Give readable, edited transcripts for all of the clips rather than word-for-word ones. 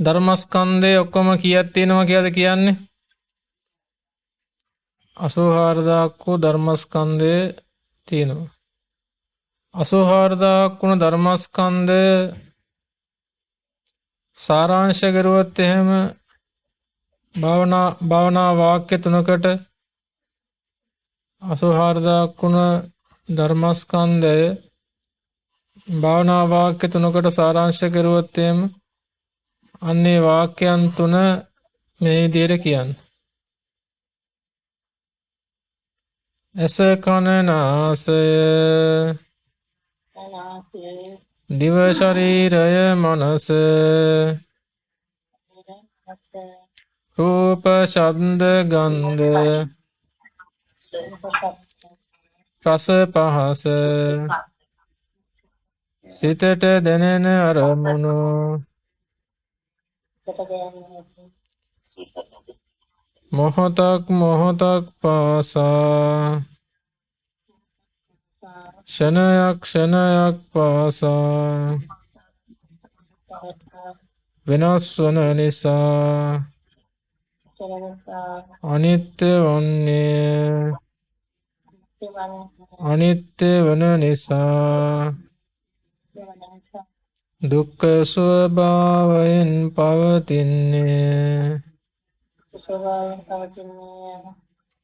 ධර්මස්කන්ධය ඔක්කොම කීයක් තියෙනවා කියලාද කියන්නේ? 84000ක් වූ ධර්මස්කන්ධය තියෙනවා. 84000ක් වුණ ධර්මස්කන්ධය සාරාංශ කරුවොත් එහෙම භාවනා වාක්‍ය තුනකට 84000ක් වුණ ධර්මස්කන්ධය භාවනා වාක්‍ය තුනකට සාරාංශ කරුවොත් එහෙම අන්නේ වාක්‍යයන් තුන මේ විදිහට කියන්නේ. ඇස කන නාසය දිව ශරීරය මනස රූප ශබ්ද ගන්ධ රස පහස සිතට දැනෙන අරමුණු මොහොතක් මොහොතක් පාසා ක්ෂණයක් ක්ෂණයක් පාසා වෙනස් වන නිසා අනිත්‍ය වන්නේ අනිත්‍ය වන නිසා දුක්ඛ ස්වභාවයෙන් පවතින්නේ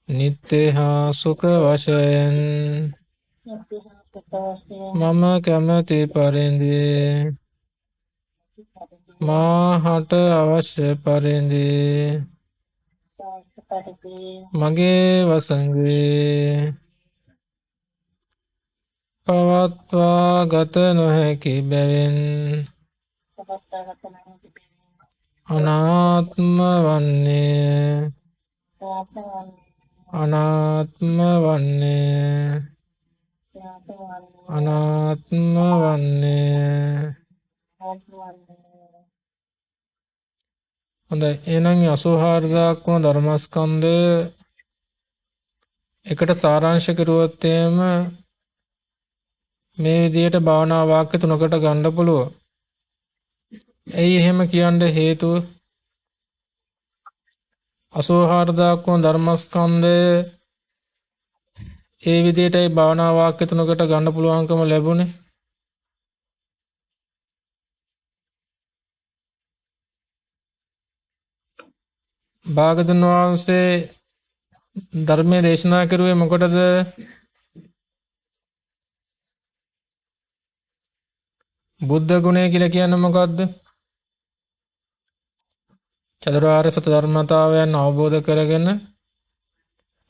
නිත්‍ය හා සුඛ වශයෙන් මම කැමති පරිදි මාහට අවශ්‍ය පරිදි මගේ වසඟේ පවත්වා ගත නොහැකි බැවින් අනාත්ම වන්නේ අනාත්ම වන්නේ අනාත්ම වන්නේ. හොඳයි, එහෙනම් 84000ක් වුණ ධර්මස්කන්ධය එකට සාරාංශ කරුවොත් එහෙම මේ විදිහට භාවනා වාක්‍ය තුනකට ගන්න පුළුවන්. ඇයි එහෙම කියන්න හේතුව? 84000ක් වුණ ධර්මස්කන්ධය ඒ විදිහටයි භාවනා වාක්‍ය තුනකට ගන්න පුළුවන්කම ලැබුණේ. භාගතුන් වහන්සේ ධර්මයේ දේශනා කරුවේ මොකටද? බුද්ධ ගුණය කියලා කියන්නේ මොකද්ද? චතුරාර්ය සත්‍ය ධර්මතාවයන් අවබෝධ කරගෙන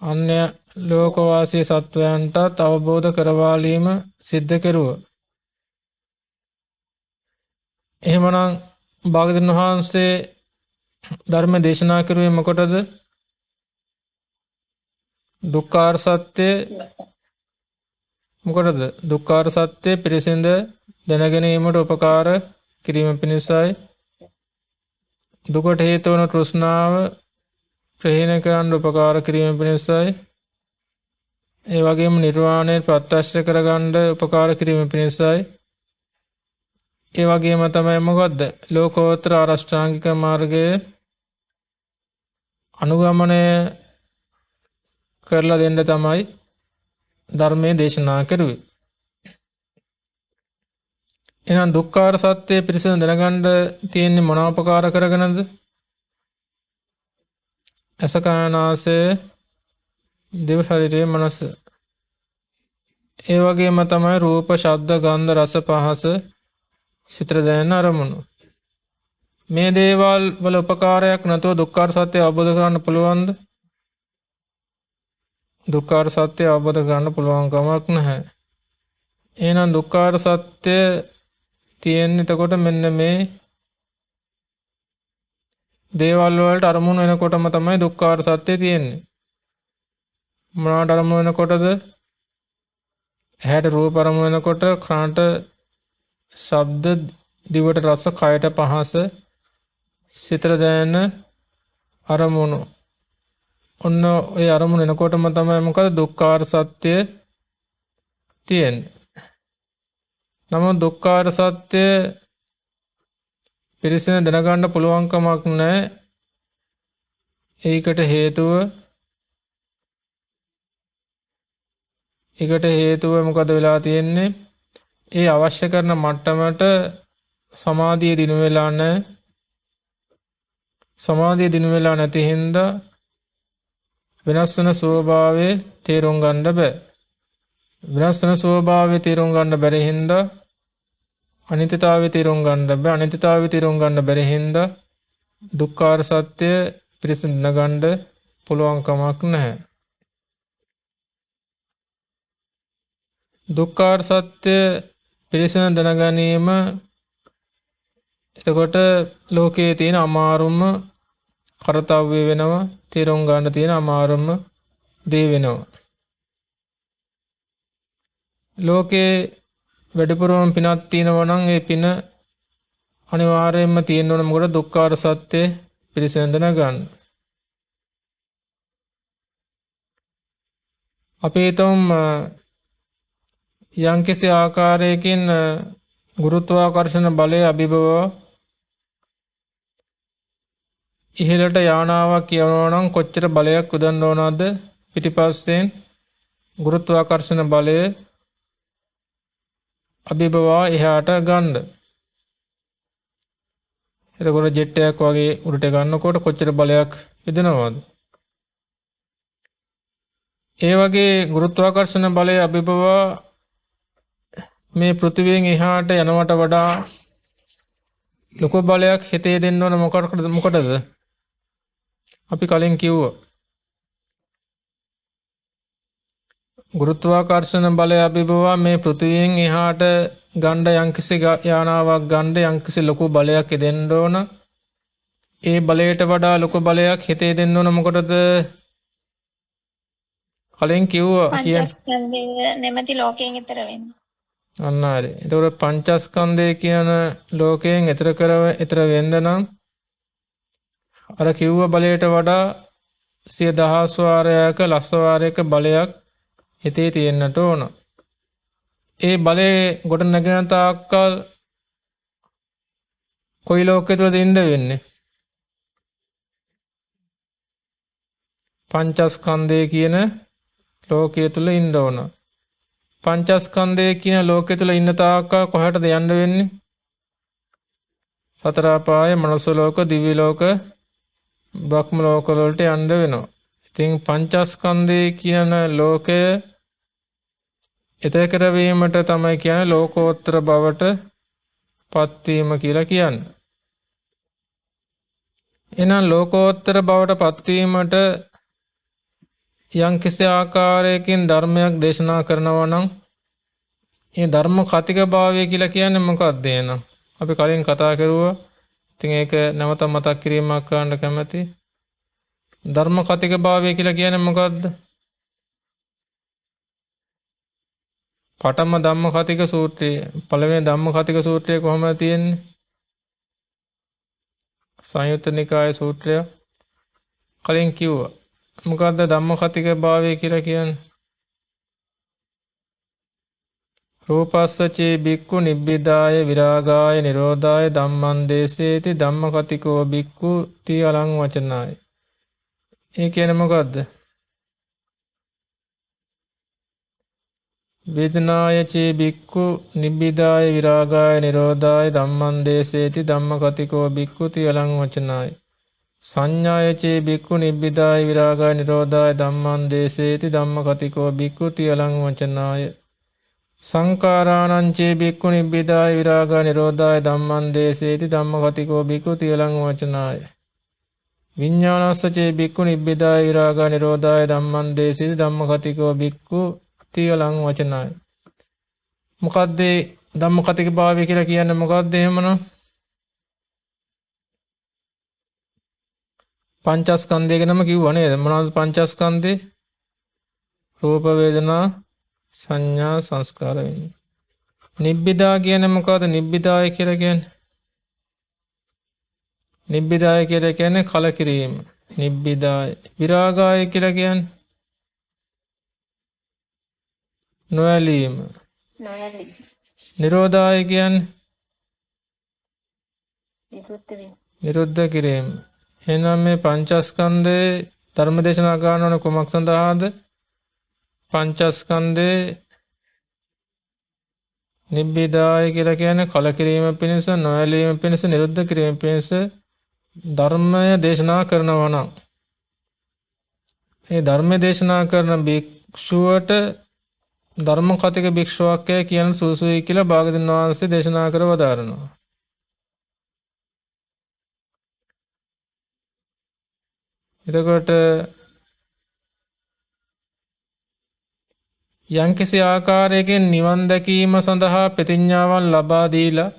අන්‍ය ලෝකවාසී සත්වයන්ටත් අවබෝධ කරවාලීම සිද්ධ කෙරුවා. එහෙමනම් භාගතුන් වහන්සේ ධර්ම දේශනා කරුවේ මොකටද? දුක්ඛාර සත්‍ය මොකටද? දුක්ඛාර සත්‍ය පිරිසිඳ දැනගැනීමට උපකාර කිරීම පිණිසයි. දුකට හේතු වන තෘෂ්ණාව ප්‍රහීන කරන්න උපකාර කිරීම පිණිසයි. ඒ වගේම නිර්වාණය ප්‍රත්‍යක්ෂ කරගන්න උපකාර කිරීම පිණිසයි. ඒ වගේම තමයි මොකද්ද? ලෝකෝත්තර අෂ්ටාංගික මාර්ගයේ අනුගමනය කරලා දෙන්න තමයි ධර්මයේ දේශනා කරුවේ. එහෙනම් දුක්ඛාර සත්‍ය පිරිසිදු දැනගන්න තියෙන්නේ මොන උපකාර කරගෙනද? ඇස කන නාසය දිව ශරීරය මනස. ඒ වගේම තමයි රූප ශබ්ද ගන්ධ රස පහස සිතට දැනෙන අරමුණු. මේ දේවල් වල උපකාරයක් නැතුව දුක්ඛාර සත්‍ය අවබෝධ කරගන්න පුළුවන්ද? දුක්ඛාර සත්‍ය අවබෝධ කරගන්න පුළුවන් කමක් නැහැ. එහෙනම් දුක්ඛාර සත්‍ය තියෙන්නේ එතකොට මෙන්න මේ දේවල් වලට අරමුණු වෙනකොටම තමයි දුක්ඛාර සත්‍ය තියෙන්නේ. මොනවාට අරමුණු වෙනකොටද? ඇහැට රූප අරමුණු වෙනකොට, කනට ශබ්ද, දිවට රස, කයට පහස, සිතට දැනෙන අරමුණු. ඔන්න ඔය අරමුණු එනකොටම තමයි මොකද දුක්ඛාර සත්‍ය තියෙන්නේ. නමුත් දුක්ඛාර සත්‍ය පිරිසින දැනගන්න පුළුවන්කමක් නැහැ. ඒකට හේතුව මොකද වෙලා තියෙන්නේ? ඒ අවශ්‍ය කරන මට්ටමට සමාධිය දිනු වෙලා නැහැ. සමාධිය දිනු වෙලා නැති හින්දා වෙනස් වෙන ස්වභාවය තේරුම් ගන්න බෑ. වෙනස් වෙන ස්වභාවය තේරුම් ගන්න බැරි හින්දා අනිත්‍යතාවය තේරුම් ගන්න බෑ. අනිත්‍යතාවය තේරුම් ගන්න බැරි හින්දා දුක්ඛාර සත්‍ය පිරිසිදු ගන්න පුළුවන් කමක් නැහැ. දුක්ඛාර සත්‍ය පිරිසිදු දැන ගැනීම එතකොට ලෝකයේ තියෙන අමාරුම කරතව්‍ය වෙනවා. තේරුම් ගන්න තියෙන අමාරුම දේ වෙනවා. ලෝකේ වැඩිපුරම පිනක් තියෙනවා නම් ඒ පින අනිවාර්යයෙන්ම තියෙන්න ඕන. මොකද දුක්ඛාර සත්‍ය පිරිසිදු දැනගන්න. අපි හිතමු යම්කිසි ආකාරයකින් ගුරුත්වාකර්ෂණ බලය අභිභව ඉහළට යානාවක් යනවා නම් කොච්චර බලයක් උදන්න ඕනද? පිටිපස්සෙන් ගුරුත්වාකර්ෂණ බලය අභිභව එහාට ගන්න. එතකොට ජෙට් එකක් වගේ උඩට ගන්නකොට කොච්චර බලයක් යොදනවද? ඒ වගේ ගුරුත්වාකර්ෂණ බලය අභිභව මේ පෘථිවියෙන් එහාට යනවට වඩා ලොකු බලයක් හිතේ දෙන්න ඕන. මොකටද? අපි කලින් කිව්වා ගුරුත්වාකර්ෂණ බලය අභිභව මේ පෘථිවියෙන් එහාට ගන්න යම්කිසි යානාවක් ගන්න යම්කිසි ලොකු බලයක් දෙන්න ඕන. ඒ බලයට වඩා ලොකු බලයක් හිතේ දෙන්න ඕන. මොකටද? කලින් කිව්වා පංචස්කන්ධය නැමැති ලෝකයෙන් ඈතර වෙන්න. අන්න හරි. ඒතකොට පංචස්කන්ධය කියන ලෝකයෙන් ඈතර වෙන්න නම් අර කිව්ව බලයට වඩා 10000 වාරයක ලක්ෂ වාරයක බලයක් හිතේ තියෙන්නට ඕන. ඒ බලේ ගොඩ නැගෙන තාක්කල් කොයි ලෝකෙ තුලද ඉන්න වෙන්නේ? පංචස්කන්ධය කියන ලෝකයේ තුල ඉන්න ඕන. පංචස්කන්ධය කියන ලෝකයේ තුල ඉන්න තාක්කල් කොහටද යන්න වෙන්නේ? සතර අපාය, මනුස්ස ලෝක, දිව්‍ය ලෝක, බ්‍රහ්ම ලෝක වලට යන්න වෙනවා. ඉතින් පංචස්කන්ධය කියන ලෝකය ඊතර කරවීමට තමයි කියන්නේ ලෝකෝත්තර බවට පත්වීම කියලා කියන්නේ. එහෙනම් ලෝකෝත්තර බවට පත්වීමට යම්කිසි ආකාරයකින් ධර්මයක් දේශනා කරනවා නම් ඒ ධර්ම කතික භාවය කියලා කියන්නේ මොකක්ද? එහෙනම් අපි කලින් කතා කරුවා. ඉතින් ඒක නැවත මතක් කිරීමක් කරන්න කැමැති. ධර්ම කතික භාවය කියලා කියන්නේ මොකක්ද? පඨම ධම්ම කතික සූත්‍රය, පළවෙනි ධම්ම කතික සූත්‍රය කොහොමද තියෙන්නේ? සංයුත්ත නිකාය සූත්‍රය. කලින් කිව්වා. මොකද්ද ධම්ම කතික භාවය කියලා කියන්නේ? රූපස්සචේ බික්ඛු නිබ්බිදාය විරාගාය නිරෝධාය ධම්මං දේසේති ධම්ම කතිකෝ බික්ඛු තී අලං වචනාය. ඒ කියන්නේ මොකද්ද? වේදනාය චේ බික්ඛු නිබ්බිදාය විරාගාය නිරෝධාය ධම්මං දේසේති ධම්ම කතිකෝ බික්ඛු තී අලං වචනාය. සංඥාය චේ බික්ඛු නිබ්බිදාය විරාගාය නිරෝධාය ධම්මං දේසේති ධම්ම කතිකෝ බික්ඛු තී අලං වචනාය. සංකාරාණං චේ බික්ඛු නිබ්බිදාය විරාගාය නිරෝධාය ධම්මං දේසේති ධම්ම කතිකෝ බික්ඛු තී අලං වචනාය. විඥානස්ස චේ බික්ඛු නිබ්බිදාය විරාගාය නිරෝධාය ධම්මං දේසේති ධම්ම කතිකෝ බික්ඛු තී අලං වචනාය. මොකද්ද ධම්ම කතික භාවය කියලා කියන්නේ? මොකද්ද එහෙමනම්? පංචස්කන්ධය ගැනම කිව්වා නේද? මොනවද පංචස්කන්ධේ? රූප වේදනා සංඥා සංස්කාර වෙන්නේ. නිබ්බිදා කියන්නේ මොකද්ද? නිබ්බිදාය කියලා කියන්නේ නිබ්බිදාය කියලා කියන්නේ කලකිරීම. නිබ්බිදාය. විරාගාය කියලා කියන්නේ නොඇලීම. නිරෝධාය කියන්නේ නිරුද්ධ කිරීම. එහෙනම් මේ පංචස්කන්ධේ ධර්ම දේශනා කරන ඕන කුමක් සඳහාද? පංචස්කන්ධේ නිබ්බිදාය කියලා කියන්නේ කලකිරීම පිණිස, නොඇලීම පිණිස, නිරුද්ධ කිරීම පිණිස ධර්මය දේශනා කරනවා නම් මේ ධර්ම දේශනා කරන භික්ෂුවට ධර්ම කතික භික්ෂුවක් කියන සුසුයි කියලා භාගතුන් වහන්සේ දේශනා කර වදාරනවා. එතකොට යම්කිසි ආකාරයකින් නිවන් දැකීම සඳහා ප්‍රතිඥාවන් ලබා දීලා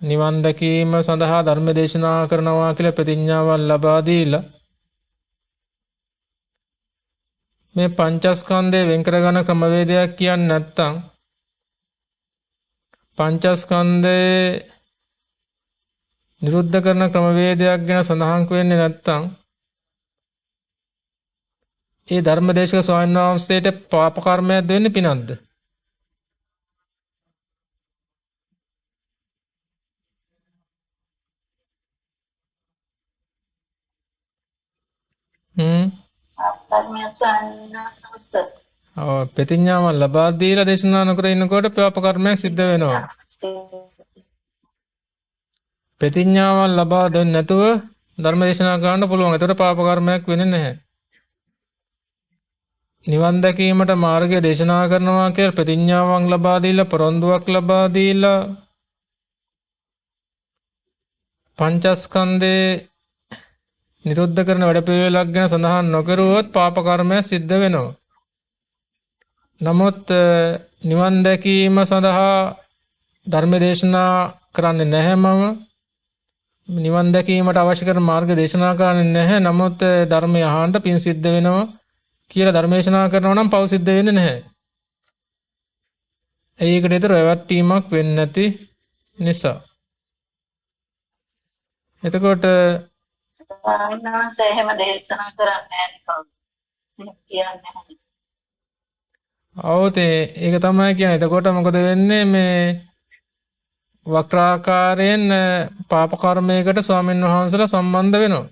නිවන් දැකීම සඳහා ධර්ම දේශනා කරනවා කියලා ප්‍රතිඥාවන් ලබා දීලා මේ පංචස්කන්ධය වෙන් කරගන්න ක්‍රමවේදයක් කියන්නේ නැත්නම් පංචස්කන්ධේ නිරුද්ධ කරන ක්‍රමවේදයක් ගැන සඳහන් වෙන්නේ නැත්නම් ඒ ධර්මදේශක ස්වාමීන් වහන්සේට පාප කර්මයක් දෙන්නේ පිනක්ද? ප්‍රතිඥාවන් ලබා දීලා දේශනා නොකර ඉන්නකොට පාප කර්මයක් සිද්ධ වෙනවා. ප්‍රතිඥාවන් ලබා දෙන්නේ නැතුව ධර්ම දේශනා කරන්න පුළුවන්. ඒතර පාප කර්මයක් වෙන්නේ නැහැ. නිවන් දැකීමට මාර්ගය දේශනා කරනවා කියලා ප්‍රතිඥාවන් ලබා දීලා පොරොන්දුවක් ලබා දීලා පංචස්කන්ධේ නිරුද්ධ කරන වැඩපිළිවෙලක් ගැන සඳහන් නොකරුවොත් පාප කර්මයක් සිද්ධ වෙනවා. නමුත් නිවන් දැකීම සඳහා ධර්ම දේශනා කරන්නේ නැහැ මම. නිවන් දැකීමට අවශ්‍ය කරන මාර්ග දේශනා කරන්නේ නැහැ. නමුත් ධර්මය අහන්න පින් සිද්ධ වෙනවා කියලා ධර්මේශනා කරනවා නම් පව් සිද්ධ වෙන්නේ නැහැ. ඒකට ඒතර රැවටීමක් වෙන්නේ නැති නිසා. එතකොට එහෙම දේශනා කරන්නේ නැහැ. ඒක තමයි කියන්නේ. එතකොට මොකද වෙන්නේ? මේ වක්‍රාකාරයෙන් පාප කර්මයකට ස්වාමීන් වහන්සේලා සම්බන්ධ වෙනවා.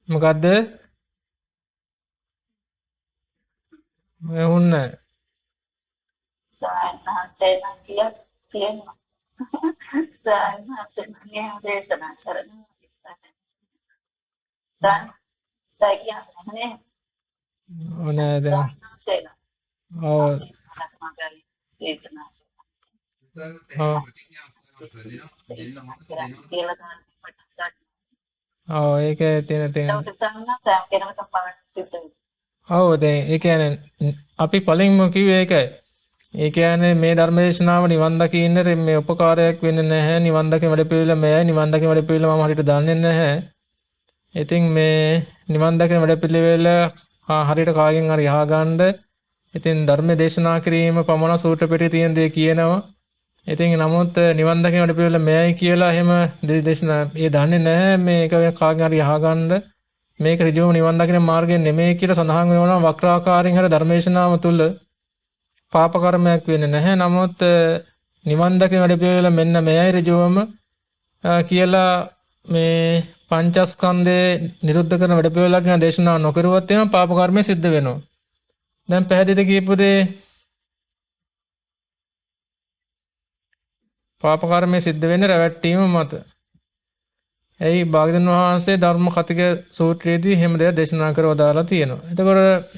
මොකද්ද? මේ හුන්නේ සායනසෙන් කියනවා. සායනසෙන් දේශනා කරනවා. දැන් ඕනේ දැන්. ඒක තියෙන. දැන් ඒ කියන්නේ අපි පළමුව කිව්වේ ඒකයි. ඒ කියන්නේ මේ ධර්මදේශනාව නිවන් දකින්න මේ උපකාරයක් වෙන්නේ නැහැ. නිවන් දකින වැඩ පිළිවෙල මෙයයි. නිවන් දකින වැඩ පිළිවෙල මම හරියට දන්නේ නැහැ. ඉතින් මේ නිවන් දකින වැඩ පිළිවෙල හරියට කාගෙන් හරි අහගන්න. ඉතින් ධර්ම දේශනා කිරීම පමණ සූත්‍ර පිටේ තියෙන දේ කියනවා. ඉතින් නමුත් නිවන් දකින වැඩ පිළිවෙල මෙයයි කියලා එහෙම දේශනා ඒ දන්නේ නැහැ. මේක කාගෙන් හරි අහගන්න. මේක ඍජුවම නිවන් දකින මාර්ගය නෙමෙයි කියලා සඳහන් වෙනවා වක්‍රාකාරයෙන් හර ධර්මේශනාව තුල පාප කර්මයක් වෙන්නේ නැහැ. නමුත් නිවන් දකින වැඩ පිළිවෙල මෙන්න මෙයයි ඍජුවම කියලා මේ පංචස්කන්ධේ නිරුද්ධ කරන වැඩ පිළිවෙලක් ගැන දේශනා නොකරුවොත් එහෙම පාප කර්මය සිද්ධ වෙනවා. දැන් පැහැදිලි කියපු දේ පාප කර්මය සිද්ධ වෙන්නේ රැවට්ටීම මත. එයි භාග්‍යවතුන් වහන්සේ ධර්ම කතික සූත්‍රයේදී හැම දෙයක් දේශනා කරව දාලා තියෙනවා. එතකොට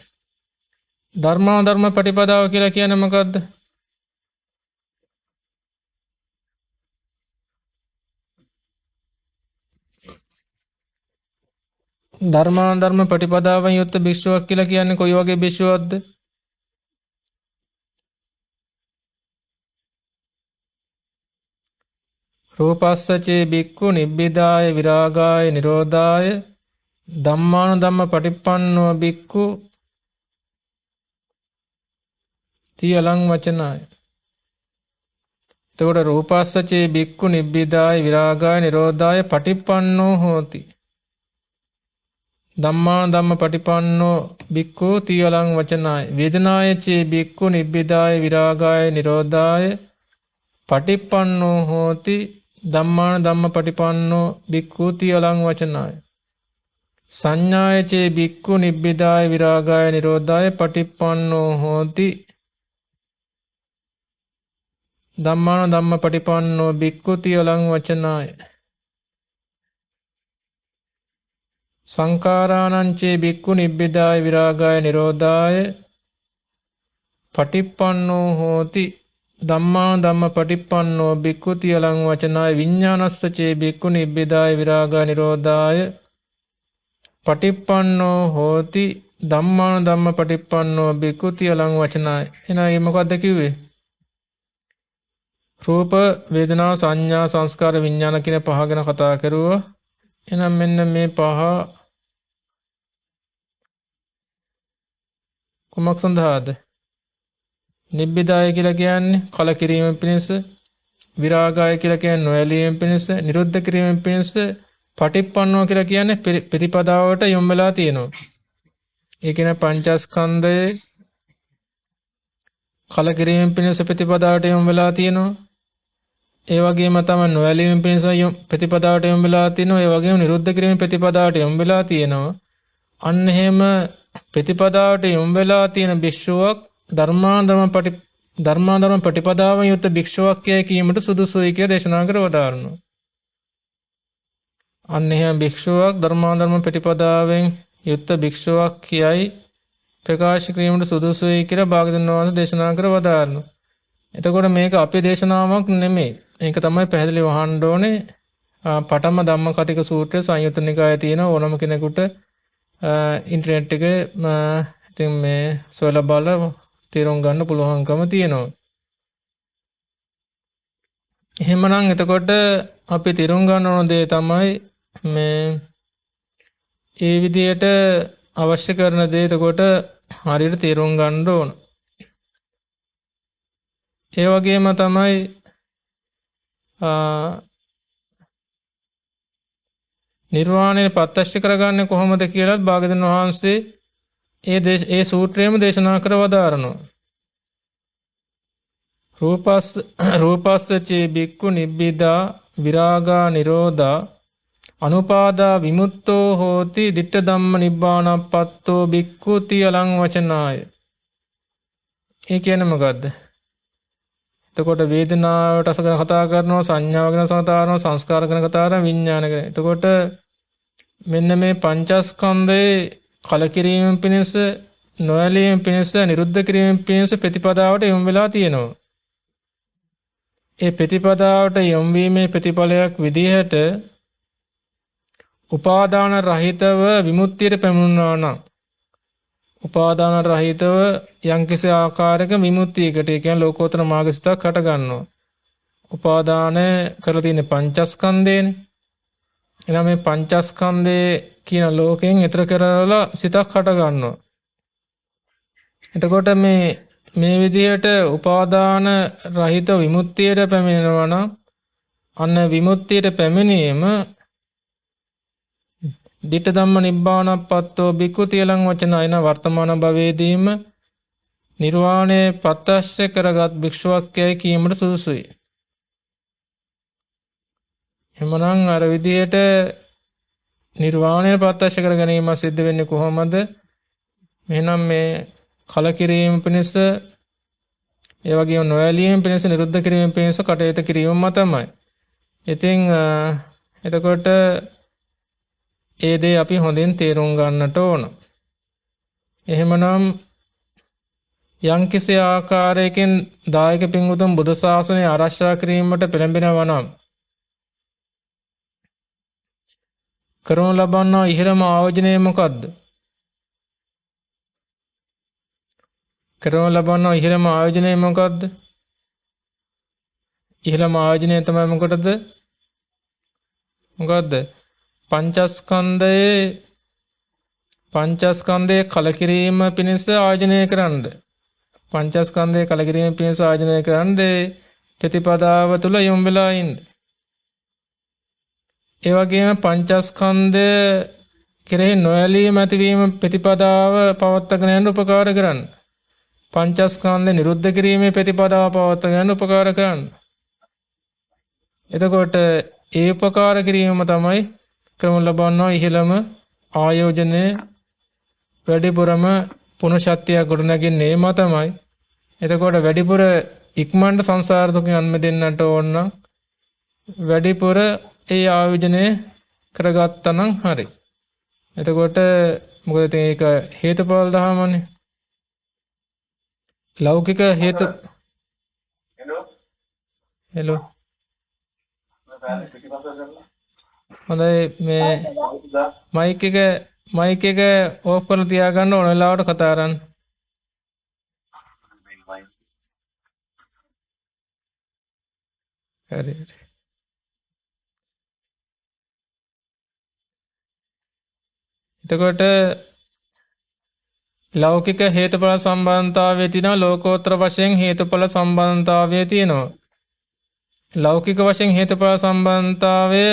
ධර්මාධර්ම ප්‍රතිපදාව කියලා කියන්නේ මොකද්ද? ධර්මාධර්ම ප්‍රතිපදාවෙන් යුක්ත භික්ෂුවක් කියලා කියන්නේ කොයි වගේ භික්ෂුවක්ද? රූපස්සචේ බික්ඛු නිබ්බිදාය විරාගාය නිරෝධාය ධම්මානුධම්ම පටිපන්නෝ බික්ඛු තියලං වචනාය. එතකොට රූපස්සචේ බික්ඛු නිබ්බිදාය විරාගාය නිරෝධාය පටිපන්නෝ හෝති. ධම්මාන ධම්ම පටිපන්නෝ බික්ඛු තීවලං වචනාය වේදනාය චේ බික්ඛු නිබ්බිදාය විරාගාය නිරෝධාය පටිපන්නෝ හෝති ධම්මාන ධම්ම පටිපන්නෝ බික්ඛු තීවලං වචනාය සංඥාය චේ බික්ඛු නිබ්බිදාය විරාගාය නිරෝධාය පටිපන්නෝ හෝති ධම්මාන ධම්ම පටිපන්නෝ බික්ඛු තීවලං වචනාය සංඛාරාණං චේ බික්ඛු නිබ්බිදාය විරාගාය නිරෝධාය පටිපන්නෝ හෝති ධම්මාන ධම්ම පටිපන්නෝ බික්ඛු තීවලං වචනාය විඤ්ඤාණස්ස චේ බික්ඛු නිබ්බිදාය විරාගාය නිරෝධාය පටිපන්නෝ හෝති ධම්මාන ධම්ම පටිපන්නෝ බික්ඛු තීවලං වචනාය. එහෙනම් මොකක්ද කිව්වේ? රූප වේදනා සංඥා සංස්කාර විඥාන කියන පහ ගැන කතා කරුවා. එහෙනම් මෙන්න මේ පහ කුමක් සඳහාද? නිබ්බිදාය කියලා කියන්නේ කලකිරීම පිණිස, විරාගාය කියලා කියන්නේ නොඇලීම පිණිස, නිරුද්ධ කිරීම පිණිස, පටිපන්නෝ කියලා කියන්නේ ප්‍රතිපදාවට යොමු වෙලා තියෙනවා. ඒ කියන්නේ පංචස්කන්ධයේ කලකිරීම පිණිස ප්‍රතිපදාවට යොමු වෙලා තියෙනවා. ඒ වගේම තමයි නොඇලීම පිණිස ප්‍රතිපදාවට යොමු වෙලා තියෙනවා. ඒ වගේම නිරුද්ධ කිරීම ප්‍රතිපදාවට යොමු වෙලා තියෙනවා. අන්න එහෙම ප්‍රතිපදාවට යොමු වෙලා තියෙන භික්ෂුවක් ධර්මාධර්ම ප්‍රතිපදාවෙන් යුත් භික්ෂුවක් යයි කීමට සුදුසුයි කියලා දේශනා කර වදාරනවා. අන්න එහෙම භික්ෂුවක් ධර්මාධර්ම ප්‍රතිපදාවෙන් යුත් භික්ෂුවක් කියයි ප්‍රකාශ කිරීමට සුදුසුයි කියලා භාග්‍යවතුන් වහන්සේ දේශනා කර වදාරනවා. එතකොට මේක අපේ දේශනාවක් නෙමෙයි. ඒක තමයි පැහැදිලිව අහන්න ඕනේ. පඨම ධම්මකතික සූත්‍රයේ සංයුත්ත නිකායේ තියෙන ඕනම කෙනෙකුට ඉන්ටර්නෙට් එකේ ඉතින් මේ සොයලා බලලා තේරුම් ගන්න පුළුවන්කම තියෙනවා. එහෙමනම් එතකොට අපි තේරුම් ගන්න ඕන දේ තමයි මේ ඒ විදියට අවශ්‍ය කරන දේ එතකොට හරියට තේරුම් ගන්න ඕන. ඒ වගේම තමයි නිර්වාණය ප්‍රත්‍යක්ෂ කරගන්නේ කොහොමද කියලාත් භාග්‍යවතුන් වහන්සේ ඒ සූත්‍රයේම දේශනා කර වදාරනවා. රූපස්ස චේ බික්ඛු නිබ්බිදා විරාගා නිරෝධා අනුපාදා විමුක්තෝ හෝති ditta ධම්ම නිබ්බානප්පත්තෝ බික්ඛු තීවලං වචනාය. ඒ කියන්නේ මොකද්ද? එතකොට වේදනාවට අස ගැන කතා කරනවා, සංඥාව ගැන කතා කරනවා, සංස්කාර ගැන කතා කරනවා, විඥාන ගැන. එතකොට මෙන්න මේ පංචස්කන්ධයේ කලකිරීම පිණිස, නොඇලීම පිණිස, නිරුද්ධ කිරීම පිණිස ප්‍රතිපදාවට යොමු වෙලා තියෙනවා. ඒ ප්‍රතිපදාවට යොමු වීමේ ප්‍රතිඵලයක් විදිහට උපාදාන රහිතව විමුක්තියට පැමිණුණා නම්, උපාදාන රහිතව යම්කිසි ආකාරයක විමුක්තියකට, ඒ කියන්නේ ලෝකෝත්තර මාර්ගසිතක් හට ගන්නවා. උපාදාන කරලා තියෙන පංචස්කන්ධයනේ. එනම් මේ පංචස්කන්ධයේ කියන ලෝකයෙන් ඈතර කරලා සිතක් හට ගන්නවා. එතකොට මේ විදිහට උපාදාන රහිත විමුක්තියට පැමිණෙනවා නම් අන්න විමුක්තියට පැමිණීම ditta ධම්ම නිබ්බානප්පත්තෝ බික්ඛු තීවලං වචනායන වර්තමාන භවයේදීම නිර්වාණය ප්‍රත්‍යක්ෂ කරගත් භික්ෂුවක් යයි කීමට සුදුසුයි. එමනම් අර විදිහට නිර්වාණය ප්‍රත්‍යක්ෂ කර ගැනීම සිද්ධ වෙන්නේ කොහොමද? එහෙනම් මේ කලකිරීම පිණිස, ඒ වගේම නොඇලීම පිණිස, නිරුද්ධ කිරීම පිණිස කටයුතු කිරීම තමයි. ඉතින් එතකොට ඒ දේ අපි හොඳින් තේරුම් ගන්නට ඕන. එහෙමනම් යම්කිසි ආකාරයකින් දායක පින්වතුන් බුද්ධ ශාසනය ආරක්ෂා කිරීමට පෙළඹෙනවා නම් කරනු ලබන්නා ඉහළම ආයෝජනය මොකද්ද? කරනු ලබන්නා ඉහළම ආයෝජනය මොකද්ද? ඉහළම ආයෝජනය තමයි මොකටද? මොකද්ද? පංචස්කන්ධයේ කලකිරීම පිණිස ආයෝජනය කරන්න. පංචස්කන්ධයේ කලකිරීම පිණිස ආයෝජනය කරන්න ප්‍රතිපදාව තුළ යොමු වෙලා ඉන්න. ඒ වගේම පංචස්කන්ධය කෙරෙහි නොඇලීම ඇතිවීම ප්‍රතිපදාව පවත්වාගෙන යන්න උපකාර කරන්න. පංචස්කන්ධ නිරුද්ධ කිරීමේ ප්‍රතිපදාව පවත්වාගෙන යන්න උපකාර කරන්න. එතකොට ඒ උපකාර කිරීම තමයි ක්‍රම ලබනවා ඉහළම ආයෝජනයේ වැඩිපුරම පුණ්‍යශක්තිය ගොඩනගන්නේ මතමයි. එතකොට වැඩිපුර ඉක්මනට සංසාර දුකින් අන්ම දෙන්නට ඕන නම් වැඩිපුර ඒ ආයෝජනය කරගත්තා නම් හරි. එතකොට මොකද ඉතින් ඒක හේතුඵල ධර්මනේ. ලෞකික හේතු හෙලෝ හොඳයි මේ මයික් එක ඕෆ් කරලා තියාගන්න ඕන වෙලාවට කතා කරන්න. හරි. එතකොට ලෞකික හේතුඵල සම්බන්ධතාවය තියෙනවා ලෝකෝත්තර වශයෙන් හේතුඵල සම්බන්ධතාවය තියෙනවා. ලෞකික වශයෙන් හේතුඵල සම්බන්ධතාවය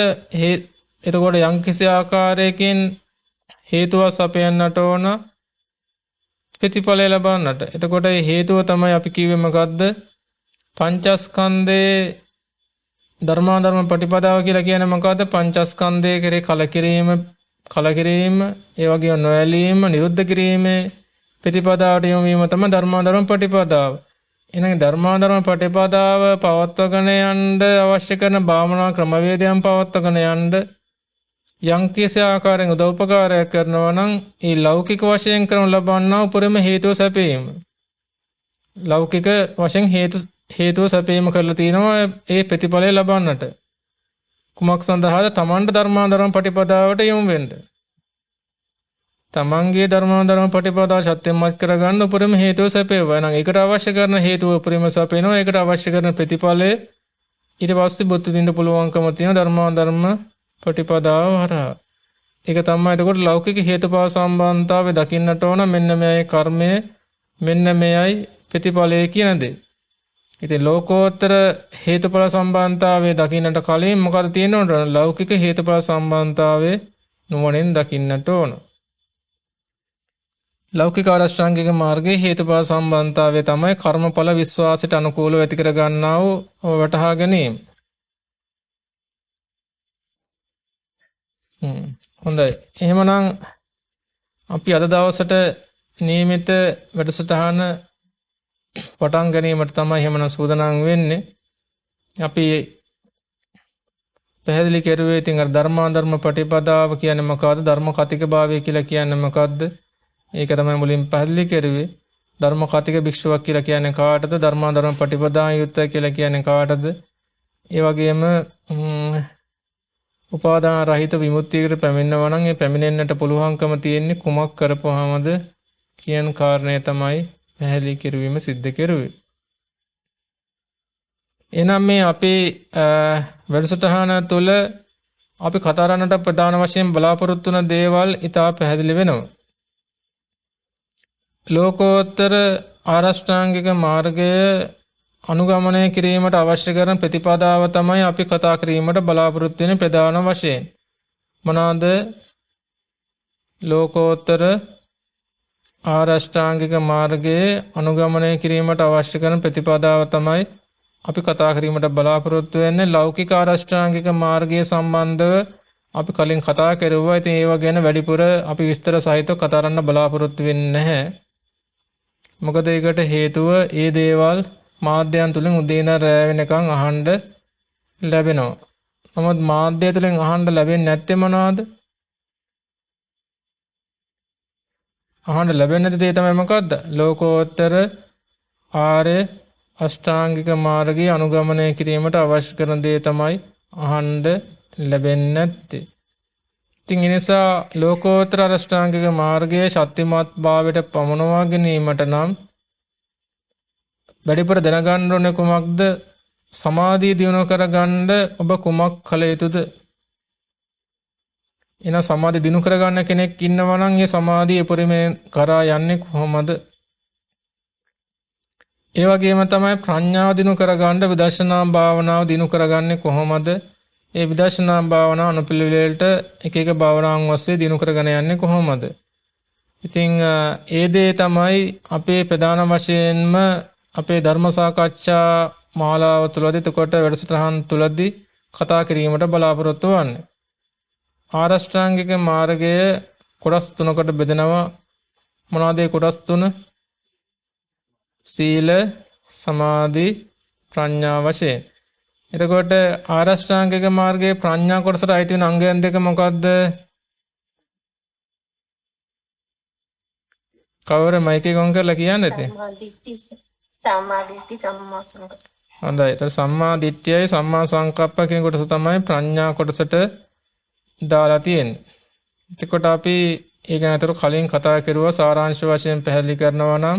එතකොට යම්කිසි ආකාරයකින් හේතුව සපයන්නට ඕන ප්‍රතිඵලය ලබන්නට. එතකොට මේ හේතුව තමයි අපි කිව්වේ මොකද්ද? පංචස්කන්ධේ ධර්මාධර්ම ප්‍රතිපදාව කියලා කියන්නේ මොකද්ද? පංචස්කන්ධයේ කෙරේ කලකිරීම ඒ වගේම නොඇලීම නිරුද්ධ කිරීමේ ප්‍රතිපදාවට යොමු වීම තමයි ධර්මාධර්ම ප්‍රතිපදාව. එහෙනම් ධර්මාධර්ම ප්‍රතිපදාව පවත්වාගෙන යන්න අවශ්‍ය කරන භාවනා ක්‍රමවේදයන් පවත්වාගෙන යන්න යම්කිසි ආකාරයෙන් උදව්පකාරයක් කරනවා නම් ඒ ලෞකික වශයෙන් කරන ලබන්නා උපරිම හේතුව සැපීම. ලෞකික වශයෙන් හේතුව සැපීම කරලා තිනවා ඒ ප්‍රතිඵලය ලබන්නට. කුමක් සඳහාද? තමන්ට ධර්මාධර්ම ප්‍රතිපදාවට යොමු වෙන්න. තමන්ගේ ධර්මාධර්ම ප්‍රතිපදාව සත්‍යමත් කරගන්න උපරිම හේතුව සැපේවා. එහෙනම් ඒකට අවශ්‍ය කරන හේතුව උපරිම සැපේනවා. ඒකට අවශ්‍ය කරන ප්‍රතිඵලය ඊට පස්සේ බුද්ධ දින්න පුළුවන්කම තියෙන ධර්මාධර්ම ප්‍රතිපදාව හරහා. ඒක තමයි එතකොට ලෞකික හේතුඵල සම්බන්ධතාවය දකින්නට ඕන. මෙන්න මේයි කර්මය, මෙන්න මේයි ප්‍රතිඵලය කියන දේ. ඉතින් ලෝකෝත්තර හේතුඵල සම්බන්ධතාවය දකින්නට කලින් මොකද තියෙනවද? ලෞකික හේතුඵල සම්බන්ධතාවය නුවණින් දකින්නට ඕන. ලෞකික ආරෂ්ඨාංගික මාර්ගයේ හේතුඵල සම්බන්ධතාවය තමයි කර්මඵල විශ්වාසයට අනුකූලව ඇති කර ගන්නා වූ වටහා ගැනීම. හොඳයි. එහෙමනම් අපි අද දවසට නියමිත වැඩසටහන පටන් ගැනීමට තමයි එහෙමනම් සූදානම් වෙන්නේ. අපි පැහැදිලි කරුවේ ඉතින් අර ධර්මාධර්ම ප්‍රතිපදාව කියන්නේ මොකද්ද? ධර්ම කතික භාවය කියලා කියන්නේ මොකද්ද? ඒක තමයි මුලින් පැහැදිලි කරුවේ. ධර්ම කතික භික්ෂුවක් කියලා කියන්නේ කාටද? ධර්මාධර්ම ප්‍රතිපදාව යුක්තයි කියලා කියන්නේ කාටද? ඒ වගේම උපාදාන රහිත විමුක්තියකට පැමිණෙනවා නම් ඒ පැමිණෙන්නට පුළුවන්කම තියෙන්නේ කුමක් කරපුවාමද කියන කාරණය තමයි පැහැදිලි කිරීම සිද්ධ කෙරුවේ. එහෙනම් මේ අපේ වැඩසටහන තුළ අපි කතා කරන්නට ප්‍රධාන වශයෙන් බලාපොරොත්තු වන දේවල් ඉතා පැහැදිලි වෙනවා. ලෝකෝත්තර ආරෂ්ඨාංගික මාර්ගය අනුගමනය කිරීමට අවශ්‍ය කරන ප්‍රතිපදාව තමයි අපි කතා කිරීමට බලාපොරොත්තු වෙන ප්‍රධාන වශයෙන්. මොනවාද? ලෝකෝත්තර ආරෂ්ඨාංගික මාර්ගයේ අනුගමනය කිරීමට අවශ්‍ය කරන ප්‍රතිපදාව තමයි අපි කතා කිරීමට බලාපොරොත්තු වෙන්නේ. ලෞකික ආරෂ්ඨාංගික මාර්ගය සම්බන්ධව අපි කලින් කතා කරුවා. ඉතින් ඒව ගැන වැඩිපුර අපි විස්තර සහිතව කතා කරන්න බලාපොරොත්තු වෙන්නේ නැහැ. මොකද ඒකට හේතුව ඒ දේවල් මාධ්‍යයන් තුලින් උදේ ඉඳන් රැ වෙනකන් අහන්න ලැබෙනවා. නමුත් මාධ්‍ය තුලින් අහන්න ලැබෙන්නේ නැත්තේ මොනවද? අහන්න ලැබෙන්නේ නැති දේ තමයි මොකද්ද? ලෝකෝත්තර ආර්ය අෂ්ටාංගික මාර්ගයේ අනුගමනය කිරීමට අවශ්‍ය කරන දේ තමයි අහන්න ලැබෙන්නේ නැත්තේ. ඉතින් ඒ නිසා ලෝකෝත්තර අෂ්ටාංගික මාර්ගයේ ශක්තිමත් භාවයට පමුණවා ගැනීමට නම් වැඩිපුර දැනගන්න ඕනේ කුමක්ද? සමාධිය දියුණු කරගන්න ඔබ කුමක් කළ යුතුද? එන සමාධිය දිනු කරගන්න කෙනෙක් ඉන්නවා නම් ඒ සමාධිය උපරිමයෙන් කරා යන්නේ කොහොමද? ඒ වගේම තමයි ප්‍රඥාව දිනු කරගන්න විදර්ශනා භාවනාව දිනු කරගන්නේ කොහොමද? ඒ විදර්ශනා භාවනා අනුපිළිවෙලට එක එක භාවනාවන් ඔස්සේ දිනු කරගෙන යන්නේ කොහොමද? ඉතින් ඒ දේ තමයි අපේ ප්‍රධාන වශයෙන්ම අපේ ධර්ම සාකච්ඡා මාලාව තුළදී එතකොට වැඩසටහන් තුළදී කතා කිරීමට බලාපොරොත්තු වෙන්නේ. ආරෂ්ඨාංගික මාර්ගය කොටස් තුනකට බෙදෙනවා. මොනවාද ඒ කොටස් තුන? සීල, සමාධි, ප්‍රඥා වශයෙන්. එතකොට ආරෂ්ඨාංගික මාර්ගයේ ප්‍රඥා කොටසට අයිති වෙන අංගයන් දෙක මොකක්ද? කවර මයික් එක ඔන් කරලා කියන්නේ නැතේ? සම්මාදිට්ඨි සම්මා සංකප්ප. හොඳයි. ඒතර සම්මා දිට්ඨියයි සම්මා සංකප්ප කියන කොටස තමයි ප්‍රඥා කොටසට දාලා තියෙන්නේ. එතකොට අපි ඒක නතර කලින් කතා කරුවා සාරාංශ වශයෙන් පැහැදිලි කරනවා නම්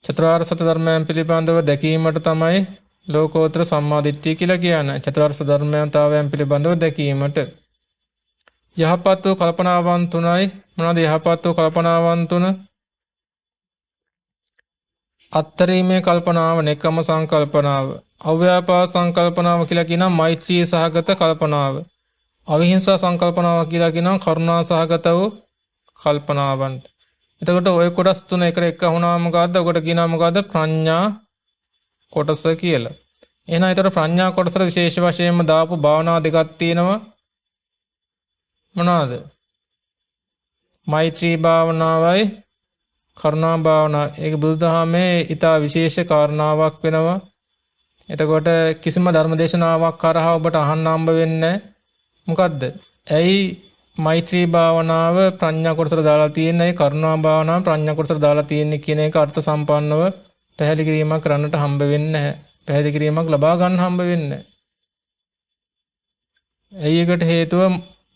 චතුරාර්ය සත්‍ය ධර්මයන් පිළිබඳව දැකීමට තමයි ලෝකෝත්තර සම්මා දිට්ඨිය කියලා කියන්නේ. චතුරාර්ය සත්‍ය ධර්මයන්තාවයන් පිළිබඳව දැකීමට. යහපත් වූ කල්පනාවන් තුනයි. මොනවාද යහපත් වූ කල්පනාවන් තුන? අත්තරීමේ කල්පනාව, නෙක්ඛම්ම සංකල්පනාව, අව්‍යාපාද සංකල්පනාව කියලා කියනවා මෛත්‍රී සහගත කල්පනාව. අවිහිංසා සංකල්පනාව කියලා කියනවා කරුණා සහගත වූ කල්පනාවන්. එතකොට ওই කොටස් තුන එකට එක වුණාම මොකද්ද? ඔකට කියනවා මොකද්ද? ප්‍රඥා කොටස කියලා. එහෙනම් ඊතර ප්‍රඥා කොටසට විශේෂ වශයෙන්ම දාපු භාවනා දෙකක් තියෙනවා. මොනවාද? මෛත්‍රී භාවනාවයි කරුණා භාවනාව. ඒක බුදුදහමේ ඊටා විශේෂ කාරණාවක් වෙනවා. එතකොට කිසිම ධර්මදේශනාවක් කරහා ඔබට අහන්න හම්බ වෙන්නේ මොකද්ද? ඇයි මෛත්‍රී භාවනාව ප්‍රඥා කොටසට දාලා තියෙන්නේ? කරුණා භාවනාව ප්‍රඥා කොටසට දාලා තියෙන්නේ කියන එක අර්ථ සම්පන්නව පැහැදිලි කිරීමක් කරන්නට හම්බ වෙන්නේ නැහැ. පැහැදිලි කිරීමක් ලබා ගන්න හම්බ වෙන්නේ නැහැ. ඇයි ඒකට හේතුව?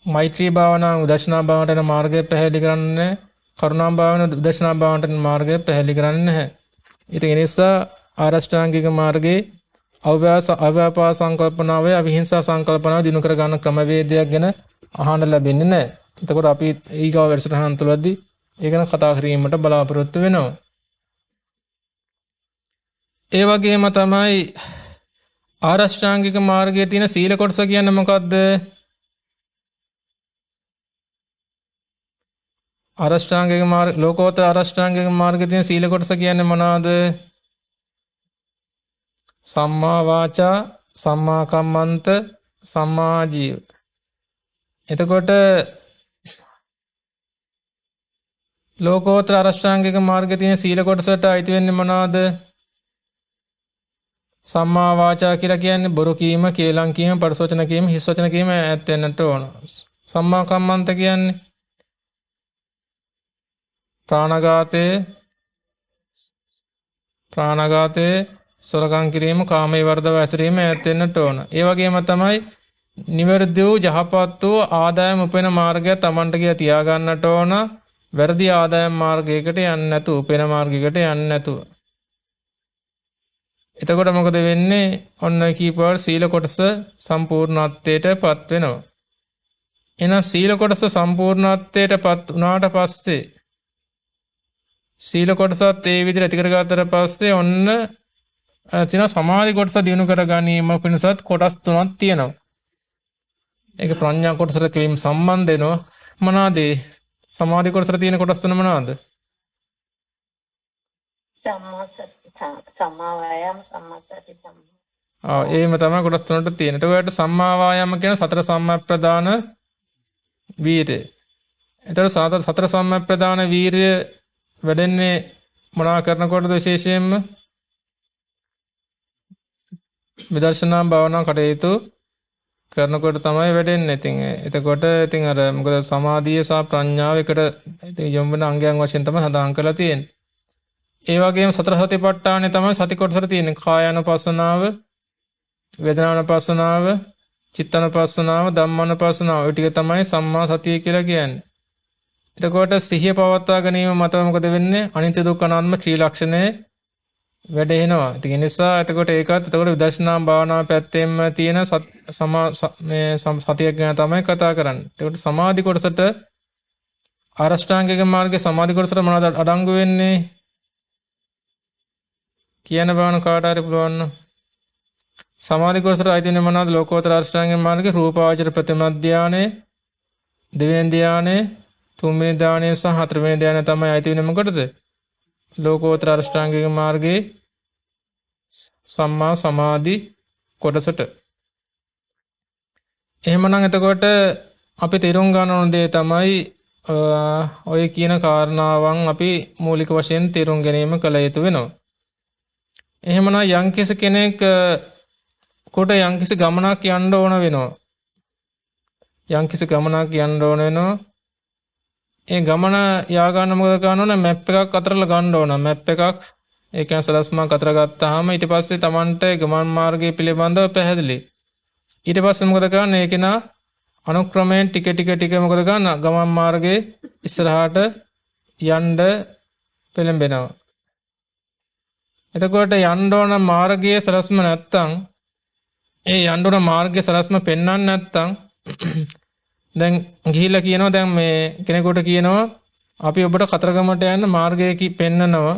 මෛත්‍රී භාවනාව උදර්ශනා භාවනාවට යන මාර්ගය පැහැදිලි කරන්නේ, කරුණා භාවනාව උදර්ශනා භාවනාවට යන මාර්ගය පැහැදිලි කරන්නේ නැහැ. ඉතින් ඒ නිසා ආරෂ්ඨාංගික මාර්ගයේ අව්‍යාපාද සංකල්පනාවේ අවිහිංසා සංකල්පනාව දිනු කර ගන්න ක්‍රමවේදයක් ගැන අහන්න ලැබෙන්නේ නැහැ. එතකොට අපි ඊගාව වැඩසටහන තුළදී ඒ ගැන කතා කිරීමට බලාපොරොත්තු වෙනවා. ඒ වගේම තමයි ආරෂ්ඨාංගික මාර්ගයේ තියෙන සීල කොටස කියන්නේ මොකද්ද? ආරෂ්ඨාංගික මාර්ග ලෝකෝත්තර ආරෂ්ඨාංගික මාර්ගයේ තියෙන සීල කොටස කියන්නේ මොනවාද? සම්මා වාචා, සම්මා කම්මන්ත, සම්මා ජීව. එතකොට ලෝකෝත්තර ආරෂ්ඨාංගික මාර්ගයේ තියෙන සීල කොටසට අයිති වෙන්නේ මොනවාද? සම්මා වාචා කියලා කියන්නේ බොරු කීම, කේලම් කීම, පරසවචන කීම, හිස් වචන කීම ඈත් වෙන්නට ඕන. සම්මා කම්මන්ත කියන්නේ ප්‍රාණඝාතයේ සොරකම් කිරීම, කාමයේ වර්ධව ඇසරීම ඈත් වෙන්නට ඕන. ඒ වගේම තමයි නිවැරදි වූ යහපත් වූ ආදායම උපයන මාර්ගය Tamanට කියලා තියා ගන්නට ඕන. වැරදි ආදායම් මාර්ගයකට යන්නේ නැතුව, උපයන මාර්ගයකට යන්නේ නැතුව. එතකොට මොකද වෙන්නේ? ඔන්න කීපාර සීල කොටස සම්පූර්ණත්වයටපත් වෙනවා. එහෙනම් සීල කොටස සම්පූර්ණත්වයටපත් වුණාට පස්සේ සීල කොටසත් ඒ විදිහට ඇති කරගත්තට පස්සේ ඔන්න තියෙන සමාධි කොටස දිනු කර ගැනීම පිණිසත් කොටස් තුනක් තියෙනවා. ඒක ප්‍රඥා කොටසට කිලිම් සම්බන්ධ වෙනවා. මොනවාද සමාධි කොටසට තියෙන කොටස් තුන මොනවාද? සම්මා වායාම, සම්මා සති, සම්මා. එහෙම තමයි කොටස් තුනට තියෙන. එතකොට සම්මා වායාම කියන සතර සම්මප්‍රදාන වීර්යය. එතකොට සතර සම්මප්‍රදාන වීර්යය වැඩෙන්නේ මොනවා කරනකොටද? විශේෂයෙන්ම විදර්ශනා භාවනා කටයුතු කරනකොට තමයි වැඩෙන්නේ. එතකොට අර මොකද සමාධිය සහ ප්‍රඥාව එකට යොමු වෙන අංගයන් වශයෙන් තමයි සඳහන් කරලා තියෙන්නේ. ඒ වගේම සතර සතිපට්ඨානේ තමයි සති කොටසට තියෙන්නේ. කායानुපස්සනාව, වේදනානුපස්සනාව, චිත්තානුපස්සනාව, ධම්මානුපස්සනාව. ඒ ටික තමයි සම්මා සතිය කියලා කියන්නේ. එතකොට සිහිය පවත්වා ගැනීම මත මොකද වෙන්නේ? අනිත්‍ය දුක්ඛ අනාත්ම ත්‍රිලක්ෂණය වැඩෙනවා. ඒ නිසා එතකොට විදර්ශනා භාවනාව පැත්තෙම තියෙන සතියක් ගැන තමයි කතා කරන්නේ. එතකොට සමාධි කොටසට ආරෂ්ඨාංගික මාර්ගයේ සමාධි කොටසට මොනවද අඩංගු වෙන්නේ? කියන බවන කාට හරි පුළුවන්. සමාධි කොටසට අයිති වෙන්නේ මොනවද? ලෝකෝත්තර අෂ්ටාංගික මාර්ගයේ රූපාවචර ප්‍රථම ධානය, දෙවෙනි ධානය, තුන්වෙනි ධානය සහ හතරවෙනි ධානය තමයි අයිති වෙන්නේ මොකටද? ලෝකෝත්තර අෂ්ටාංගික මාර්ගයේ සම්මා සමාධි කොටසට. එහෙමනම් එතකොට අපි තේරුම් ගන්න ඕන දේ තමයි ඔය කියන කාරණාවන් අපි මූලික වශයෙන් තේරුම් ගැනීම කළ යුතු වෙනවා. එහෙමනම් යම්කිසි කෙනෙක් කොට යම්කිසි ගමනක් යන්න ඕන වෙනවා. යම්කිසි ගමනක් යන්න ඕන වෙනවා. ඒ ගමන යා ගන්න මොකද කරන්න ඕන? මැප් එකක් අතරලා ගන්න ඕන. මැප් එකක් ඒ කියන්නේ සලස්මක් අතර ගත්තාම ඊට පස්සේ Tamanට ගමන් මාර්ගය පිළිබඳව පැහැදිලි. ඊට පස්සේ මොකද කරන්නේ? ඒක නා අනුක්‍රමයෙන් ටික ටික මොකද කරන්න? ගමන් මාර්ගයේ ඉස්සරහට යන්න පෙළඹෙනවා. එතකොට යන්න ඕන මාර්ගයේ සලස්ම නැත්තම් ඒ යන්න ඕන මාර්ගයේ සලස්ම පෙන්වන්න නැත්තම් දැන් ගිහිල්ලා කියනවා දැන් මේ කෙනෙකුට කියනවා අපි ඔබට කතරගමට යන්න මාර්ගය පෙන්නනවා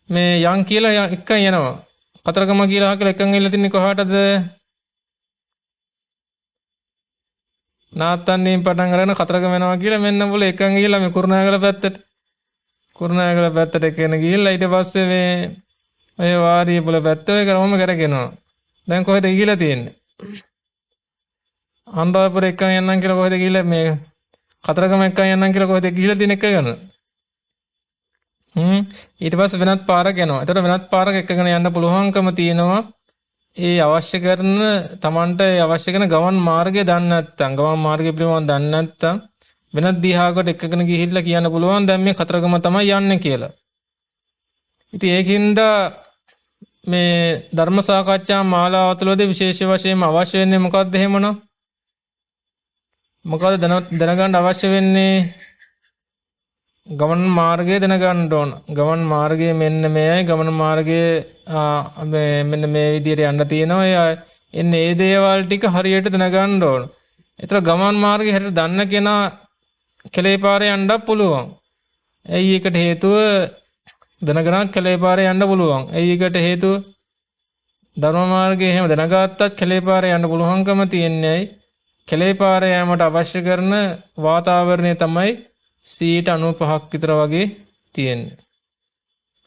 මේ යන් කියලා එකක් යනවා කතරගම කියලා එකක් ගිහලා තින්නේ කොහාටද නාත්තන්නේ පටන් අරගෙන කතරගම යනවා කියලා මෙන්න බොල එකක් ගිහලා මේ කුරුණෑගල පැත්තට එකන ගිහිල්ලා ඊට පස්සේ මේ ඔය වාරිය බොල පැත්ත ඔය කරවම කරගෙනවා දැන් කොහෙද ගිහලා තියෙන්නේ අනුරාධපුර එකක් යන්නම් කියලා කොහෙද ගිහලා මේ කතරගම එකක් යන්නම් කියලා කොහෙද ගිහලා තියෙන එක ගන්න ඊට පස්සේ වෙනත් පාරක් යනවා. ඒතර වෙනත් පාරක් එකගෙන යන්න පුළුවන්කම තියෙනවා. ඒ අවශ්‍ය කරන Tamanට අවශ්‍ය කරන ගමන් මාර්ගය දන්නේ නැත්නම් ගමන් මාර්ගය පිළිබඳව දන්නේ නැත්නම් වෙනත් දිහාකට එකගෙන ගිහිල්ලා කියන්න පුළුවන් දැන් මේ කතරගම තමයි යන්නේ කියලා. ඉතින් ඒකින්ද මේ ධර්ම සාකච්ඡා මාලාව තුළදී විශේෂ වශයෙන්ම අවශ්‍ය වෙන්නේ මොකක්ද එහෙමනම්? මොකද දැනගන්න අවශ්‍ය වෙන්නේ ගමන් මාර්ගය දැනගන්න ඕන. ගමන් මාර්ගය මෙන්න මේයි. ගමන් මාර්ගයේ මෙන්න මේ විදිහට යන්න තියෙනවා. එන්නේ මේ දේවල් ටික හරියට දැනගන්න ඕන. ඒතර ගමන් මාර්ගය හරියට දන්න කෙනා කෙලේ පාරේ යන්නත් පුළුවන්. ඇයි ඒකට හේතුව දැනගෙන කෙලේ පාරේ යන්න පුළුවන්. ඇයි ඒකට හේතුව ධර්ම මාර්ගය එහෙම දැනගත්තත් කෙලේ පාරේ යන්න පුළුවන්කම තියන්නේ. කෙලේ පාරේ යෑමට අවශ්‍ය කරන වාතාවරණය තමයි 95ක් විතර වගේ තියෙන්නේ.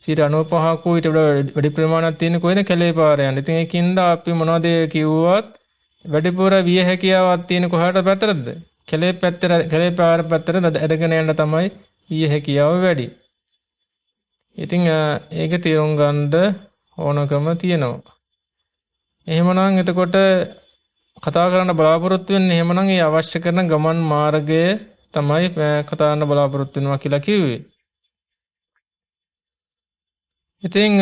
95ක් ඊට වඩා වැඩි ප්‍රමාණයක් තියෙන කොහෙද කෙලේ පාරේ යන්නේ. ඉතින් ඒකින්ද අපි මොනවද කිව්වත් වැඩිපුර විය හැකියාවක් තියෙන කොහාට පැත්තටද? කෙලේ පාර පැත්තට ඇදගෙන යන්න තමයි විය හැකියාව වැඩි. ඉතින් ඒක තේරුම් ගන්න ඕනකම තියෙනවා. එහෙමනම් එතකොට කතා කරන්න බලාපොරොත්තු වෙන්නේ එහෙමනම් ඒ අවශ්‍ය කරන ගමන් මාර්ගය තමයි කතා කරන්න බලාපොරොත්තු වෙනවා කියලා කිව්වේ. ඉතින්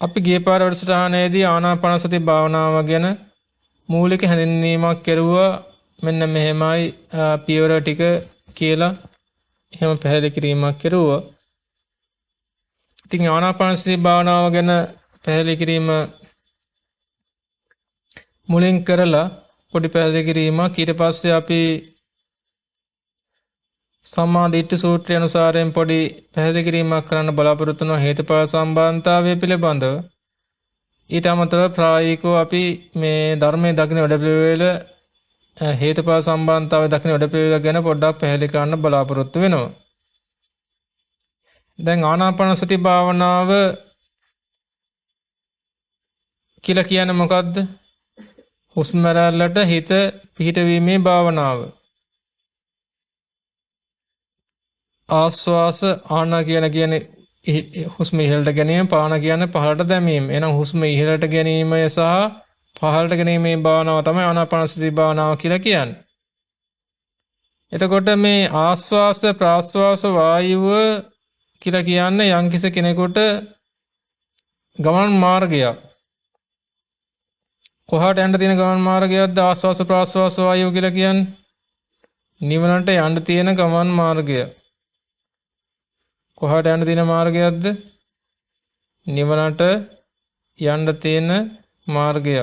අපි ගිය පාර වැඩසටහනේදී ආනාපානසති භාවනාව ගැන මූලික හැඳින්වීමක් කෙරුවා. මෙන්න මෙහෙමයි පියවර ටික කියලා එහෙම පැහැදිලි කිරීමක් කෙරුවා. ඉතින් ආනාපානසති භාවනාව ගැන පැහැදිලි කිරීම මුලින් කරලා පොඩි පැහැදිලි කිරීමක් ඊට පස්සේ අපි සම්මා දිට්ඨි සූත්‍රය අනුසාරයෙන් පොඩි පැහැදිලි කිරීමක් කරන්න බලාපොරොත්තු වෙන හේතුඵල සම්බන්ධතාවය පිළිබඳව ඊට අමතරව ප්‍රායෝගිකව අපි මේ ධර්මයේ දකින්න වැඩපිළිවෙල හේතුඵල සම්බන්ධතාවය දකින්න වැඩපිළිවෙල ගැන පොඩ්ඩක් පැහැදිලි කරන්න බලාපොරොත්තු වෙනවා. දැන් ආනාපාන සති භාවනාව කියලා කියන්නේ මොකද්ද? හුස්ම රැල්ලට හිත පිහිටවීමේ භාවනාව. ආස්වාස ආන කියන්නේ හුස්ම ඉහළට ගැනීම, පාන කියන්නේ පහළට දැමීම. එහෙනම් හුස්ම ඉහළට ගැනීම සහ පහළට ගැනීමේ භාවනාව තමයි ආනාපානසති භාවනාව කියලා කියන්නේ. එතකොට මේ ආස්වාස ප්‍රාස්වාස වායුව කියලා කියන්නේ යම්කිසි කෙනෙකුට ගමන් මාර්ගයක්. කොහාට යන්න තියෙන ගමන් මාර්ගයක්ද ආස්වාස ප්‍රාස්වාස වායුව කියලා කියන්නේ? නිවනට යන්න තියෙන ගමන් මාර්ගය. කොහාට යන්න තියෙන මාර්ගයක්ද? නිවනට යන්න තියෙන මාර්ගය.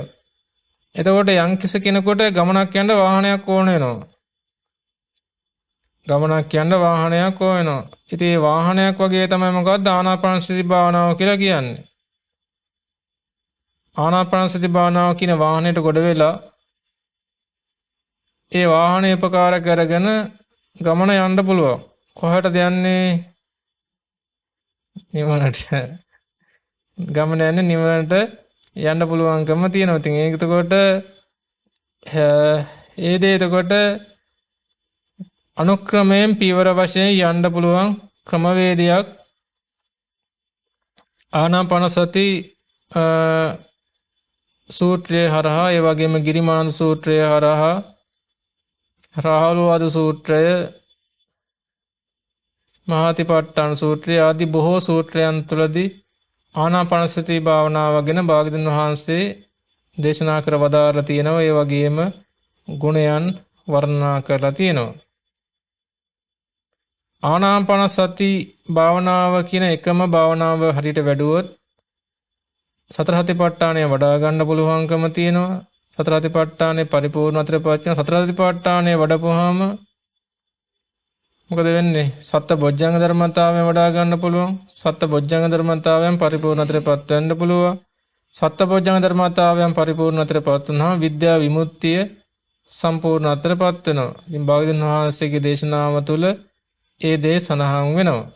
එතකොට යම්කිසි කෙනෙකුට ගමනක් යන්න වාහනයක් ඕන වෙනවා. ගමනක් යන්න වාහනයක් ඕන වෙනවා. ඉතින් මේ වාහනයක් වගේ තමයි මොකක්ද ආනාපානසති භාවනාව කියලා කියන්නේ. ආනාපානසති භාවනාව කියන වාහනයට ගොඩ වෙලා ඒ වාහනේ උපකාර කරගෙන ගමන යන්න පුළුවන්. කොහටද යන්නේ? නිවනට. ගමන යන්නේ නිවනට යන්න පුළුවන්කම තියෙනවා. ඉතින් ඒක එතකොට ඒ දේ එතකොට අනුක්‍රමයෙන් පියවර වශයෙන් යන්න පුළුවන් ක්‍රමවේදයක් ආනාපානසති සූත්‍රයේ හරහා ඒ වගේම ගිරිමානන්ද සූත්‍රයේ හරහා රාහුලවාද සූත්‍රය මහාතිපට්ඨාන සූත්‍රය ආදී බොහෝ සූත්‍රයන් තුළදී ආනාපානසති භාවනාව ගැන භාග්‍යවතුන් වහන්සේ දේශනා කර වදාරලා තියෙනවා. ඒ වගේම ගුණයන් වර්ණනා කරලා තියෙනවා. ආනාපානසති භාවනාව කියන එකම භාවනාව හරියට වැඩුවොත් සතර සතිපට්ඨානය වඩා ගන්න පුළුවන්කම තියෙනවා. සතර සතිපට්ඨානය පරිපූර්ණ අතරපත් වෙන සතර සතිපට්ඨානය වඩපුවාම මොකද වෙන්නේ? සත්ත බොජ්ජංග ධර්මතාවයෙන් වඩා ගන්න පුළුවන්. සත්ත බොජ්ජංග ධර්මතාවයෙන් පරිපූර්ණ අතරපත් වෙන්න පුළුවන්. සත්ත බොජ්ජංග ධර්මතාවයෙන් පරිපූර්ණ අතරපත් වුණාම විද්‍යා විමුක්තිය සම්පූර්ණ අතරපත් වෙනවා. ඉතින් භාග්‍යවතුන් වහන්සේගේ දේශනාව තුළ ඒ දේ සඳහන් වෙනවා.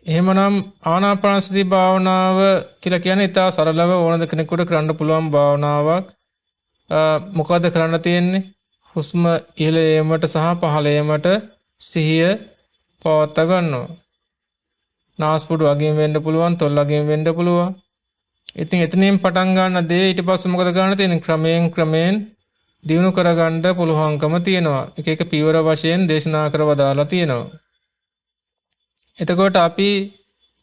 එහෙමනම් ආනාපානසති භාවනාව කියලා කියන්නේ ඉතා සරලව ඕනද කෙනෙකුට කරන්න පුළුවන් භාවනාවක්. මොකද්ද කරන්න තියෙන්නේ? හුස්ම ඉහළ යෑමට සහ පහළ යෑමට සිහිය පවත්වා ගන්නවා. නාස්පුඩු අගින් වෙන්න පුළුවන්, තොල් අගින් වෙන්න පුළුවන්. ඉතින් එතනින් පටන් ගන්න දේ ඊට පස්සේ මොකද කරන්න තියෙන්නේ? ක්‍රමයෙන් දියුණු කරගන්න පුළුවන්කම තියෙනවා. එක එක පියවර වශයෙන් දේශනා කරවදාලා තියෙනවා. එතකොට අපි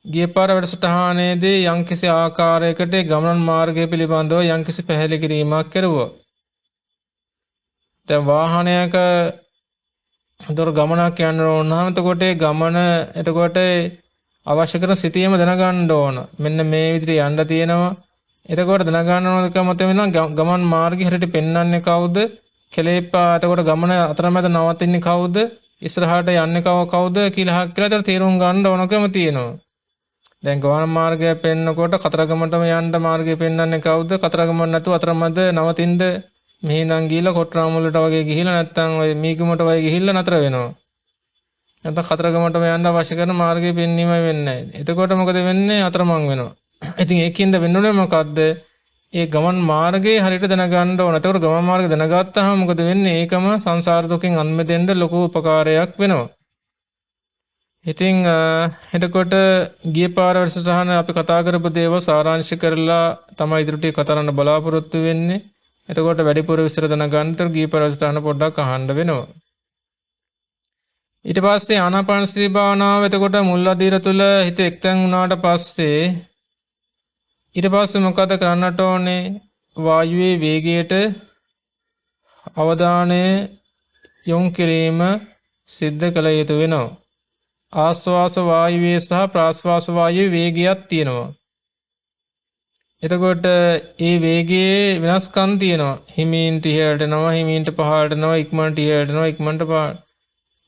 ගිය පාර වැඩසටහනේදී යම්කිසි ආකාරයකට ගමන් මාර්ගය පිළිබඳව යම්කිසි පැහැදිලි කිරීමක් කරුවා. දැන් වාහනයක දොර ගමනක් යන්න ඕන නම් එතකොට ඒ ගමන එතකොට අවශ්‍ය කරන සිතියම දැනගන්න ඕන. මෙන්න මේ විදිහට යන්න තියෙනවා. එතකොට දැනගන්න ඕනකම තියෙනවා ගමන් මාර්ගය හරියට පෙන්වන්නේ කවුද? කෙලෙප්පා එතකොට ගමන අතරමැද නවතින්නේ කවුද? ඉස්සරහට යන්නේ කවුද කියලා ඒතර තීරුම් ගන්න ඕනකම තියෙනවා. දැන් ගමන් මාර්ගය පෙන්නකොට කතරගමටම යන්න මාර්ගය පෙන්වන්නේ කවුද? කතරගම නැතුව අතරමැද නවතින්න මෙහිනම් ගිහිල්ලා කොට්රාමුලට වගේ ගිහිල්ලා නැත්නම් ඔය මීගමට වගේ ගිහිල්ලා නතර වෙනවා. නැත්නම් කතරගමටම යන්න අවශ්‍ය කරන මාර්ගය පෙන්වීමයි වෙන්නේ. එතකොට මොකද වෙන්නේ? අතරමං වෙනවා. ඉතින් ඒකින්ද වෙන්නේ මොකද්ද? ඒ ගමන් මාර්ගයේ හරියට දැනගන්න ඕන. එතකොට ගමන් මාර්ගය දැනගත්තාම මොකද වෙන්නේ? ඒකම සංසාර දුකෙන් අන් මිදෙන්න ලොකු උපකාරයක් වෙනවා. ඉතින් එතකොට ගිය පාර වැඩසටහන අපි කතා කරපු දේවල් සාරාංශ කරලා තමයි ඉදිරියට කතා කරන්න බලාපොරොත්තු වෙන්නේ. එතකොට වැඩිපුර විස්තර දැනගන්න ගිය පාර වැඩසටහන පොඩ්ඩක් අහන්න වෙනවා. ඊට පස්සේ ආනාපානසති භාවනාව එතකොට මුල් අධීර තුල හිත එක්තැන් වුණාට පස්සේ ඊට පස්සේ මොකද කරන්නට ඕනේ? වායුවේ වේගයට අවධානය යොමු කිරීම සිද්ධ කළ යුතු වෙනවා. ආශ්වාස වායුවේ සහ ප්‍රාශ්වාස වායුවේ වේගයක් තියෙනවා. එතකොට ඒ වේගයේ වෙනස්කම් තියෙනවා. හිමින්ට ඉහළට යනවා, හිමින්ට පහළට යනවා, ඉක්මනට ඉහළට යනවා, ඉක්මනට පහළට.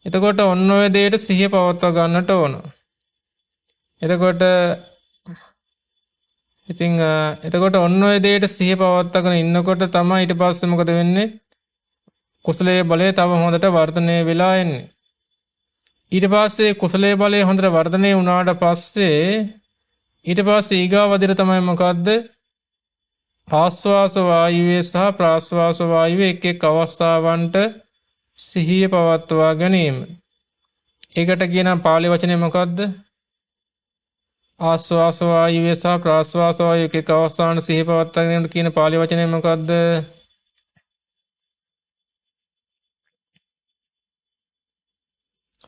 එතකොට ඔන්න ඔය දෙයට සිහිය පවත්වා ගන්නට ඕන. එතකොට ඔන්න ඔය දෙයට සිහිය පවත්වාගෙන ඉන්නකොට තමයි ඊට පස්සේ මොකද වෙන්නේ? කුසලයේ බලය තව හොඳට වර්ධනය වෙලා එන්නේ. ඊට පස්සේ කුසලයේ බලය හොඳට වර්ධනය වුණාට පස්සේ ඊගාවදිර තමයි මොකද්ද? ආශ්වාස වායුවේ සහ ප්‍රාශ්වාස වායුවේ එක් එක් අවස්ථාවන්ට සිහිය පවත්වා ගැනීම. ඒකට කියන පාලි වචනේ මොකද්ද? ආශ්වාස වායුවේ සහ ප්‍රාශ්වාස වායුවේ එක් එක් අවස්ථාවන්ට සිහිය පවත්වා ගැනීම කියන පාලි වචනේ මොකද්ද?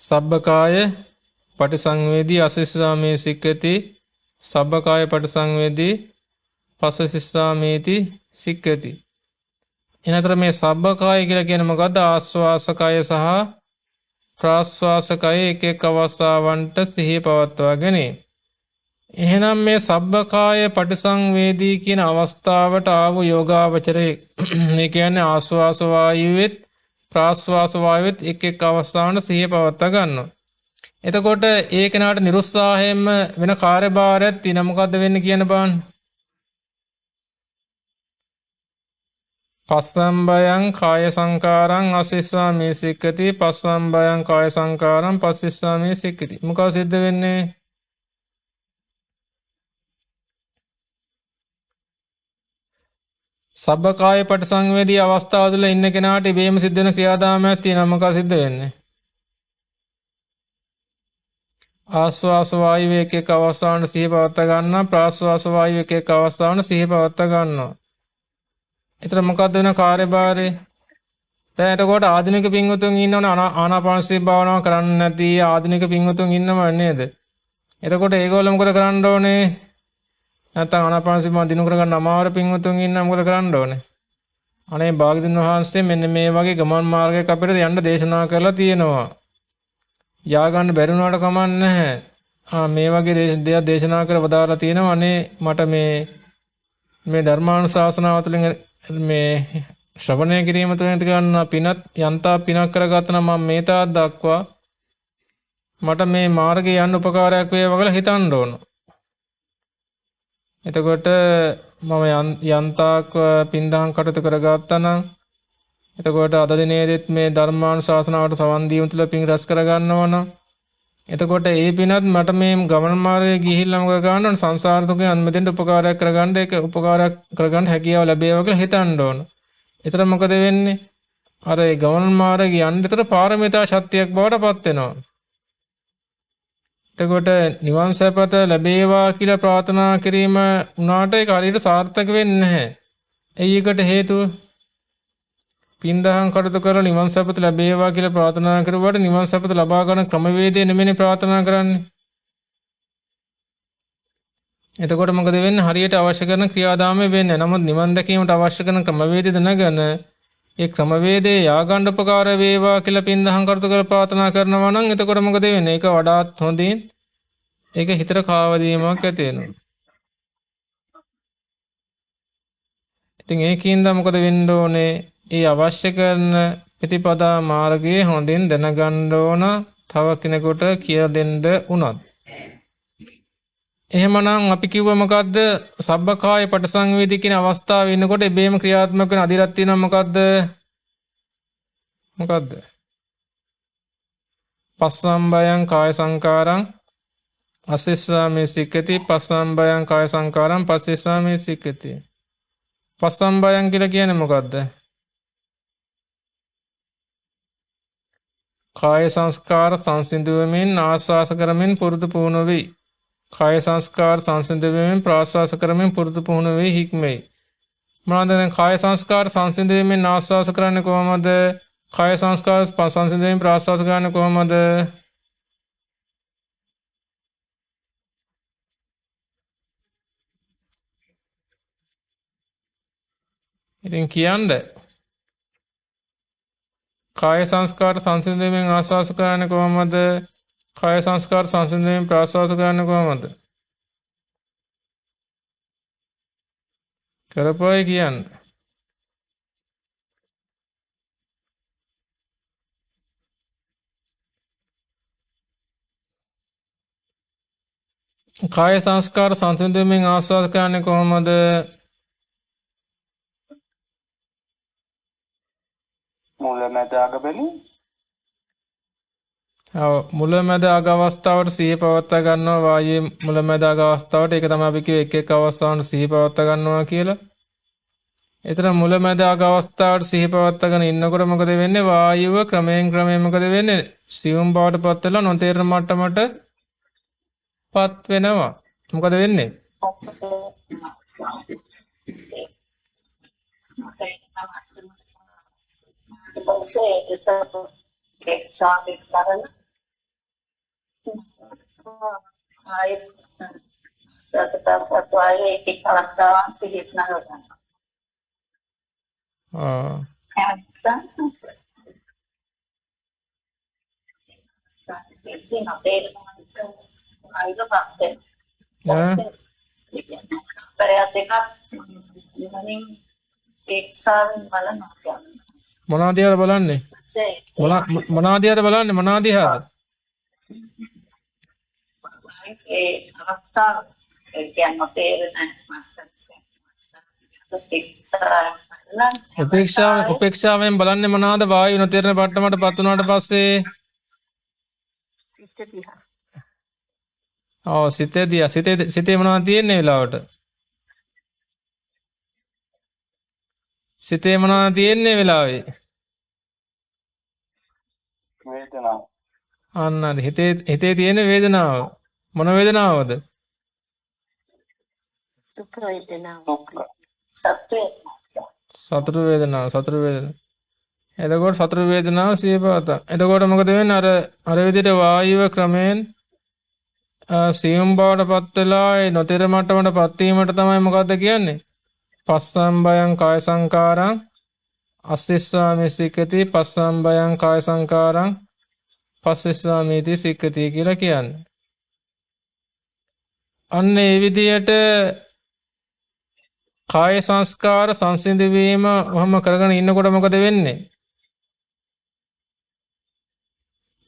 සබ්බකාය පටිසංවේදී අසිස්සාමේ සික්කති සබ්බකාය පටිසංවේදී පස්සසිස්සාමේති සික්කති. එනතර මේ සබ්බකාය කියලා කියන්නේ මොකද්ද? ආශ්වාසකය සහ ප්‍රාශ්වාසකය එක එක අවස්ථාවන්ට සිහිය පවත්වා ගැනීම. එහෙනම් මේ සබ්බකාය පටිසංවේදී කියන අවස්ථාවට ආව යෝගාවචරයේ මේ කියන්නේ ආශ්වාස වායුවෙත් ප්‍රාශ්වාස වායුවෙත් එක් අවස්ථාවකට සිහිය පවත්වා ගන්නවා. එතකොට ඒ කෙනාට නිරුත්සාහයෙන්ම වෙන කාර්යභාරයක් තියෙන මොකද්ද වෙන්නේ කියන බලන්න. පස්සම්බයං කාය සංකාරං අසිස්සාමේ සික්කති පස්සම්බයං කාය සංකාරං පස්සිස්සාමේ සික්කති. මොකද සිද්ධ වෙන්නේ? සබ්බකාය පටිසංවේදී අවස්ථාව තුළ ඉන්න කෙනාට ඉබේම සිද්ධ වෙන ක්‍රියාදාමයක් තියෙනවා. මොකද සිද්ධ වෙන්නේ? ආස්වාස වායුවේ එක් අවස්ථාවකට සිහිය පවත්වා ගන්නවා. ප්‍රාස්වාස වායුවේ එක් අවස්ථාවකට සිහිය පවත්වා ගන්නවා. එතන මොකක්ද වෙන කාර්යභාරය? දැන් එතකොට ආධුනික පින්වතුන් ඉන්නවනේ ආනාපානසති භාවනාව කරන්න නැති ආධුනික පින්වතුන් ඉන්නව නේද? එතකොට ඒගොල්ලෝ මොකද කරන්න ඕනේ? නැත්නම් ආනාපානසති භාවනාව දිනු කරගන්න අමාරු පින්වතුන් ඉන්න මොකද කරන්න ඕනේ? අනේ භාග්‍යවතුන් වහන්සේ මෙන්න මේ වගේ ගමන් මාර්ගයක් අපිට යන්න දේශනා කරලා තියෙනවා. යා ගන්න බැරි වුණාට කමක් නැහැ. මේ වගේ දෙයක් දේශනා කර වදාලා තියෙනවා. අනේ මට මේ ධර්මානුශාසනාව තුළින් මේ ශ්‍රවණය කිරීම තුළින් ගන්න පිනත් යන්තා පිනක් කරගත්තා නම් මම මේ තාක් දක්වා මට මේ මාර්ගේ යන්න උපකාරයක් වේවා කියලා හිතන්න ඕන. එතකොට මම යන්තාක් පින්දහම් කටයුතු කරගත්තා නම් එතකොට අද දිනේදීත් මේ ධර්මානුශාසනාවට සවන් දීම තුළ පින් රැස් කරගන්නවා නම් එතකොට ඒ පිනත් මට මේ ගමන මාර්ගයේ ගිහිල්ලා මොකද ගන්න සංසාර දුකෙන් අන්මෙතෙන්ට උපකාරයක් කරගන්න ඒක උපකාරයක් කරගන්න හැකියාව ලැබේවා කියලා හිතන්න ඕන. එතන මොකද වෙන්නේ? අර ඒ ගමන මාර්ගයේ යන්න විතර පාරමිතා ශක්තියක් බවට පත් වෙනවා. එතකොට නිවන් සැපත ලැබේවා කියලා ප්‍රාර්ථනා කිරීම උනාට ඒක හරියට සාර්ථක වෙන්නේ නැහැ. ඒකට හේතුව පින්දහම් කටයුතු කරලා නිවන් සැපත ලැබේවා කියලා ප්‍රාර්ථනා කරුවාට නිවන් සැපත ලබා ගන්න ක්‍රමවේදය නෙමෙයි ප්‍රාර්ථනා කරන්නේ. එතකොට මොකද වෙන්නේ? හරියට අවශ්‍ය කරන ක්‍රියාදාමය වෙන්නේ. නමුත් නිවන් දැකීමට අවශ්‍ය කරන ක්‍රමවේදය දැනගෙන ඒ ක්‍රමවේදයේ යාගන්න උපකාර වේවා කියලා පින්දහම් කටයුතු කරලා ප්‍රාර්ථනා කරනවා නම් එතකොට මොකද වෙන්නේ? ඒක වඩාත් හොඳින් ඒක හිතට කාවදීමක් ඇති වෙනවා. ඉතින් ඒකින්ද මොකද වෙන්න ඕනේ? ඒ අවශ්‍ය කරන ප්‍රතිපදා මාර්ගයේ හොඳින් දැනගන්න ඕන තව කෙනෙකුට කියලා දෙන්න උනත්. එහෙමනම් අපි කිව්ව මොකද්ද? සබ්බකාය පටිසංවේදී කියන අවස්ථාවේ ඉන්නකොට එබේම ක්‍රියාත්මක වෙන අදිරත් තියෙනවා මොකද්ද? මොකද්ද? පස්සම්බයං කාය සංකාරං අසිස්සාමේ සික්කති පස්සම්බයං කාය සංකාරං පස්සිස්සාමේ සික්කති. පස්සම්බයං කියලා කියන්නේ මොකද්ද? කාය සංස්කාර සංසිඳුවමින් ආස්වාස කරමින් පුරුදු පුහුණු වේ. කාය සංස්කාර සංසිඳුවමින් ප්‍රාස්වාස කරමින් පුරුදු පුහුණු වේ හික්මයි. මොනවාද දැන් කාය සංස්කාර සංසිඳුවමින් ආස්වාස කරන්නේ කොහොමද? කාය සංස්කාර සංසිඳුවමින් ප්‍රාස්වාස කරන්නේ කොහොමද? ඉතින් කියන්නේ කාය සංස්කාර සංසිඳුවමින් ආස්වාස කරන්නේ කොහොමද? කාය සංස්කාර සංසිඳුවමින් ප්‍රාස්වාස කරන්නේ කොහොමද? කරපොයි කියන්නේ. කාය සංස්කාර සංසිඳුවමින් ආස්වාස කරන්නේ කොහොමද? මුලමැද අග බැලීම. මුලමැද අග අවස්ථාවට සිහිය පවත්වා ගන්නවා වායයේ මුලමැද අග අවස්ථාවට. ඒක තමයි අපි කිව්වේ එක් අවස්ථාවකට සිහිය පවත්වා ගන්නවා කියලා. එතන මුලමැද අග අවස්ථාවට සිහිය පවත්වාගෙන ඉන්නකොට මොකද වෙන්නේ? වායුව ක්‍රමයෙන් මොකද වෙන්නේ? සියුම් බවට පත් වෙලා නොතේරෙන මට්ටමට පත් වෙනවා. මොකද වෙන්නේ? Você essa exame para aí essa sua aí que ela tá seguir na roda. É essa. Tem na dele, aí do bate. Você para até cá nem exame para não se මොනවා දිහාද බලන්නේ? මොනවා දිහාද බලන්නේ? මොනවා දිහාද? ඒ අවස්ථාව ඒ කියන්නේ තේරෙන උපේක්ෂාවෙන් බලන්නේ මොනවාද? වායු නොතේරෙන පට්ටමටපත් වුණාට පස්සේ සිතේ මොනවද තියෙන්නේ වෙලාවට? සිතේ මොනවද තියෙන්නේ වෙලාවේ? වේදනාව. අන්න හරි. හිතේ තියෙන වේදනාව. මොන වේදනාවද? සුඛ වේදනාව. සතුටු වේදනාව. එතකොට සතුටු වේදනාව සියපත. එතකොට මොකද වෙන්නේ? අර විදිහට වායුව ක්‍රමයෙන් සියුම් බවට පත් වෙලා ඒ නොතේර මට්ටමට පත් වීමට තමයි මොකද්ද කියන්නේ? පස්සම්බයං කාය සංකාරං අස්සිස්සාමි සික්කති පස්සම්බයං කාය සංකාරං පස්සිස්සාමිති සික්කති කියලා කියන්නේ. අන්න ඒ විදිහට කාය සංස්කාර සංසිඳ වීම වහම කරගෙන ඉන්නකොට මොකද වෙන්නේ?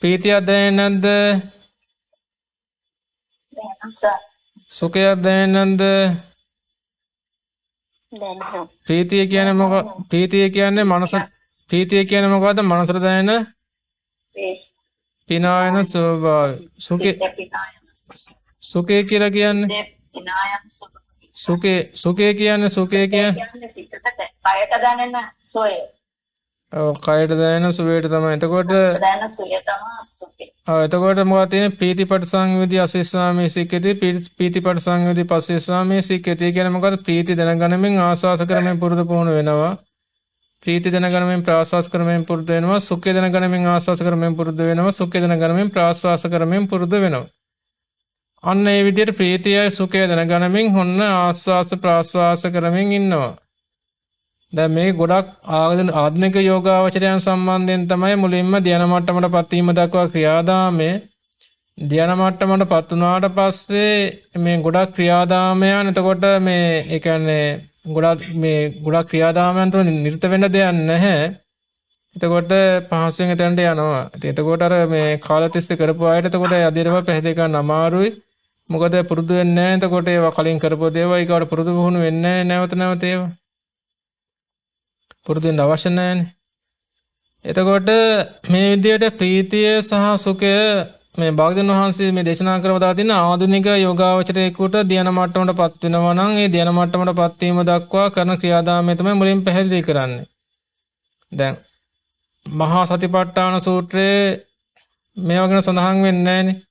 ප්‍රීතියක් දැනෙන්නේ නැද්ද? සුඛයක් දැනෙන්නේ නැද්ද? ප්‍රීතිය කියන්නේ මොකක්ද? ප්‍රීතිය කියන්නේ මනස. ප්‍රීතිය කියන්නේ මොකද්ද? මනසට දැනෙන පිනායන ස්වභාවය. සුඛය කියලා කියන්නේ සුඛය කියන්නේ සිතට කයට දැනෙන සෝය. ඔව් කයට දැනෙන සුවයට තමයි. එතකොට දැනෙන සෝය තමයි සුඛය. එතකොට මොකක්ද තියෙන්නේ? පීතිපට සංවේදී අසිස්සාමී සික්කති පීතිපට සංවේදී පස්සිස්සාමී සික්කති කියන්නේ මොකද්ද? ප්‍රීති දැනගැනීමෙන් ආස්වාස කරමින් පුරුදු පුහුණු වෙනවා. ප්‍රීති දැනගැනීමෙන් ප්‍රාස්වාස කරමින් පුරුදු වෙනවා. සුඛය දැනගැනීමෙන් ආස්වාස කරමින් පුරුදු වෙනවා. සුඛය දැනගැනීමෙන් ප්‍රාස්වාස කරමින් පුරුදු වෙනවා. අන්න ඒ විදිහට ප්‍රීතියයි සුඛය දැනගැනීමෙන් හොන්න ආස්වාස ප්‍රාස්වාස කරමින් ඉන්නවා. දැන් මේ ගොඩක් ආධුනික යෝගාවචරයන් සම්බන්ධයෙන් තමයි මුලින්ම ධ්‍යාන මට්ටමටපත් වීම දක්වා ක්‍රියාදාමයේ ධ්‍යාන මට්ටමටපත් වුණාට පස්සේ මේ ගොඩක් ක්‍රියාදාමයන් එතකොට මේ ඒ කියන්නේ ගොඩක් ක්‍රියාදාමයන් තුන නිරත වෙන්න දෙයක් නැහැ. එතකොට පහසුවෙන් එතනට යනවා. එතකොට අර මේ කාල තිස්සේ කරපු අයට එතකොට අදිරව පැහැදිලි කරන්න අමාරුයි. මොකද පුරුදු වෙන්නේ නැහැ. එතකොට ඒවා කලින් කරපු දේවල් ඊකට පුරුදු වුණු වෙන්නේ නැවත නැවත ඒවා. පුරුදු වෙන්න අවශ්‍ය නැහැනේ. එතකොට මේ විදිහට ප්‍රීතිය සහ සුඛය මේ භාග්‍යවතුන් වහන්සේ මේ දේශනා කරවලා තියෙන ආධුනික යෝගාවචරයේකට ධ්‍යාන මට්ටමටපත් වෙනවා නම් ඒ ධ්‍යාන මට්ටමටපත් වීම දක්වා කරන ක්‍රියාදාමය තමයි මුලින් පැහැදිලි කරන්නේ. දැන් මහා සතිපට්ඨාන සූත්‍රයේ මේවා ගැන සඳහන් වෙන්නේ නැහැනේ.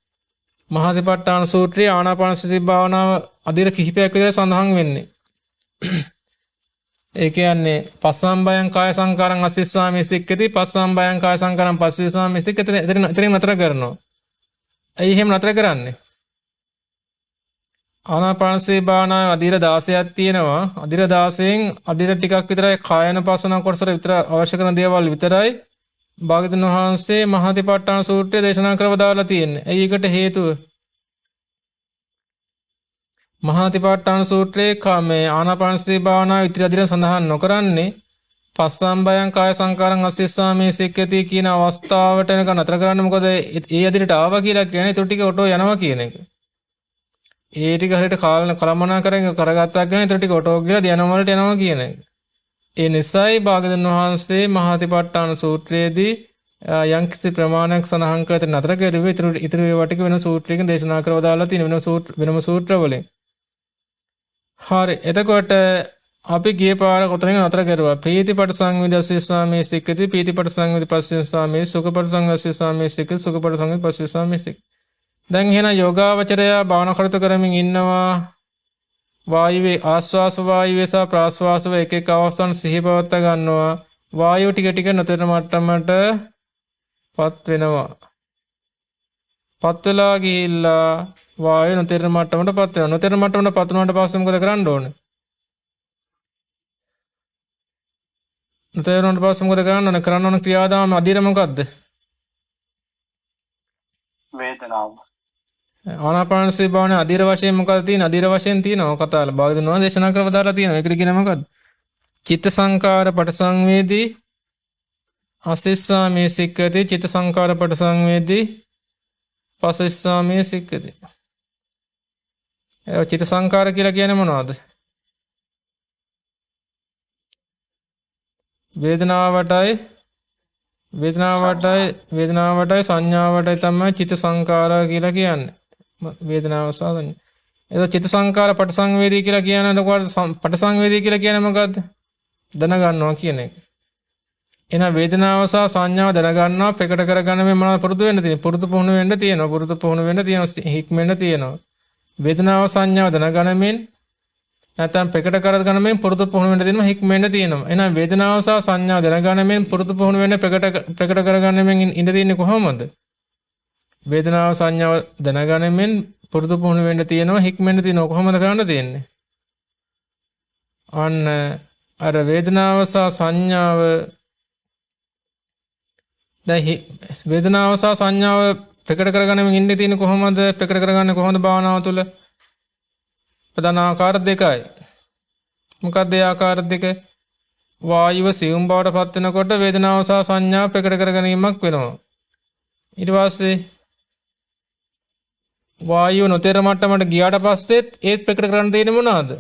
මහා සතිපට්ඨාන සූත්‍රයේ ආනාපාන සති භාවනාව අදිර කිහිපයක් විතර සඳහන් වෙන්නේ. ඒ කියන්නේ පස්සම්බයං කාය සංකාරං අසිස්සාමි සික්කති පස්සම්බයං කාය සංකාරං පස්සිස්සාමි සික්කති එතන නතර කරනවා. ඇයි එහෙම නතර කරන්නේ? ආනාපානසති භාවනාවේ අදිර 16ක් තියෙනවා. අදිර 16න් අදිර ටිකක් විතරයි කායනපසන කොටසට විතර අවශ්‍ය කරන දේවල් විතරයි භාග්‍යවතුන් වහන්සේ මහා සතිපට්ඨාන සූත්‍රය දේශනා කරවදාලා තියෙන්නේ. ඇයි ඒකට හේතුව? මහා සතිපට්ඨාන සූත්‍රයේ කාමේ ආනාපානසති භාවනාව ඉතිරි අදිර සඳහන් නොකරන්නේ පස්සම්බයං කාය සංකාරං අස්සිස්සාමි සික්කති කියන අවස්ථාවට එනකන් නතර කරන්න. මොකද ඒ අදිරට ආවා කියලා කියන්නේ ඊට ටික ඔටෝ යනවා කියන එක. ඒ ටික හරියට කලමනා කරගෙන කරගත්තා කියන ඊට ටික ඔටෝ කියලා ධ්‍යාන වලට යනවා කියන එක. ඒ නිසායි භාග්‍යවතුන් වහන්සේ මහා සතිපට්ඨාන සූත්‍රයේදී යම්කිසි ප්‍රමාණයක් සඳහන් කර නතර කරුවේ ඉතුරු ඒවා ටික වෙන සූත්‍රයකින් දේශනා කරවදාලා තියෙන වෙනම සූත්‍රවලින්. හරි. එතකොට අපි ගිය පාර කොතනින් නතර කරුවා? ප්‍රීතිපට සංවිදස්සාමේ සික්කති ප්‍රීතිපට සංවිද පස්සසාමේ සුඛපට සංවිදස්සාමේ සික්කති සුඛපට සංවිද පස්සසාමේ සික්. දැන් එහෙනම් යෝගාවචරය භාවනා කරත කරමින් ඉන්නවා. වායුවේ ආස්වාස වායුවේ සහ ප්‍රාස්වාස වේ එක එක අවස්ථාන් සිහිපවත්ත ගන්නවා. වායුව ටික ටික නොතේරෙන මට්ටමට පත් වෙනවා. පත් වෙලා ගිහිල්ලා වායුව නොතේරෙන මට්ටමට පත් වෙනවා. නොතේරෙන මට්ටමට පත් වුණාට පස්සේ මොකද කරන්න ඕනේ? නොතේරුණාට පස්සේ මොකද කරන්න ඕනේ? කරන්න ඕන ක්‍රියාදාම අදිර මොකද්ද? වේදනාව. ආනාපානසති භාවනාවේ අදිර වශයෙන් මොකද තියෙන්නේ? අදිර වශයෙන් තියෙනවා කතාවල. භාග්‍යවතුන් වහන්සේ දේශනා කරලා දාලා තියෙනවා. ඒකට කියනවා මොකද්ද? චිත්ත සංකාර පට සංවේදී අසිස්සාමේ සික්ඛති චිත්ත සංකාර පටිසංවේදී පස්සස්සාමේ සික්ඛති. ඒ චිත්ත සංකාර කියලා කියන්නේ මොනවද? වේදනාවටයි සංඥාවටයි තමයි චිත්ත සංකාර කියලා කියන්නේ. වේදනාව සහ සංඥා. ඒක චිත්ත සංකාර පටිසංවේදී කියලා කියන්නේ පටිසංවේදී කියලා කියන්නේ මොකද්ද? දැනගන්නවා කියන එක. එහෙනම් වේදනාව සහ සංඥාව දැනගන්නවා ප්‍රකට කරගන්න මේ මොනවද පුරුදු වෙන්න තියෙන්නේ? පුරුදු පුහුණු වෙන්න තියෙනවා. හික්මෙන්න තියෙනවා. වේදනාව සංඥාව දැනගැනීමෙන් නැත්නම් ප්‍රකට කරගැනීමෙන් පුරුදු පුහුණු වෙන්න තියෙනවා. හික්මෙන්න තියෙනවා. එහෙනම් වේදනාව සහ සංඥාව දැනගැනීමෙන් පුරුදු පුහුණු වෙන්න ප්‍රකට කරගැනීමෙන් ඉඳ තියෙන්නේ කොහොමද? වේදනාව සංඥාව දැනගැනීමෙන් පුරුදු පුහුණු වෙන්න තියෙනවා. හික්මෙන්න තියෙනවා. කොහොමද කරන්න තියෙන්නේ? අන්න අර වේදනාව සහ සංඥාව වේදනාව සහ සංඥාව ප්‍රකට කරගැනීමෙන් ඉන්නේ තියෙන්නේ කොහොමද? ප්‍රකට කරගන්නේ කොහොමද භාවනාව තුළ? ප්‍රධාන ආකාර දෙකයි. මොකක්ද ඒ ආකාර දෙක? වායුව සියුම් බවට පත් වෙනකොට වේදනාව සහ සංඥාව ප්‍රකට කරගැනීමක් වෙනවා. ඊට පස්සේ වායුව නොතේර මට්ටමට ගියාට පස්සෙත් ඒත් ප්‍රකට කරන්න තියෙන්නේ මොනවද?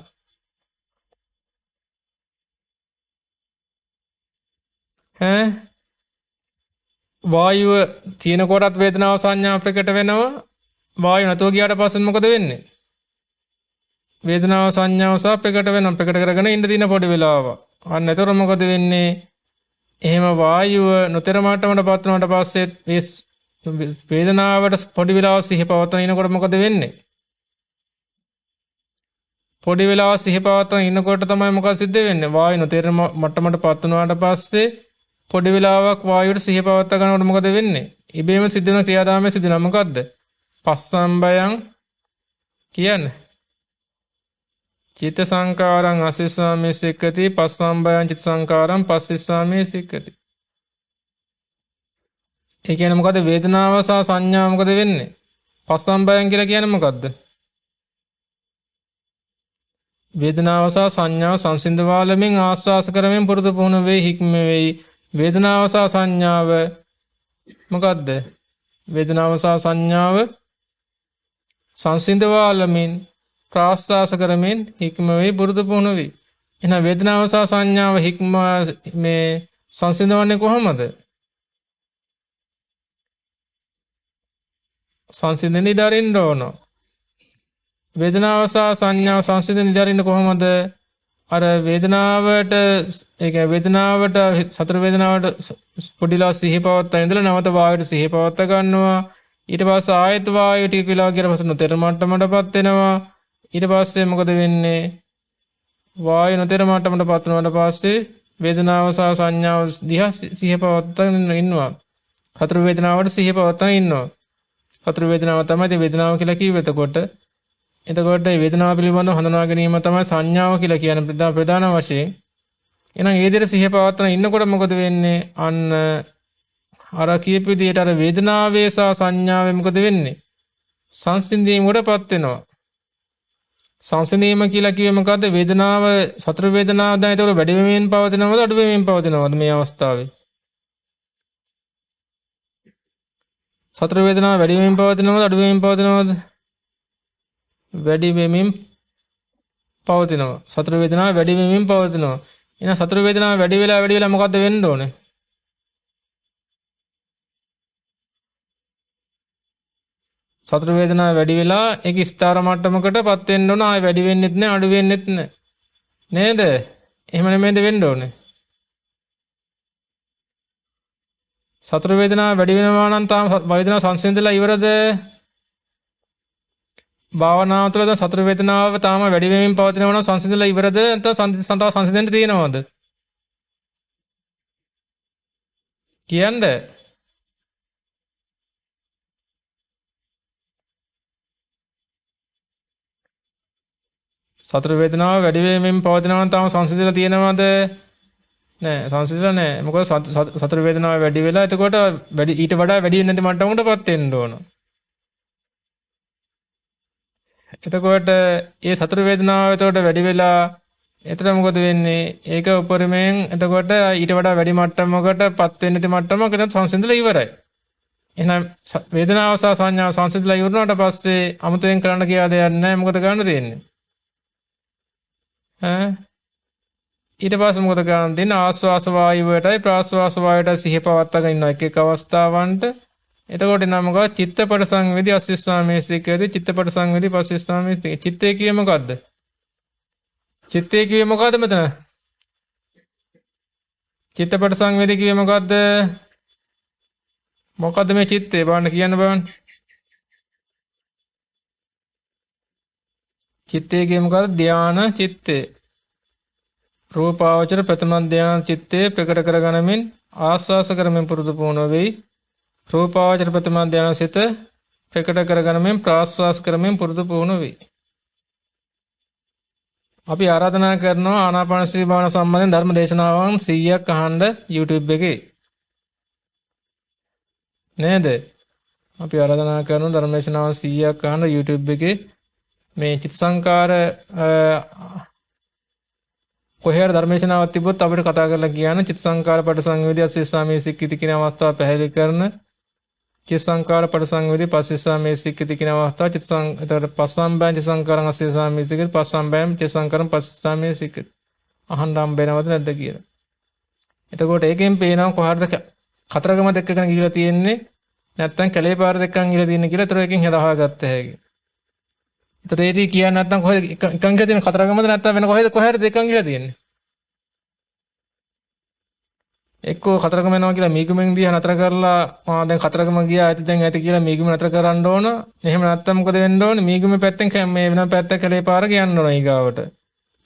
වායුව තියෙන කොටත් වේදනාව සංඥා ප්‍රකට වෙනවා. වායුව නැතුව ගියාට පස්සේ මොකද වෙන්නේ? වේදනාව සංඥාව සහ ප්‍රකට වෙනවා. ප්‍රකට කරගෙන ඉන්න දින පොඩි වෙලාවක්. අන්න එතකොට මොකද වෙන්නේ? එහෙම වායුව නොතර මට්ටමට පත් වුණාට පස්සේ ඒ වේදනාවට පොඩි වෙලාවක් සිහි පවත්වන ඉනකොට මොකද වෙන්නේ? පොඩි වෙලාවක් සිහි පවත්වන ඉන්නකොට තමයි මොකද සිද්ධ වෙන්නේ? වායුව නොතර මට්ටමට පත් වුණාට පස්සේ පොඩි වෙලාවක් වායුවට සිහිය පවත්වා ගන්නකොට මොකද වෙන්නේ? ඉබේම සිද්ධ වෙන ක්‍රියාදාමය සිද්ධ වෙනවා. මොකද්ද? පස්සම්බයං කියන්නේ. චිත්ත සංකාරං අසිස්සාමේ සික්ඛති පස්සම්බයං චිත්ත සංකාරං පස්සිස්සාමේ සික්ඛති. ඒ කියන්නේ මොකද? වේදනාව සහ සංඥාව මොකද වෙන්නේ? පස්සම්බයං කියලා කියන්නේ මොකද්ද? වේදනාව සහ සංඥාව සංසිඳවාලමින් ආස්වාස කරමින් පුරුදු පුහුණු වෙයි හික්ම වෙයි. වේදනාව සහ සංඥාව මොකද්ද? වේදනාව සහ සංඥාව සංසිඳවාලමින් ප්‍රාස්වාස කරමින් හික්ම වෙයි පුරුදු පුහුණු වෙයි. එහෙනම් වේදනාව සහ සංඥාව හික්ම මේ සංසිඳවන්නේ කොහොමද? සංසිඳෙන්න ඉඩ අරින්න ඕන. වේදනාව සහ සංඥාව සංසිඳෙන්න ඉඩ අරින්න කොහොමද? අර වේදනාවට ඒ කියන්නේ වේදනාවට සතර වේදනාවට පොඩිලා සිහි පවත්වා ඉඳලා නැවත වායයට සිහි පවත්වා ගන්නවා. ඊට පස්සේ ආයත වායය ටික වෙලා ගියලා පස්සේ නොතර මට්ටමටපත් වෙනවා. ඊට පස්සේ මොකද වෙන්නේ? වායය නොතර මට්ටමටපත් වුණාට පස්සේ වේදනාව සහ සංඥාව දිහා සිහි පවත්වාගෙන ඉන්නවා. සතර වේදනාවට සිහි පවත්වාගෙන ඉන්නවා. සතර වේදනාව තමයි වේදනාව කියලා කිව්වෙ. එතකොට මේ වේදනාව පිළිබඳව හඳුනා ගැනීම තමයි සංඥාව කියලා කියන්නේ ප්‍රධාන වශයෙන්. එහෙනම් ඒ විදිහට සිහිය පවත්වන ඉන්නකොට මොකද වෙන්නේ? අන්න අර කියපු විදිහට අර වේදනාවේ සහ සංඥාවේ මොකද වෙන්නේ? සංසිඳීමකටපත් වෙනවා. සංසිඳීම කියලා කිව්වේ මොකද්ද? වේදනාව සතර වේදනාව දැන් ඒතකොට වැඩි වෙමින් පවතිනවද අඩු වෙමින් පවතිනවද මේ අවස්ථාවේ? සතර වේදනාව වැඩි වෙමින් පවතිනවද අඩු වෙමින් පවතිනවද? වැඩි වෙමින් පවතිනවා. සතර වේදනාව වැඩි වෙමින් පවතිනවා. එහෙනම් සතර වේදනාව වැඩි වෙලා මොකද්ද වෙන්න ඕනේ? සතර වේදනාව වැඩි වෙලා ඒක ස්ථාර මට්ටමකටපත් වෙන්න ඕන. ආයෙ වැඩි වෙන්නෙත් නැහැ අඩු වෙන්නෙත් නැහැ. නේද? එහෙම නෙමෙයිද වෙන්න ඕනේ? සතර වේදනාව වැඩි වෙනවා නම් තාම වේදනාව සංසිඳලා ඉවරද? භාවනාව තුළ දැන් සතර වේදනාව තාම වැඩි වෙමින් පවතිනවා නම් සංසිඳලා ඉවරද? නැත්නම් සංසිඳෙන්න තියෙනවද? කියන්නේ සතර වේදනාව වැඩි වෙමින් පවතිනවා නම් තාම සංසිඳලා තියෙනවද? නෑ සංසිඳලා නෑ. මොකද සතර වේදනාව වැඩි වෙලා එතකොට ඊට වඩා වැඩි වෙන්න නැති මට්ටමකටපත් වෙන්න ඕන. එතකොට ඒ සතර වේදනාව එතකොට වැඩි වෙලා එතකොට මොකද වෙන්නේ? ඒක උපරිමයෙන් එතකොට ඊට වඩා වැඩි මට්ටමකට පත් වෙන්න ති මට්ටමක එතන සංසිඳලා ඉවරයි. එහෙනම් වේදනාව සහ සංඥාව සංසිඳලා ඉවරනට පස්සේ අමුතෙන් කරන්න කියලා දෙයක් නැහැ. මොකද කරන්න තියෙන්නේ? ඈ ඊට පස්සේ මොකද කරන්න තියෙන්නේ? ආස්වාස වායුවටයි ප්‍රාස්වාස වායුවටයි සිහිය පවත්වාගෙන ඉන්නවා එක එක අවස්ථාවන්ට. එතකොට නම් මොකද චිත්තපට සංවේදී අස්සිස්සාමේසිකේදී චිත්තපට සංවේදී පස්සිස්සාමේසිකේ චිත්තේ කියේ මොකද්ද? චිත්තේ කියේ මොකද්ද මෙතන? චිත්තපට සංවේදී කියේ මොකද්ද? මොකද්ද මේ චිත්තේ බලන්න කියන්න බලන්න. චිත්තේ කියේ මොකද්ද? ධානා චිත්තේ. රූපාවචර ප්‍රථම ධානා චිත්තේ ප්‍රකට කරගනිමින් ආස්වාස කරමින් පුරුදු පුහුණු වෙයි. රූපාවචර ප්‍රථම ධානා සිත ප්‍රකට කරගනිමින් ප්‍රාස්වාස කරමින් පුරුදු පුහුණු වෙයි. අපි ආරාධනා කරනවා ආනාපානසති භාවනාව සම්බන්ධයෙන් ධර්ම දේශනාවන් 100ක් අහන්න YouTube එකේ. නේද? අපි ආරාධනා කරනවා ධර්ම දේශනාවන් 100ක් අහන්න YouTube එකේ. මේ චිත්ත සංකාර කොහේ හරි ධර්ම දේශනාවක් තිබ්බොත් අපිට කතා කරලා කියන්න චිත්ත සංකාර පට සංවේදී අස්සිස්සාමේ සික්කිත කියන අවස්ථාව පැහැදිලි කරන චිත්ත සංකාර පට සංවේදී පස්සිස්සාමේ සික්කිත කියන අවස්ථාව එතකොට පස්සම්බයං චිත්ත සංකාරං අස්සිස්සාමේ සික්කිත පස්සම්බයං චිත්ත සංකාරං පස්සිස්සාමේ සික්කිත අහන්න හම්බෙනවද නැද්ද කියලා. එතකොට ඒකෙන් පේනවා කොහරද කතරගම දෙකකින් ගිහිලා තියෙන්නේ නැත්නම් කැලේ පාර දෙකකින් ගිහිලා තියෙන්නේ කියලා. ඒතර එකකින් හදාවා ගත්ත හැකි. ඒතර ඒටි කියන්නේ නැත්නම් කොහෙද එකන් ගිහිලා තියෙන කතරගමද නැත්නම් වෙන කොහෙද දෙකකින් ගිහිලා තියෙන්නේ? එක්කෝ කතරගම යනවා කියලා මීගමෙන් දිහා නතර කරලා දැන් කතරගම ගියා ඇති දැන් ඇති කියලා මීගම නතර කරන්න ඕන. එහෙම නැත්නම් මොකද වෙන්න ඕනේ? මීගම පැත්තෙන් මේ වෙන පැත්ත කැලේ පාර කියන්න ඕන ඊගාවට.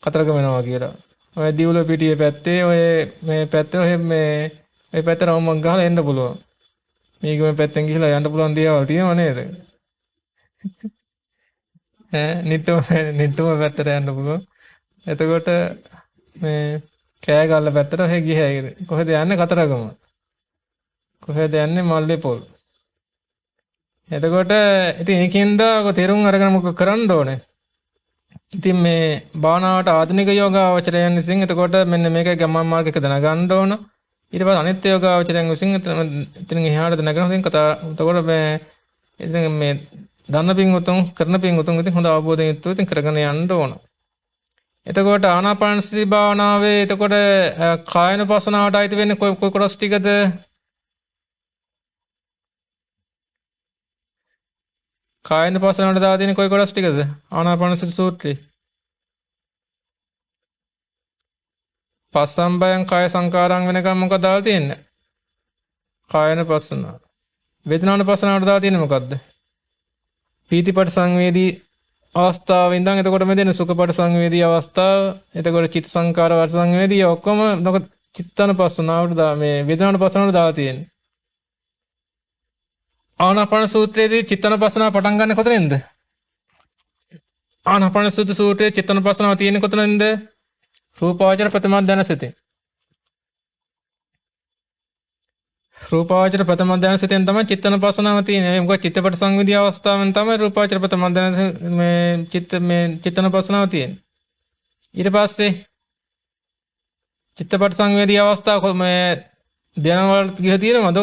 කතරගම යනවා කියලා. ඔය දිවුල පිටියේ පැත්තේ ඔය මේ පැත්තේ ඔය මේ පැත්තට වමක් ගහලා එන්න පුළුවන්. මීගම පැත්තෙන් ගිහලා යන්න පුළුවන් දියාවල් තියෙනව නේද? නිට්ටුම පැත්තට යන්න පුළුවන්. එතකොට මේ කෑගල්ල පැත්තට ඔහෙ ගිහයි. කොහෙද යන්නේ? කතරගම. කොහෙද යන්නේ? මල්ලේපොල්. එතකොට ඉතින් ඒකෙන්ද ඔක තේරුම් අරගෙන මොකක් කරන්න ඕනේ? ඉතින් මේ භාවනාවට ආධුනික යෝගාවචරයන් විසින් එතකොට මෙන්න මේකයි ගමන් මාර්ග එක දැනගන්න ඕන. ඊට පස්සේ අනිත්‍ය යෝගාවචරයන් විසින් එතන එහාට දැනගෙන ඉතින් කතා එතකොට මේ ඉතින් මේ දන්න පින් උතුම් කරන පින් උතුම් ඉතින් හොඳ අවබෝධයෙන් යුතුව ඉතින් කරගෙන යන්න ඕන. එතකොට ආනාපානසති භාවනාවේ එතකොට කායනුපස්සනාවට අයිති වෙන්නේ කොයි කොටස් ටිකද? කායනුපස්සනාවට දාලා තියෙන්නේ කොයි කොටස් ටිකද? ආනාපානසති සූත්‍රයේ. පස්සම්බයං කාය සංකාරං වෙනකම් මොකක්ද දාලා තියෙන්නේ? කායනුපස්සනාව. වේදනානුපස්සනාවට දාලා තියෙන්නේ මොකද්ද? පීතිපට සංවේදී අවස්ථාව ඉඳන් එතකොට මේ දෙන සුඛපට සංවේදී අවස්ථාව එතකොට චිත්ත සංකාර වට සංවේදී ඔක්කොම එතකොට චිත්තානුපස්සනාවට මේ වේදනානුපස්සනාවට දාලා තියෙන්නේ. ආනාපාන සූත්‍රයේදී චිත්තානුපස්සනාව පටන් ගන්න කොතනින්ද? ආනාපාන සූත්‍රයේ චිත්තානුපස්සනාව තියෙන්නේ කොතනින්ද? රූපාවචර ප්‍රථම ධානය සිතෙන්. රූපාවචර ප්‍රථම ධානය සිතෙන් තමයි චිත්තානුපස්සනාව තියෙන්නේ. මොකද චිත්තපට සංවේදී අවස්ථාවෙන් තමයි රූපාවචර ප්‍රථම ධානය මේ චිත්තානුපස්සනාව තියෙන්නේ. ඊට පස්සේ චිත්තපට සංවේදී අවස්ථාව මේ ධානය වලට ගිහලා තියෙනවද?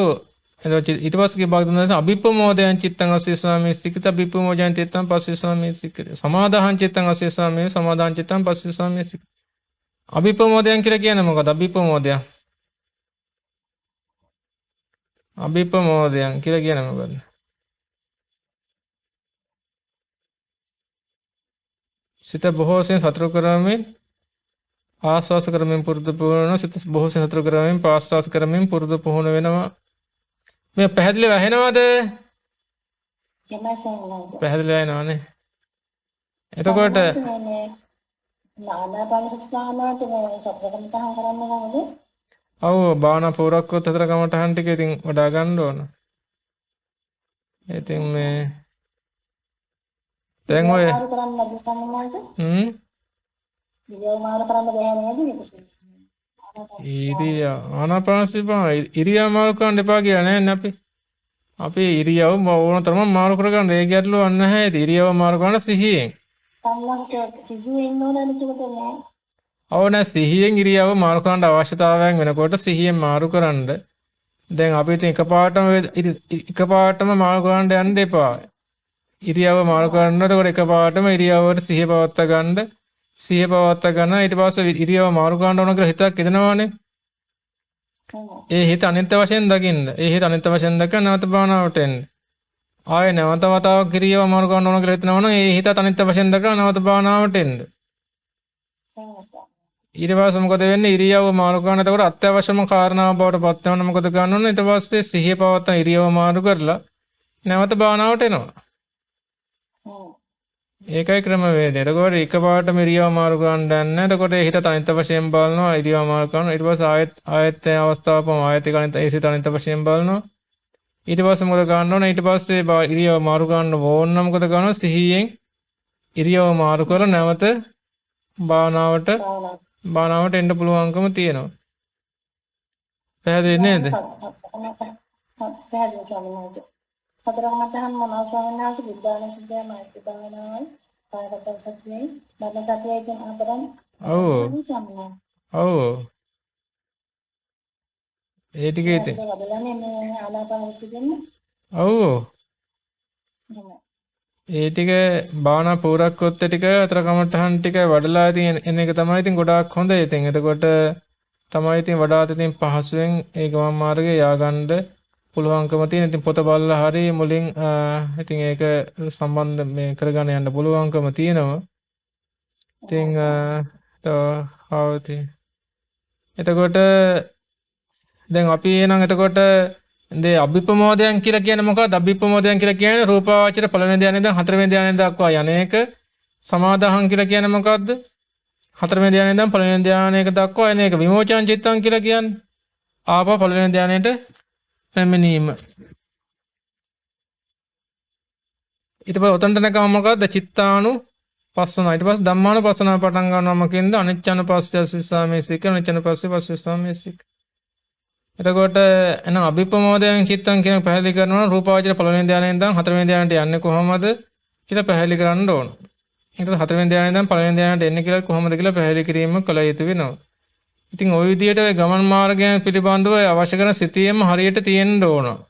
ඊට පස්සේ භාගතුන් අභිප්‍රමෝදයන් චිත්තං අස්සිස්සාමේ සිකිත අභිප්‍රමෝදයන් චිත්තං පස්සිස්සාමේ සිකිත සමාදාහං චිත්තං අස්සිස්සාමේ සමාදාහං චිත්තං පස්සිස්සාමේ සිකිත. අභිප්‍රමෝදයන් කියලා කියන්නේ මොකද? අභිප්‍රමෝදයන් අභිප්‍රමෝදයන් කියලා කියන්නේ මොකද? සිත බොහෝසෙන් සතුරු කරමින් ආස්වාස කරමින් පුරුදු පුහුණු සිත බොහෝසෙන් සතුරු කරමින් පාස්වාස කරමින් පුරුදු පුහුණු වෙනවා. මේ පැහැදිලිව ඇහෙනවද? පැහැදිලිව ඇහෙනවනේ. එතකොට ඔව් භාවනා පූරක්කොත් හතර කමටහන් ටික ඉතින් වඩා ගන්න ඕන. ඉතින් මේ දැන් ඔය ඉරියව් මාරු කරන්න එපා කියලා නෑනේ අපි. අපි ඉරියව් ඕන තරම මාරු කරගන්න ඒ ගැටලුවක් නැහැ. ඉරියව් මාරු කරන සිහියෙන්. ඕන සිහියෙන් ඉරියව්ව මාරු කරන්න අවශ්‍යතාවයක් වෙනකොට සිහියෙන් මාරු කරන්න. දැන් අපි ඉතින් එකපාරටම මාරු කරන්න යන්න එපා. ඉරියව්ව මාරු කරනකොට එකපාරටම ඉරියව්වට සිහිය පවත්වා ගන්න. සිහිය පවත්වා ගන්න ඊට පස්සේ ඉරියව්ව මාරු කරන්න ඕන කියලා හිතක් එදෙනවානේ. ඒ හිත අනිත්‍ය වශයෙන් දකින්න. ඒ හිත අනිත්‍ය වශයෙන් දැක නැවත භාවනාවට එන්න. ආයේ නැවත වතාවක් ඉරියව්ව මාරු කරන්න ඕන කියලා හිතනවනම් ඒ හිත අනිත්‍ය වශයෙන් දැක නැවත භාවනාවට එන්න. ඊට පස්සේ මොකද වෙන්නේ? ඉරියව්ව මාරු කරන එතකොට අත්‍යවශ්‍යම කාරණාව බවට පත් වෙනවා. මොකද ගන්න ඕනේ? ඊට පස්සේ සිහිය පවත්වා ඉරියව්ව මාරු කරලා නැවත භාවනාවට එනවා. ඒකයි ක්‍රමවේදය. එතකොට එකපාරටම ඉරියව්ව මාරු කරන්න යන්නේ. එතකොට ඒ හිත අනිත්‍ය වශයෙන් බලනවා. ඉරියව්ව මාරු කරනවා. ඊට පස්සේ ආයෙත් අවස්ථාවකම ආයෙත් ඒ සිත අනිත්‍ය වශයෙන් බලනවා. ඊට පස්සේ මොකද ගන්න ඕනේ? ඊට පස්සේ ඉරියව්ව මාරු කරන්න ඕන නම් මොකද ගන්නවා? සිහියෙන් ඉරියව්ව මාරු කරලා නැවත භාවනාවට එන්න පුළුවන්කම තියෙනවා. පැහැදිලි නේද? පැහැදිලි ස්වාමීන් වහන්සේ. හතරක් මතහන් මොනවා ස්වාමීන් වහන්සේ බුද්ධානුස්සතිය මෛත්‍රී භාවනාවයි කායගත සතියයි මරණ සතියයි කියන අතරම ඔව් ඒ ටික ඉතින් ඔව් ඒ ටික භාවනා පූරක්කොත් ටික අතර කමටහන් ටික වඩලා ඉතින් එන එක තමයි ඉතින් ගොඩාක් හොඳ. ඉතින් එතකොට තමයි ඉතින් වඩාත් ඉතින් පහසුවෙන් ඒ ගමන් මාර්ගේ ය아가න්න පුළුවන්කම තියෙන. ඉතින් පොත බලලා හරි මුලින් ඉතින් ඒක සම්බන්ධ මේ කරගෙන යන්න පුළුවන්කම තියෙනවා. ඉතින් එතකොට දැන් අපි එනං එතකොට දේ අභිප්‍රමෝදයන් කියලා කියන්නේ මොකක්ද? අභිප්‍රමෝදයන් කියලා කියන්නේ රූපාවචර පළවෙනි ධ්‍යානෙ ඉඳන් හතරවෙනි ධ්‍යානෙ දක්වා යන්නේක. සමාදාහං කියලා කියන්නේ මොකක්ද? හතරවෙනි ධ්‍යානෙ ඉඳන් පළවෙනි ධ්‍යානයක දක්වා යන එක. විමෝචන චිත්තං කියලා කියන්නේ ආපහු පළවෙනි ධ්‍යානෙට පැමිණීම. ඊට පස්සේ උතන්ට නැකම මොකක්ද? චිත්තානු පස්සන. ඊට පස්සේ ධම්මානුපස්සනාව පටන් ගන්නවා මොකෙන්ද? අනිච්චානුපස්සය සිස්සාමේසික අනිච්චානුපස්සය පස්සෙස්සාමේසික. එතකොට එන අභිප්‍රමෝදයෙන් චිත්තං කියන පැහැදිලි කරනවා රූපාවචර පළවෙනි ධ්‍යානයෙන් ඉඳන් හතරවෙනි ධ්‍යානට යන්නේ කොහොමද කියලා පැහැදිලි කරන්න ඕන. ඊට පස්සේ හතරවෙනි ධ්‍යානයෙන් ඉඳන් පළවෙනි ධ්‍යානට එන්නේ කියලා කොහොමද කියලා පැහැදිලි කිරීම කළ යුතු වෙනවා. ඉතින් ওই විදිහට ඔය ගමන් මාර්ගයන් පිළිබඳව අවශ්‍ය කරන සිතියම හරියට තියෙන්න ඕන.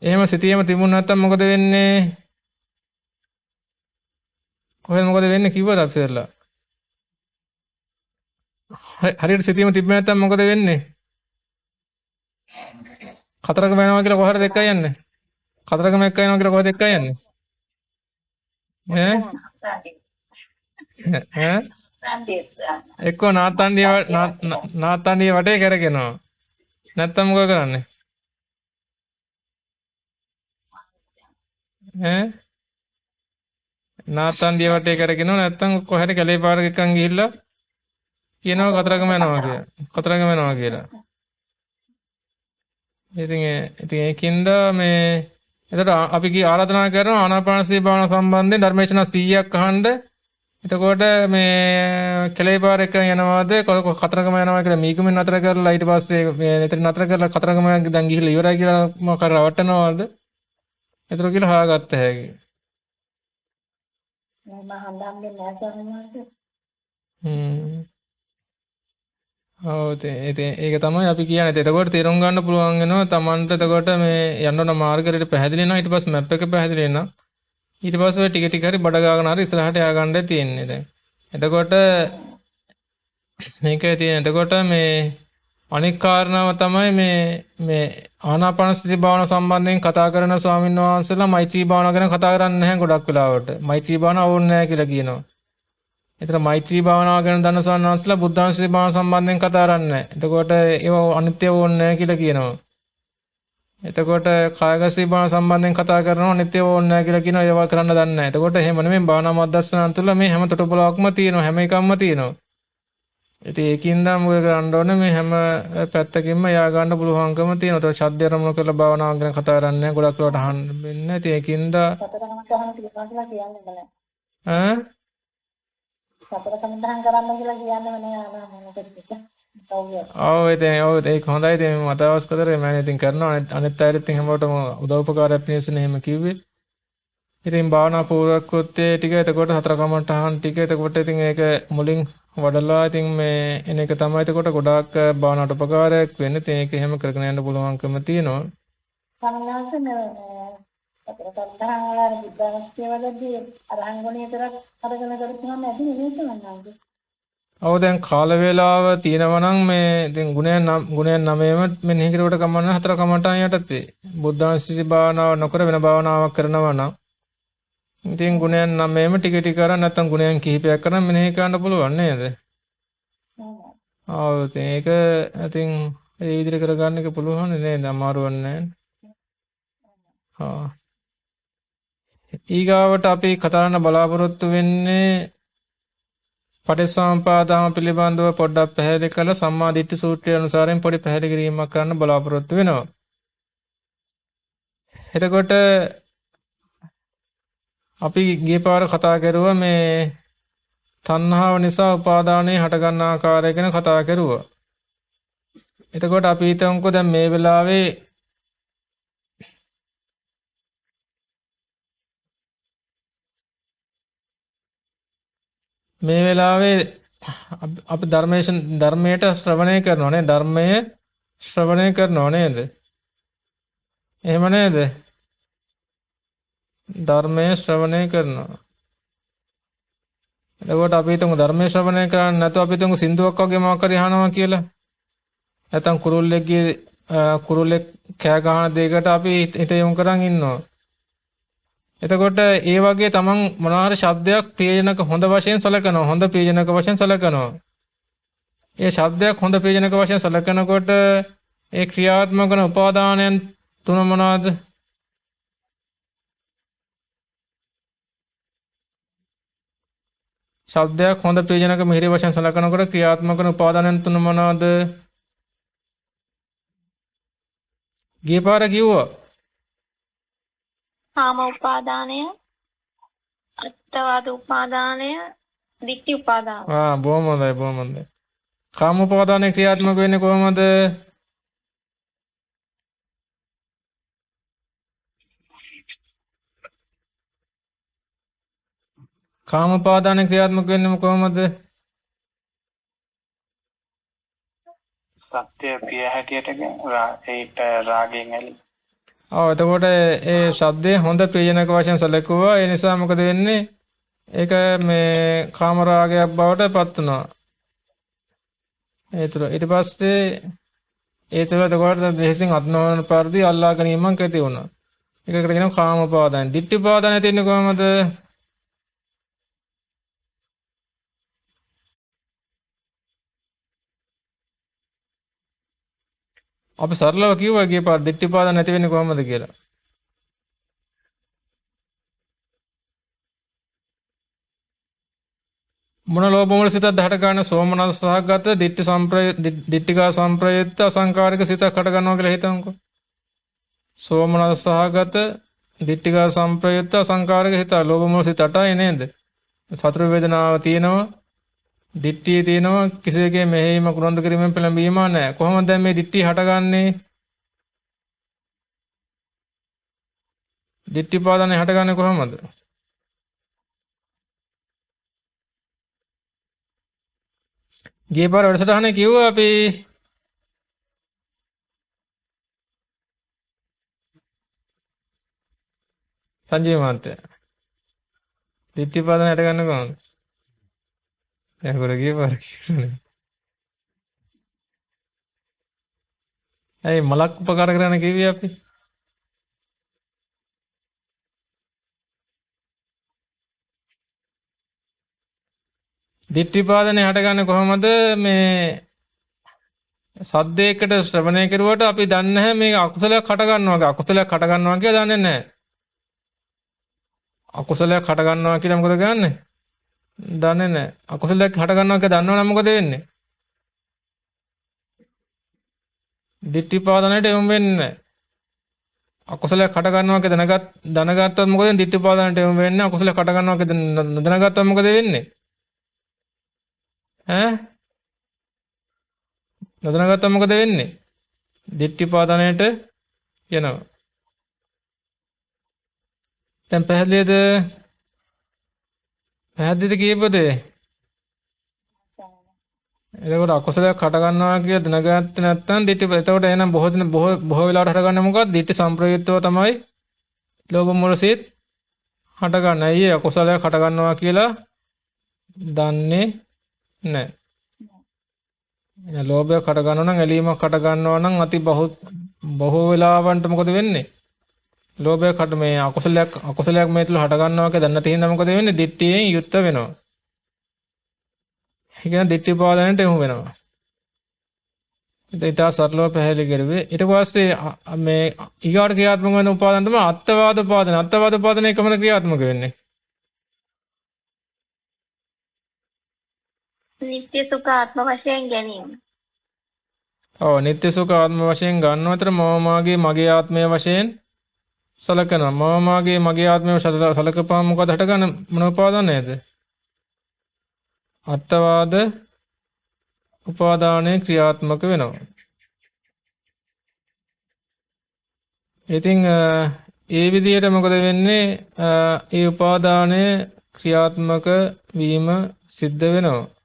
එහෙම සිතියම තිබුණ නැත්නම් මොකද වෙන්නේ? කොහෙද මොකද වෙන්නේ කිව්වද අපි ඉස්සෙල්ලා? හරියට සිතියම තිබ්බ නැත්නම් මොකද වෙන්නේ? කතරගම යනවා කියලා කොහරද එක්ක යන්නේ? කතරගම එක්ක යනවා කියලා කොහෙද එක්ක යන්නේ? එක්ක නාත්තන්ඩිය වටේ කරගෙනවා. නැත්තම් මොකද කරන්නේ? නාත්තන්ඩිය වටේ කරගෙනවා. නැත්තම් කොහරි කැලේ පාරක එක්කන් ගිහිල්ලා කියනවා කතරගම යනවා කියලා. කතරගම යනවා කියලා. ඉතින් ඒකින්ද මේ එතකොට අපි ආරාධනා කරනවා ආනාපානසති භාවනාව සම්බන්ධයෙන් ධර්මේශන 100ක් අහන්න. එතකොට මේ කෙලේ පාර එක යනවාද කතරගම යනවා කියලා මීගමෙන් නතර කරලා ඊට පස්සේ මේ එතන නතර කරලා කතරගම දැන් ගිහිල්ලා ඉවරයි කියලා මොකක් කර රවට්ටනවාද? එතන කියලා හොයාගත්ත හැකි. මම හඳන්නේ නැහැ ස්වාමීන් වහන්සේ. ඒක තමයි අපි කියන්නේ. එතකොට තේරුම් ගන්න පුළුවන් වෙනවා Tamanට. එතකොට මේ යන්න ඕන මාර්ගයට පැහැදිලි වෙනවා. ඊට පස්සේ මැප් එක පැහැදිලි වෙනවා. ඊට පස්සේ ඔය ටික ටික හරි බඩ ගාගෙන හරි ඉස්සරහට ය아가න්න තියෙන්නේ දැන්. එතකොට මේකේ තියෙන එතකොට මේ අනික් කාරණාව තමයි මේ ආනාපානසති භාවනාව සම්බන්ධයෙන් කතා කරන ස්වාමීන් වහන්සේලා මෛත්‍රී භාවනාව ගැන කතා කරන්නේ නැහැ ගොඩක් වෙලාවට. මෛත්‍රී භාවනාව ඕනේ නැහැ කියලා කියනවා. එතන මෛත්‍රී භාවනාව ගැන දන්න ස්වාමීන් වහන්සේලා බුද්ධානුස්සති භාවනාව සම්බන්ධයෙන් කතා කරන්නේ නැහැ. එතකොට ඒව අනිත්‍ය ඕනේ නැහැ කියලා කියනවා. එතකොට කායගත භාවනාව සම්බන්ධයෙන් කතා කරනවා අනිත්‍ය ඕනේ නැහැ කියලා කියනවා. ඒවා කරන්න දන්නේ නැහැ. එතකොට එහෙම නෙමෙයි භාවනා මධ්‍යස්ථාන තුළ මේ හැම තොටුපළක්ම තියෙනවා. හැම එකක්ම තියෙනවා. ඉතින් ඒකින්ද මොකද කරන්න ඕනේ මේ හැම පැත්තකින්ම යා ගන්න පුළුවන්කම තියෙනවා. ඒක ශබ්ද අරමුණු කරලා භාවනාව ගැන කතා කරන්නේ නැහැ. ගොඩක් වෙලාවට අහන්න වෙන්නේ. ඉතින් ඒකින්ද සතර සම්දාන් කරන්න කියලා කියන්නේ නෑ ආනාපානසතිය. ඒක හොඳයි. ඉතින් මට අවශ්‍ය කරේ මම ඉතින් කරනවා. අනිත් අයත් ඉතින් හැමෝටම උදව් උපකාරයක් පිණිසනේ එහෙම කිව්වේ. ඉතින් භාවනා පූර්වකෘත්‍ය ටික එතකොට හතර කමටහන් ටික එතකොට ඉතින් ඒක මුලින් වඩලා ඉතින් මේ එන එක තමයි එතකොට ගොඩාක් භාවනාවට උපකාරයක් වෙන්නේ. ඉතින් ඒක එහෙම කරගෙන යන්න පුළුවන්කම තියෙනවා. සමනාස අපේ සම්දාන වල බුද්ධාස්තිය වලදී අරහන් ගුණය විතරක් අරගෙන කරපුවාම ඇති නෙවෙයි සමනාස. ඔව් දැන් කාල වේලාව තියෙනවා නම් මේ ඉතින් ගුණයන් 9ම මෙනෙහි කරුවට කමන්න 4 කමටන් යටතේ. බුද්ධාස්තිය භාවනාව නොකර වෙන භාවනාවක් කරනවා නම් ඉතින් ගුණයන් 9ම ටික ටික අර නැත්තම් ගුණයන් කිහිපයක් කරන් මෙනෙහි කරන්න පුළුවන් නේද? ඔව් ඉතින් ඒක ඉතින් ඒ විදිහට කරගන්න එක පුළුවන් නේද? අමාරුවක් නැහැ. ඊගාවට අපි කතා කරන්න බලාපොරොත්තු වෙන්නේ පටිච්චසමුප්පාදාම පිළිබඳව පොඩ්ඩක් පැහැදිලි කරලා සම්මා දිට්ඨි සූත්‍රය අනුසාරයෙන් පොඩි පැහැදිලි කිරීමක් කරන්න බලාපොරොත්තු වෙනවා. එතකොට අපි ගිය පාර කතා කරුවා මේ තණ්හාව නිසා උපාදානය හටගන්න ආකාරය ගැන කතා කරුවා. එතකොට අපි හිතමුකෝ දැන් මේ වෙලාවේ අපි ධර්මයට ශ්‍රවණය කරනවා නේ ධර්මය ශ්‍රවණය කරනවා නේද? එහෙම නේද? ධර්මය ශ්‍රවණය කරනවා. එතකොට අපි හිතමු ධර්මය ශ්‍රවණය කරන්නේ නැතුව අපි හිතමු සින්දුවක් වගේ මොකක් හරි අහනවා කියලා. නැත්නම් කුරුල්ලෙක් කෑ ගහන දෙයකට අපි හිත යොමු කරන් ඉන්නවා. එතකොට ඒ වගේ තමන් මොනවා හරි ශබ්දයක් ප්‍රියජනක හොඳ වශයෙන් සලකනවා. හොඳ ප්‍රියජනක වශයෙන් සලකනවා. ඒ ශබ්දයක් හොඳ ප්‍රියජනක වශයෙන් සලකනකොට ඒ ක්‍රියාත්මක වන උපාදානයන් තුන මොනවාද? ශබ්දයක් හොඳ ප්‍රියජනක මිහිරි වශයෙන් සලකනකොට ක්‍රියාත්මක වන උපාදානයන් තුන මොනවාද? ගිය පාර කිව්වා. කාම උපාදානය, අත්තවාද උපාදානය, ditthi උපාදානය. බොහොම හොඳයි. කාම උපාදානය ක්‍රියාත්මක වෙන්නේ කොහොමද? කාම උපාදානය ක්‍රියාත්මක වෙන්නේ කොහොමද? සත්‍ය පිය හැටියට ඒට රාගයෙන් ඇලි. එතකොට ඒ ශබ්දේ හොඳ ප්‍රියජනක වශයෙන් සැලකුවා. ඒ නිසා මොකද වෙන්නේ? ඒක මේ කාම රාගයක් බවට පත් වෙනවා. ඊට පස්සේ එතකොට දෙහිසින් අත්නවන පරිදි අල්ලා ගැනීමක් ඇති වුණා. ඒකට කියනවා කාම උපාදාන. ditthi උපාදානය තියෙන්නේ කොහමද? අපි සරලව කිව්වා ගිය පාර ditthi උපාදාන නැති වෙන්නේ කොහමද කියලා. මොන ලෝභ මූල සිතක් හට ගන්න සෝමනස් සහගත ditthිකා සංප්‍රයුක්ත අසංකාරික සිතක් හට ගන්නවා කියලා හිතමුකෝ. සෝමනස් සහගත ditthිකා සංප්‍රයුක්ත අසංකාරික හිත ලෝභ මූල සිතටයි නේද? සතර වේදනාව තියෙනවා. ditthිය තියෙනවා. කිසියකේ මෙහෙයීම කුරුඳු කිරීමෙන් පෙළඹීම නැහැ. කොහොමද දැන් මේ ditthිය හටගන්නේ? ditthි උපාදානය හටගන්නේ කොහොමද? ගිය පාර වැඩසටහනේ කිව්වා අපි සංජීව මහත්තයා ditthි උපාදානය හටගන්නේ කොහොමද? ගිය පාර කිව්වනේ. ඇයි මලක් උපකාර කරන්න කිව්වේ අපි? ditthි උපාදානය හටගන්නේ කොහොමද? මේ සද්දයකට ශ්‍රවණය කරුවට අපි දන්නේ නැහැ මේක අකුසලයක් හට ගන්නවා කියලා දන්නේ නැහැ. අකුසලයක් හට ගන්නවා කියලා මොකද ගන්නෙ? දන්නේ නැහැ. අකුසලයක් හට ගන්නවා කියලා දන්නවනම් මොකද වෙන්නේ? ditthි උපාදානයට යොමු වෙන්නේ නැහැ. අකුසලයක් හට ගන්නවා කියලා දැනගත්තොත් මොකද වෙන්නේ? ditthි උපාදානයට යොමු වෙන්නේ. අකුසලයක් හට ගන්නවා කියලා දැනගත්තොත් මොකද වෙන්නේ? නොදැනගත්තොත් මොකද වෙන්නේ? ditthි උපාදානයට යනවා. දැන් පැහැදිලිද කියපොදේ? එතකොට අකුසලයක් හට ගන්නවා කියලා දැනගත්තේ නැත්නම් ditthi එතකොට එහෙනම් බොහෝ වෙලාවට හටගන්නේ මොකක්ද? ditthi සම්ප්‍රයුක්තව තමයි ලෝභ මූල සිත් හටගන්නේ. අයියේ අකුසලයක් හට ගන්නවා කියලා දන්නේ නැහැ. ලෝභයක් හට ගන්නවා නම් ඇලීමක් හට ගන්නවා නම් බොහෝ වෙලාවන්ට මොකද වෙන්නේ? ලෝභයක් හට මේ අකුසලයක් මේ තුල හට ගන්නවා කියලා දැනන තියෙන මොකද වෙන්නේ? ditthියෙන් යුක්ත වෙනවා. ඒ කියන්නේ ditthි උපාදානයට යොමු වෙනවා. ඊට සරලව පැහැදිලි කරුවේ. ඊට පස්සේ මේ ඊගාට ක්‍රියාත්මක වෙන උපාදාන තමයි අත්වාද උපාදාන. අත්වාද උපාදානය කොහොමද ක්‍රියාත්මක වෙන්නේ? නිත්‍ය සුඛ ආත්ම වශයෙන් ගැනීම. ඔව් නිත්‍ය සුඛ ආත්ම වශයෙන් ගන්නව අතර මගේ ආත්මය වශයෙන් සලකනවා. මගේ ආත්මය සලකපුවම මොකද හටගන්න මොන උපාදානයද? අත්වාද උපාදානයේ ක්‍රියාත්මක වෙනවා. ඉතින් ඒ විදිහට මොකද වෙන්නේ? ඒ උපාදානය ක්‍රියාත්මක වීම සිද්ධ වෙනවා.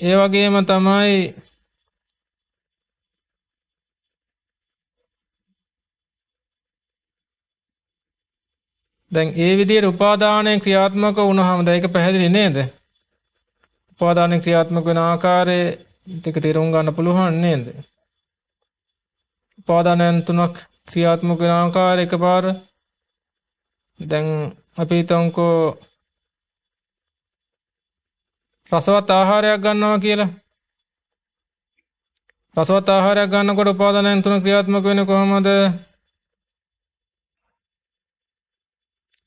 ඒ වගේම තමයි දැන් ඒ විදිහට උපාදානයේ ක්‍රියාත්මක වුණාම දැන් ඒක පැහැදිලි නේද? උපාදානයේ ක්‍රියාත්මක වෙන ආකාරය ටික තේරුම් ගන්න පුළුවන් නේද? උපාදානයන් තුනක් ක්‍රියාත්මක වෙන ආකාරය එකපාර දැන් අපි හිතමුකෝ රසවත් ආහාරයක් ගන්නවා කියලා. රසවත් ආහාරයක් ගන්නකොට උපාදානයන් තුන ක්‍රියාත්මක වෙන්නේ කොහොමද?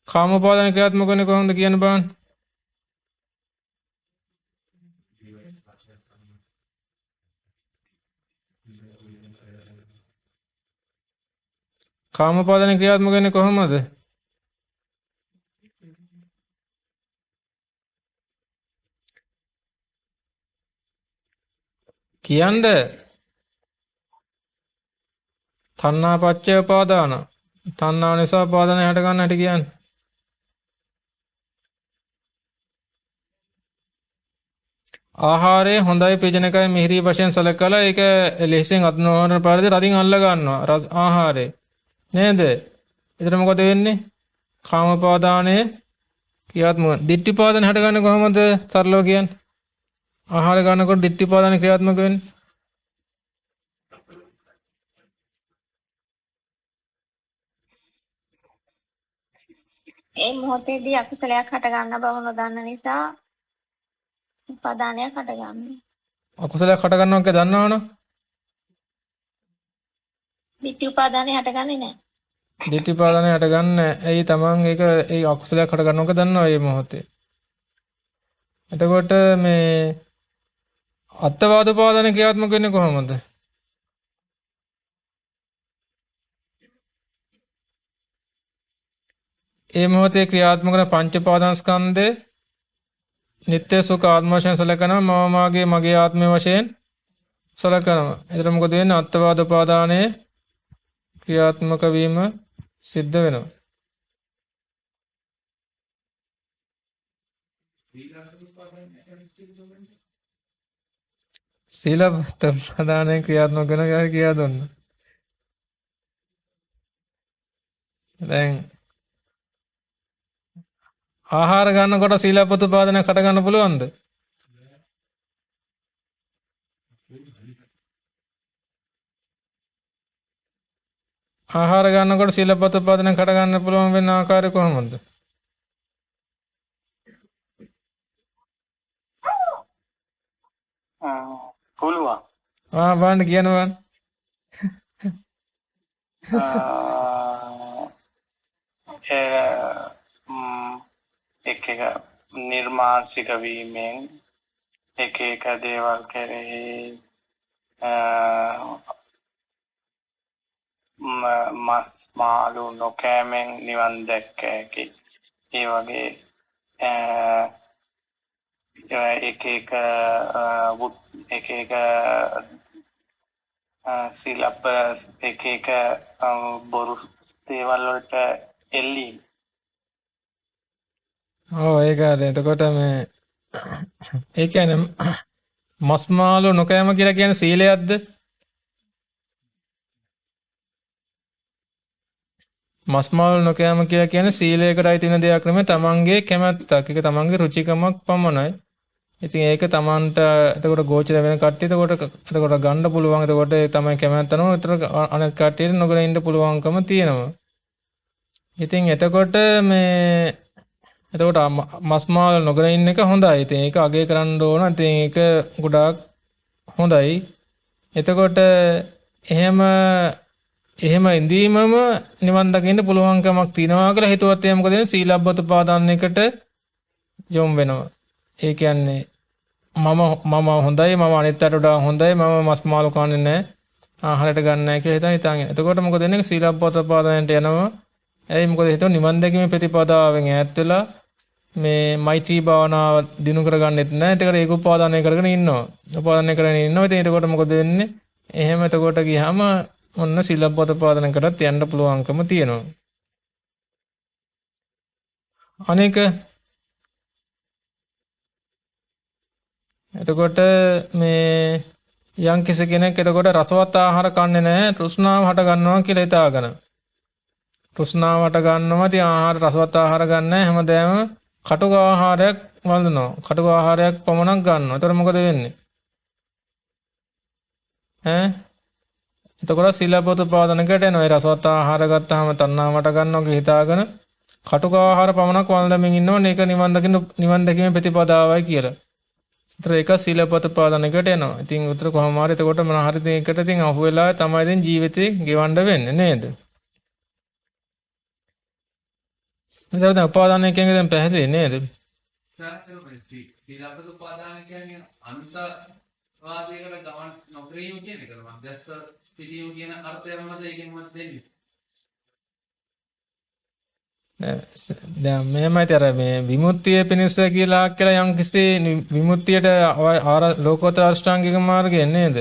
කාම උපාදාන ක්‍රියාත්මක වෙන්නේ කොහොමද කියන්න බලන්න. කාම උපාදාන ක්‍රියාත්මක වෙන්නේ කොහොමද? කියන්නේ තණ්හා පච්චය උපාදාන. තණ්හා නිසා උපාදානය හට ගන්න හැටි කියන්නේ. ආහාරය හොඳයි ප්‍රයෝජනකයි මිහිරි වශයෙන් සැලකලා ඒක ලෙහෙසින් අත්නොවන පරිදි රදින් අල්ල ගන්නවා ආහාරය නේද? එතන මොකද වෙන්නේ? කාම උපාදානයේ ක්‍රියාත්මක. ditthi උපාදාන හට ගන්න කොහොමද? සරලව කියන්නේ. ආහාර ගන්නකොට ditthi උපාදාන ක්‍රියාත්මක වෙන්නේ. ඒ මොහොතේදී අකුසලයක් හට ගන්න බව නොදන්න නිසා උපාදානයක් හට ගන්නවා. අකුසලයක් හට ගන්නවා කියලා දන්නවනේ. ditthi උපාදානය හටගන්නේ නැහැ. ditthi උපාදානය හට ගන්න. ඇයි තමන් ඒක ඒ අකුසලයක් හට ගන්නවා කියලා දන්නවා මේ මොහොතේ. එතකොට මේ අත්වාද උපාදාන ක්‍රියාත්මක වෙන්නේ කොහොමද? ඒ මොහොතේ ක්‍රියාත්මක වන පංච උපාදානස්කන්ධේ නිත්‍ය සුඛ ආත්ම වශයෙන් සලකනවා. මගේ ආත්මය වශයෙන් සලකනවා. එතකොට මොකද වෙන්නේ? අත්වාද උපාදානයේ ක්‍රියාත්මක වීම සිද්ධ වෙනවා. සීලබ්බත ප්‍රදානයේ ක්‍රියාත්මක වෙනවා කියලා දුන්න. දැන් ආහාර ගන්නකොට සීලබ්බත උපාදානය කට ගන්න පුළුවන්ද? ආහාර ගන්නකොට සීලබ්බත උපාදානය කට ගන්න පුළුවන් වෙන ආකාරය කොහොමද? පුළුවන්. බලන්න කියනවා. එක නිර්මාංශික වීමෙන් එක දේවල් කෙරෙහි මස් මාළු නොකෑමෙන් නිවන් දැක්ක හැකි. ඒ වගේ එක සිලප්ප එක බොරු දේවල් වලට එල්ලීම. ඔව් ඒක හරි. එතකොට මේ ඒ කියන්නේ මස් මාළු නොකෑම කියලා කියන්නේ සීලයක්ද? මස් මාළු නොකෑම කියලා කියන්නේ සීලයකටයි තියෙන දෙයක් නෙමෙයි තමන්ගේ කැමැත්තක්. ඒක තමන්ගේ රුචිකමක් පමණයි. ඉතින් ඒක තමන්ට එතකොට ගෝචර වෙන කට්ටිය එතකොට ගන්න පුළුවන්. එතකොට ඒ තමයි කැමැත්තනෝ. ඒතර අනෙක් කට්ටියට නොගෙන ඉන්න පුළුවන්කම තියෙනවා. ඉතින් එතකොට මස් මාළු නොගෙන ඉන්න එක හොඳයි. ඉතින් ඒක අගය කරන්න ඕන. ඉතින් ඒක ගොඩාක් හොඳයි. එතකොට එහෙම ඉඳීමම නිවන් දකින්න පුළුවන්කමක් තියනවා කියලා හිතුවත් එහෙම මොකද වෙන්නේ? සීලබ්බත පාදාන්නයකට යොමු වෙනවා. ඒ කියන්නේ මම හොඳයි, මම අනිත් අයට වඩා හොඳයි, මම මස් මාළු කන්නේ නැහැ, ආහාරයට ගන්න නැහැ කියලා හිතන්. එතකොට මොකද වෙන්නේ? සීලබ්බත පාදානයට යනවා. ඇයි මොකද හිතුව නිවන් දැකීමේ ප්‍රතිපදාවෙන් ඈත් වෙලා මේ මෛත්‍රී භාවනාව දිනු කරගන්නෙත් නැහැ. ඒකට ඒක උපාදානය කරගෙන ඉන්නවා. උපාදානය කරගෙන ඉන්නවා. ඉතින් එතකොට මොකද වෙන්නේ? එහෙම එතකොට ගියාම ඔන්න සීලබ්බත පාදාන කරත් යන්න පුළුවන්කම තියෙනවා. අනේක එතකොට මේ යම් කෙනෙක් එතකොට රසවත් ආහාර කන්නේ නැහැ, තෘෂ්ණාව හට ගන්නවා කියලා හිතාගෙන. තෘෂ්ණාව හට ගන්නවා, ඉතින් ආහාර රසවත් ආහාර ගන්න නැහැ, හැමදාම කටුක ආහාරයක් වළඳනවා. කටුක ආහාරයක් පමණක් ගන්නවා. එතකොට මොකද වෙන්නේ? එතකොට සීලබ්බත පාදානකට එනවා. ඒ රසවත් ආහාර ගත්තාම තණ්හාව හට ගන්නවා කියලා හිතාගෙන කටුක ආහාර පමණක් වළඳමින් ඉන්නවනේ. ඒක නිවන් දැකීමේ ප්‍රතිපදාවයි කියලා. ඒතර ඒක සීලබ්බත පාදානකට එනවා. ඉතින් උතර කොහොම හරි එතකොට මොන හරි දෙයකට ඉතින් අහු වෙලා තමයි ඉතින් ජීවිතේ ගෙවන්න වෙන්නේ නේද? එතකොට දැන් උපාදානය කියන්නේ දැන් පැහැදිලි නේද? සීලබ්බත උපාදාන කියන්නේ අන්තවාදයකට ගමන් නොකිරීම කියන එක. මධ්‍යස්ථ පිළියු කියන අර්ථයමද ඒකෙන් මත දෙන්නේ. දැන් මෙහෙමයි අර මේ විමුක්තිය පිණිස කියලා යම් කිසි විමුක්තියට ලෝකෝත්තර අෂ්ටාංගික මාර්ගය නේද?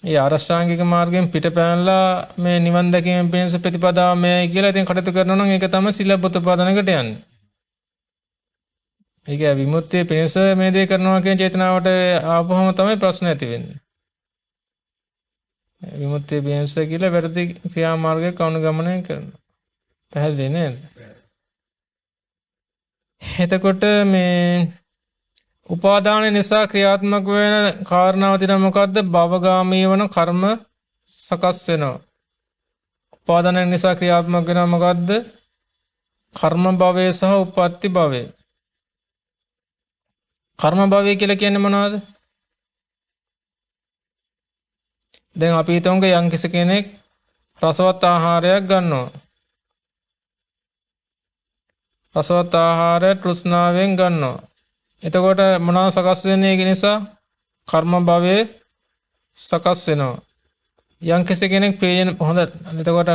ඒ අෂ්ටාංගික මාර්ගයෙන් පිටපැනලා මේ නිවන් දැකීම පිණිස ප්‍රතිපදාව මේයි කියලා ඉතින් කටයුතු කරනවා නම් ඒක තමයි සීලබ්බත පාදානකට යන්නේ. ඒක විමුක්තිය පිණිස මේ දේ කරනවා කියන චේතනාවට ආපුවම තමයි ප්‍රශ්න ඇති වෙන්නේ. විමුක්තිය පිණිස කියලා වැරදි ක්‍රියාමාර්ගයක් අනුගමනය කරනවා. පැහැදිලි නේද? එතකොට මේ උපාදාන නිසා ක්‍රියාත්මක වෙන කාරණාව තියෙන මොකද්ද? භවගාමී වන කර්ම සකස් වෙනවා. උපාදාන නිසා ක්‍රියාත්මක වෙන මොකද්ද? කර්ම භවය සහ උප්පත්ති භවය. කර්ම භවය කියලා කියන්නේ මොනවද? දැන් අපි හිතමු යම් කෙනෙක් රසවත් ආහාරයක් ගන්නවා. රසවත් ආහාරය තෘෂ්ණාවෙන් ගන්නවා. එතකොට මොනවද සකස් වෙන්නේ? ඒක නිසා කර්ම භවයේ සකස් වෙනවා. යම් කෙනෙක් ප්‍රයෝජන හොඳ එතකොට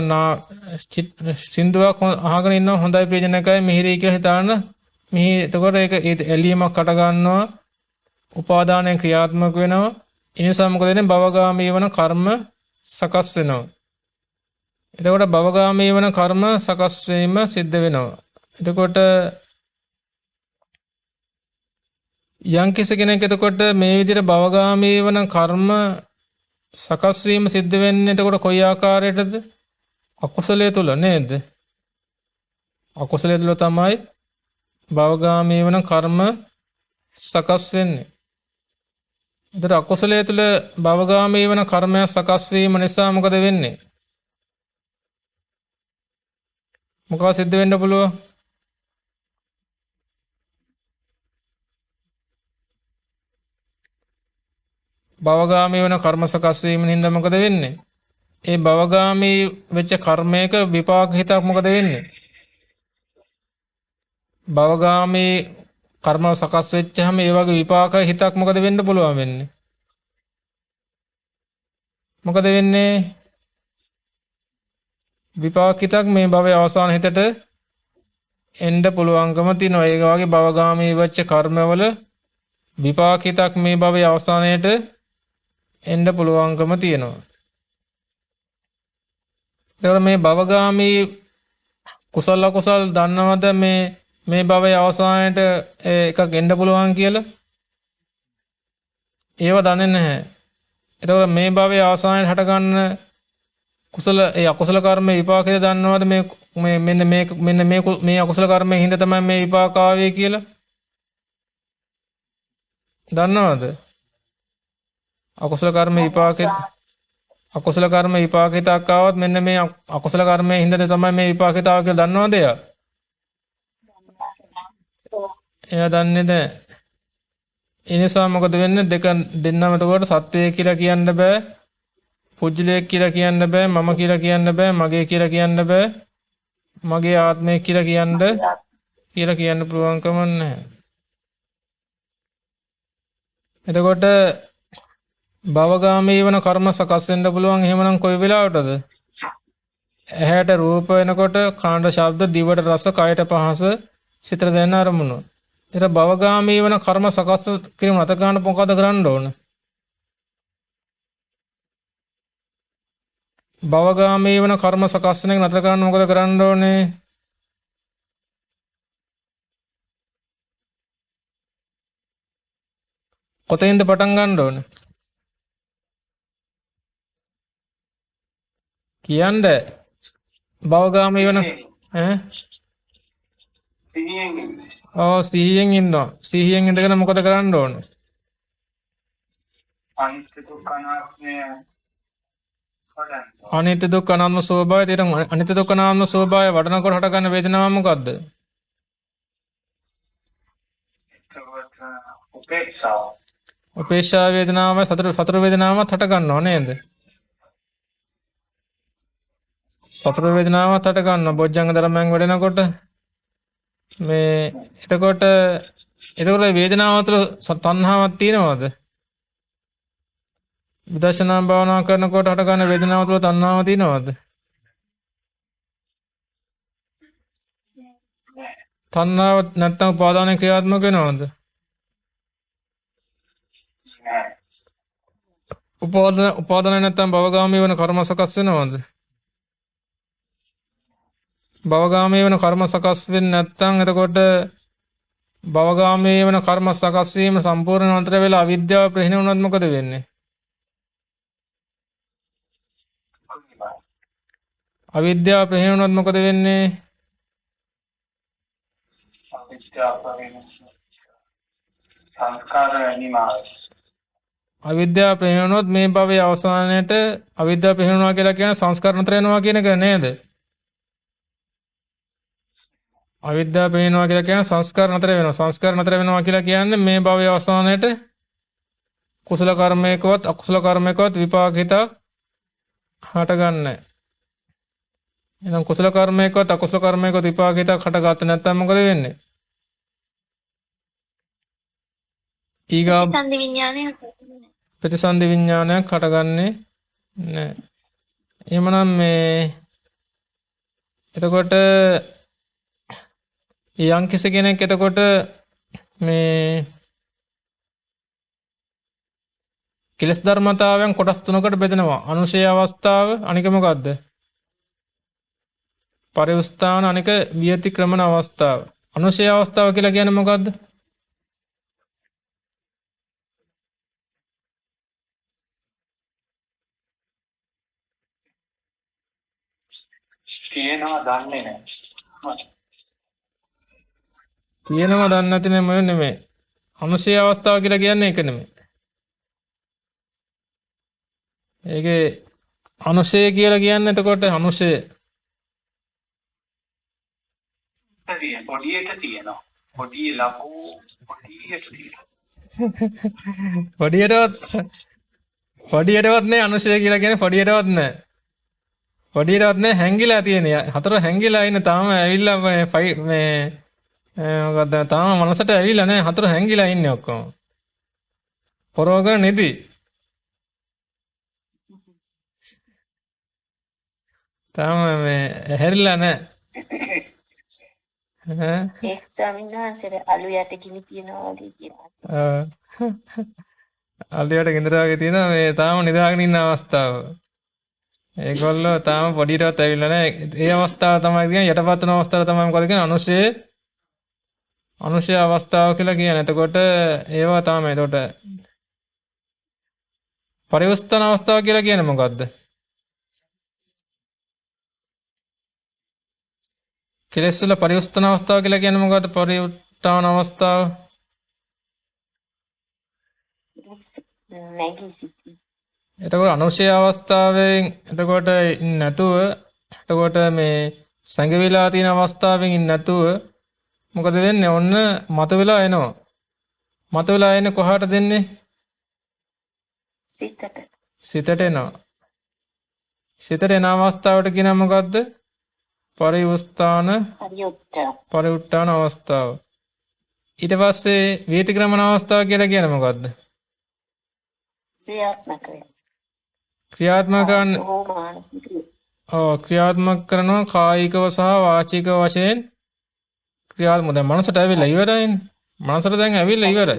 සින්දුවක් අහගෙන ඉන්නවා, හොඳයි ප්‍රයෝජනකයි මිහිරි කියලා හිතාන මිහි එතකොට ඒක එළියමක් කට ගන්නවා, උපාදානයෙන් ක්‍රියාත්මක වෙනවා. ඒ නිසා මොකද වෙන්නේ? භවගාමී වන කර්ම සකස් වෙනවා. එතකොට භවගාමී වන කර්ම සකස් වීම සිද්ධ වෙනවා. එතකොට යම් කෙනෙක් එතකොට මේ විදිහට භවගාමී වන කර්ම සකස් වීම සිද්ධ වෙන්නේ එතකොට කොයි ආකාරයටද? අකුසලයේ තුල නේද? අකුසලයේ තුල තමයි භවගාමී වන කර්ම සකස් වෙන්නේ. ඒතර අකුසලයේ තුල භවගාමී වන කර්මය සකස් වීම නිසා මොකද වෙන්නේ? මොකක්ද සිද්ධ වෙන්න පුළුවන්? භවගාමී වෙන කර්ම සකස් වීමෙන් හින්දා මොකද වෙන්නේ? ඒ භවගාමී වෙච්ච කර්මයක විපාක හිතක් මොකද වෙන්නේ? භවගාමී කර්ම සකස් වෙච්චාම ඒ වගේ විපාක හිතක් මොකද වෙන්න පුළුවන් වෙන්නේ? මොකද වෙන්නේ? විපාක හිතක් මේ භවයේ අවසාන හිතට එන්න පුළුවන්කම තියෙනවා. ඒ වගේ භවගාමී වෙච්ච කර්මවල විපාක හිතක් මේ භවයේ අවසානයේට එන්න පුළුවන්කම තියෙනවා. ඒතකොට මේ භවගාමී කුසල අකුසල් දන්නවද මේ භවයේ අවසානයේට එකක් එන්න පුළුවන් කියලා? ඒව දන්නේ නැහැ. එතකොට මේ භවයේ අවසානයේ හටගන්න කුසල ඒ අකුසල කර්ම විපාකය දන්නවද මේ මෙන්න මේ අකුසල කර්මයෙන් හින්දා තමයි මේ විපාක ආවේ කියලා? දන්නවද? අකුසල කර්ම විපාකිතක් ආවත් මෙන්න මේ අකුසල කර්මයෙන් හින්දා තමයි මේ විපාකිත ආව කියලා දන්නවද එයා? එයා දන්නේ නැහැ. ඒ නිසා මොකද වෙන්නේ? දෙන්නම එතකොට සත්වය කියලා කියන්න බෑ. පුජ්‍යලයක් කියලා කියන්න බෑ. මම කියලා කියන්න බෑ. මගේ කියලා කියන්න බෑ. මගේ ආත්මය කියලා කියන්න පුළුවන්කම නැහැ. එතකොට භවගාමී වන කර්ම සකස් වෙන්න පුළුවන්. එහෙමනම් කොයි වෙලාවටද? ඇහැට රූප වෙනකොට, කාණ්ඩ ශබ්ද, දිවට රස, කයට පහස, සිතට දැනෙන අරමුණු. ඒතර භවගාමී වන කර්ම සකස් කිරීම නැත ගන්න මොකද කරන්න ඕන? භවගාමී වන කර්ම සකස් වෙන එක නතර කරන්න මොකද කරන්න ඕනේ? කොතෙන්ද පටන් ගන්න ඕනේ? කියන්න භවගාමී වන සිහියෙන් ඉන්නවා. සිහියෙන් ඉඳගෙන මොකද කරන්න ඕනේ? අනිත්‍ය දුක්ඛ අනාත්ම ස්වභාවය තේරුම් අනිත්‍ය දුක්ඛ අනාත්ම ස්වභාවය වඩනකොට හටගන්න වේදනාව මොකද්ද? උපේක්ෂා වේදනාව සතර වේදනාවක් හට ගන්නව නේද? සතර වේදනාවක් හට ගන්නවා බොජ්ජංග ධර්මයන් වැඩෙනකොට. මේ එතකොට වේදනාව තුළ තණ්හාවක් තියෙනවද? විදර්ශනා භාවනා කරනකොට හට ගන්න වේදනාව තුළ තණ්හාවක් තියෙනවද? තණ්හාව නැත්තම් උපාදාන ක්‍රියාත්මක වෙනවද? උපාදාන නැත්තම් භවගාමී වෙන කර්ම සකස් වෙනවද? භවගාමී වෙන කර්ම සකස් වෙන්නේ නැත්තම් එතකොට භවගාමී වෙන කර්ම සකස් වීම සම්පූර්ණ අන්තර වෙලා අවිද්‍යාව ප්‍රහීන වුණොත් මොකද වෙන්නේ? අවිද්‍යාව ප්‍රහීන වුණොත් මොකද වෙන්නේ? අවිද්‍යාව ප්‍රහීන වුණොත් මේ භවයේ අවසානයේට අවිද්‍යාව ප්‍රහීන වුණා කියලා කියන්නේ සංස්කාර නතර වෙනවා කියන එක නේද? අවිද්‍යාව ප්‍රහීන වුණා කියලා කියන්නේ සංස්කාර නතර වෙනවා. සංස්කාර නතර වෙනවා කියලා කියන්නේ මේ භවයේ අවසානයේට කුසල කර්මයකවත් අකුසල කර්මයකවත් විපාකිත හටගන්නේ. එහෙනම් කුසල කර්මයකවත් අකුසල කර්මයකවත් විපාකිත හටගත්ත නැත්නම් මොකද වෙන්නේ? ඊගා සංදි විඥානය ප්‍රතිසන්දි විඥානයක් හටගන්නේ නැහැ. එහෙමනම් මේ එතකොට යම් කෙනෙක් එතකොට මේ කෙලස් ධර්මතාවයන් කොටස් තුනකට බෙදෙනවා. අනුශය අවස්ථාව අනික මොකද්ද? පරිඋස්ථාන අනික විතික්‍රමන අවස්ථාව. අනුශය අවස්ථාව කියලා කියන්නේ මොකද්ද? තියෙනවා දන්නේ නැහැ. තියෙනවා දන්නේ නැති නෙමෙයි. අනුශය අවස්ථාව කියලා කියන්නේ ඒක නෙමෙයි. ඒකේ අනුශය කියලා කියන්නේ එතකොට අනුශය පොඩියට තියෙනවා. පොඩි ලකු පොඩියට තියෙනවා. පොඩියටවත් නෑ අනුශය කියලා කියන්නේ පොඩියටවත් නෑ. පොඩියටවත් නෑ හැංගිලා තියෙන. හතර හැංගිලා ඉන්න තාම ඇවිල්ලා මේ මොකද තාම මනසට ඇවිල්ලා නෑ. හතර හැංගිලා ඉන්නේ ඔක්කොම. පොරවගෙන නෙදී. තාම මේ හැරිලා නෑ. ඒක ස්වාමීන් වහන්සේට අලු යට ගිනි තියනවා වගේ කියනවා. අලියට ගෙදර වගේ තියෙනවා මේ තාම නිදාගෙන ඉන්න අවස්ථාව. ඒගොල්ලෝ තාම පොඩියටවත් ඇවිල්ලා නැහැ. ඒ අවස්ථාව තමයි කියන්නේ යටපත් වෙන අවස්ථාව තමයි මොකද කියන්නේ අනුශය අවස්ථාව කියලා කියන්නේ. එතකොට ඒවා තමයි. එතකොට පරිවෘත්තන අවස්ථාව කියලා කියන්නේ මොකද්ද? කෙලෙස් වල පරිවෘත්තන අවස්ථාව කියලා කියන්නේ මොකද්ද? පරිවෘත්තාන අවස්ථාව. නැගී සිටි. එතකොට අනුශය අවස්ථාවෙන් එතකොට ඉන්නේ නැතුව එතකොට මේ සංගවිලා තියෙන අවස්ථාවෙන් ඉන්නේ නැතුව මොකද වෙන්නේ? ඔන්න මතුවලා එනවා. මතුවලා එන්නේ කොහාටද එන්නේ? සිතට. සිතට එනවා. සිතට එන අවස්ථාවට කියන මොකද්ද? පරිඋත්ථාන අවස්ථාව. ඊට පස්සේ වේතික්‍රමන අවස්ථාව කියලා කියන්නේ මොකද්ද? ක්‍රියාත්මක කරනවා කායිකව සහ වාචික වශයෙන් ක්‍රියාත්මක. දැන් මනසට ඇවිල්ලා ඉවරයිනේ. මනසට දැන් ඇවිල්ලා ඉවරයි.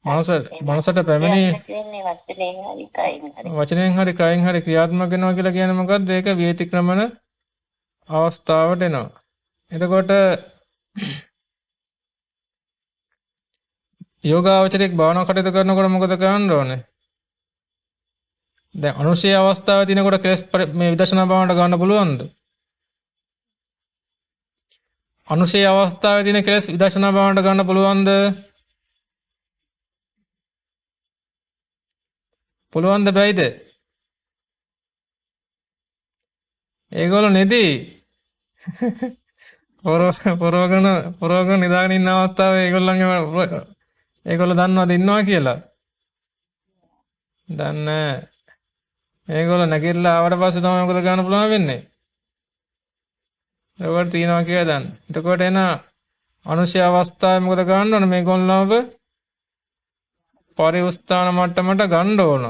මනසට පැමිණි වචනයෙන් හරි කයින් හරි ක්‍රියාත්මක වෙනවා කියලා කියන්නේ මොකද්ද? ඒක වේතික්‍රමන අවස්ථාවට එනවා. එතකොට යෝගාවචරයක් භාවනා කටයුතු කරනකොට මොකද කරන්න ඕනේ? දැන් අනුශය අවස්ථාවේ තිනකොට කෙලස් මේ විදර්ශනා භාවනාවට ගන්න පුළුවන්ද? අනුශය අවස්ථාවේ තින කෙලස් විදර්ශනා භාවනාවට ගන්න පුළුවන්ද? පුළුවන්ද බැයිද? ඒගොල්ලෝ නෙදී පොරවගෙන නිදාගෙන ඉන්න අවස්ථාවේ ඒගොල්ලෝ දන්නවද ඉන්නවා කියලා? දන්නේ නැහැ. ඒගොල්ලෝ නැගිටලා ආවට පස්සේ තමයි මොකද ගන්න පුළුවන් වෙන්නේ? ඒකට තියනවා කියලා දන්න. එතකොට එන අනුශය අවස්ථාවේ මොකද ගන්න ඕන? මේගොල්ලෝව පරිඋස්ථාන මට්ටමට ගන්න ඕන.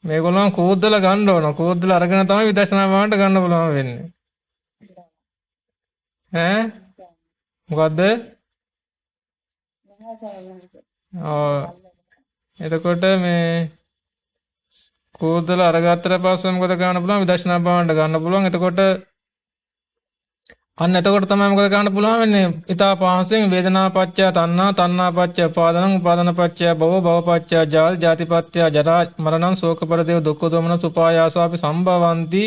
මේගොල්ලෝ කෝද්දලා ගන්න ඕන. කෝද්දලා අරගෙන තමයි විදර්ශනා භාවනාවට ගන්න පුළුවන් වෙන්නේ. ඈ මොකද්ද? එතකොට මේ කෝද්දලා අරගත්තට පස්සේ මොකද ගන්න පුළුවන්? විදර්ශනා භාවනාවට ගන්න පුළුවන්. එතකොට අන්න එතකොට තමයි මොකද ගන්න පුළුවන් වෙන්නේ? ඊතා පහසෙන් වේදනා පත්‍ය තණ්හා, තණ්හා පත්‍ය උපාදානං, උපාදාන පත්‍ය භව, භව පත්‍ය ජාති, ජාති පත්‍ය ජරා, මරණං, ශෝක පරිදේව, දුක්ඛ දෝමන, සුපායාසාපි සම්භවಂತಿ.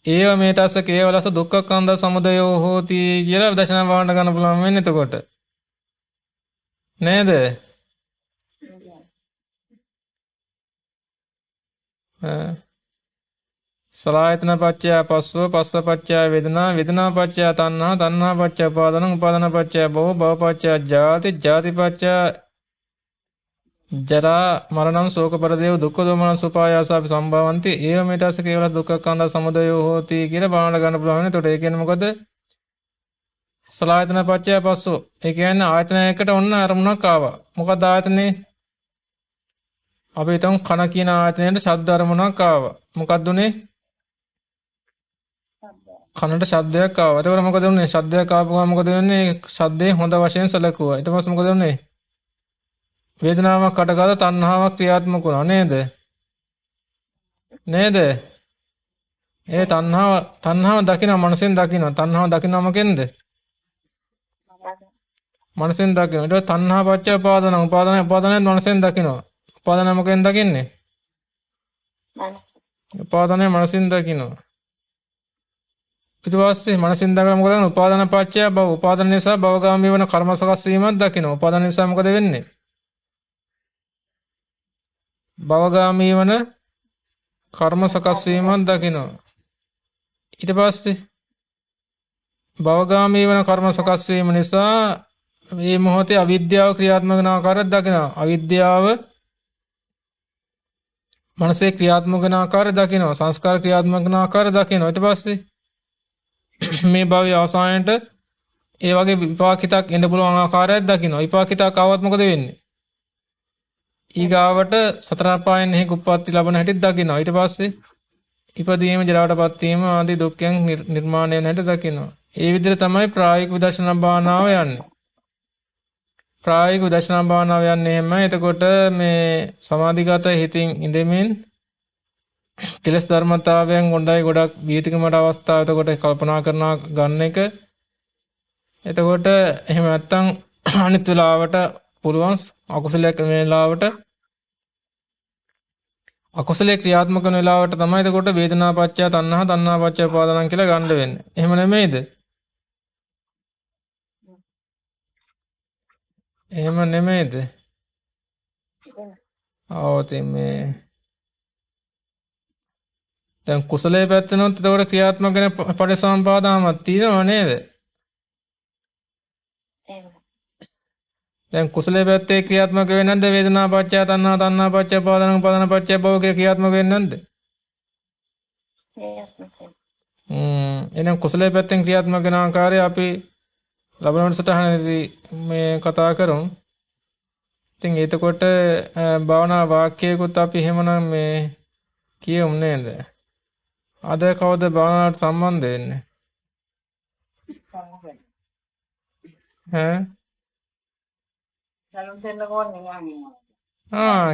ඒව මේතස්ස කේවලස දුක්ඛ කන්ද සමුදයෝ හෝති කියලා විදර්ශනා භාවනාවට ගන්න පුළුවන් වෙන්නේ එතකොට. නේද? සලආයතන පත්‍ය පස්සෝ, පස්ස පත්‍ය වේදනා, වේදනා පත්‍ය තණ්හා, තණ්හා පත්‍ය උපාදානං, උපාදාන පත්‍ය භව, භව පත්‍ය ජාති, ජාති පත්‍ය ජරා, මරණං, ශෝක පරිදේව, දුක්ඛ දෝමන, සුපායාසාපි සම්භවಂತಿ. ඒව මේතස්ස කේවල දුක්ඛ කන්ද සමුදයෝ හෝති කියලා භාවනාවට ගන්න පුළුවන්. එතකොට ඒ කියන්නේ මොකද? සලආයතන පත්‍ය පස්සෝ. ඒ කියන්නේ ආයතනයකට ඔන්න අරමුණක් ආවා. මොකද ආයතනේ? අපි හිතමු කන කියන ආයතනයට ශබ්ද අරමුණක් ආවා. මොකක්ද උනේ? කනට ශබ්දයක් ආවා. එතකොට මොකද උනේ? ශබ්දයක් ආපුවම මොකද වෙන්නේ? ශබ්දේ හොඳ වශයෙන් සැලකුවා. ඊට පස්සේ මොකද උනේ? වේදනාවක් කටගාලා තණ්හාවක් ක්‍රියාත්මක වුණා නේද? නේද? ඒ තණ්හාව දකින්න මනසෙන් දකින්න. තණ්හාව දකින්න මොකෙන්ද? මනසෙන් දකින්න. ඊට තණ්හා පත්‍ය උපාදාන, උපාදානය මනසෙන් දකින්න. උපාදානය මොකෙන් දකින්නේ? උපාදානය මනසින් දකින්න. ඊට පස්සේ මනසින් දකින මොකද කරන්නේ? උපාදාන පත්‍ය භව. උපාදාන නිසා භවගාමී වෙන කර්ම සකස් වීමක් දකින්න. උපාදාන නිසා මොකද වෙන්නේ? භවගාමී වන කර්ම සකස් වීමක් දකින්න. ඊට පස්සේ භවගාමී වන කර්ම සකස් වීම නිසා මේ මොහොතේ අවිද්‍යාව ක්‍රියාත්මක වන ආකාරයක් දකිනවා. අවිද්‍යාව මනසේ ක්‍රියාත්මක වන ආකාරය දකිනවා. සංස්කාර ක්‍රියාත්මක වන ආකාරය දකිනවා. ඊට පස්සේ මේ භවයේ අවසානයේට ඒ වගේ විපාකිතක් එන්න පුළුවන් ආකාරයක් දකිනවා. විපාකිතක් ආවත් මොකද වෙන්නේ? ඊගාවට සතර අපායන් එහි උප්පත්ති ලැබෙන හැටි දකිනවා. ඊට පස්සේ ඉපදීම, ජරාවටපත් වීම ආදී දුක්ඛයන් නිර්මාණය වෙන හැටි දකිනවා. ඒ විදිහට තමයි ප්‍රායෝගික විදර්ශනා භාවනාව යන්නේ. ප්‍රායෝගික විදර්ශනා භාවනාව යන්නේ එහෙමයි. එතකොට මේ සමාධිගත හිතින් ඉඳෙමින් කෙලස් ධර්මතාවයන් ගොඩක් විහිතිකමට අවස්ථාව එතකොට කල්පනා කරනවා ගන්න එක. එතකොට එහෙම නැත්තම් අනිත් වෙලාවට පුළුවන් අකුසලයක් වෙන වෙලාවට අකුසලයේ ක්‍රියාත්මක වෙන වෙලාවට තමයි එතකොට වේදනා පත්‍ය තණ්හා තණ්හා පත්‍ය උපාදානං කියලා ගන්න වෙන්නේ. එහෙම නෙමෙයිද? එහෙම නෙමෙයිද? ආවතින් මේ දැන් කුසලයේ පැත්තනොත් එතකොට ක්‍රියාත්මක වෙන පටිසම්පාදාමක් තියෙනව නේද? එහෙම. දැන් කුසලයේ පැත්තේ ක්‍රියාත්මක වෙන්නේ නැද්ද? වේදනා පත්‍ය තණ්හා තණ්හා පත්‍ය උපාදාන උපාදාන පත්‍ය භව කියලා ක්‍රියාත්මක වෙන්නේ නැද්ද? එහෙනම් කුසලයේ පැත්තෙන් ක්‍රියාත්මක වෙන ආකාරය අපි ලබන සටහනේදී මේ කතා කරමු. ඉතින් එතකොට භාවනා වාක්‍යයකුත් අපි එහෙමනම් මේ කියමු නේද? අද කවුද භාවනාවට සම්බන්ධ වෙන්නේ? ඈ?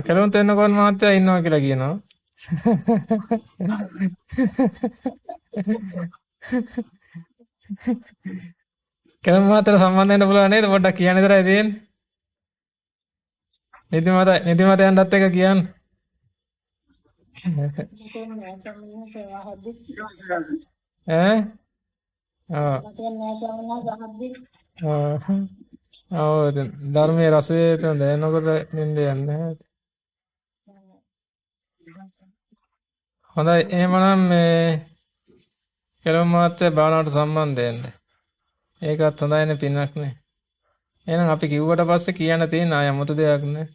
කෙලුම් තෙන්නකෝන් මහත්තයා ඉන්නවා කියලා කියනවා. කෙලුම් මහත්තයාට සම්බන්ධ වෙන්න පුළුවන් නේද? පොඩ්ඩක් කියන්න විතරයි තියෙන්නේ. නිදිමත යන්නත් එක කියන්න. ඈ? ඔව් ධර්මයේ රසය දැනනකොට නින්ද යන්නේ නැහැ. හොඳයි එහෙමනම් මේ කෙලුම් මහත්තයා භාවනාවට සම්බන්ධ වෙන්න. ඒකත් හොඳයිනේ පින්නක් නේ. එහෙනම් අපි කිව්වට පස්සේ කියන්න තියෙන අය 아무තු දෙයක් නෑ.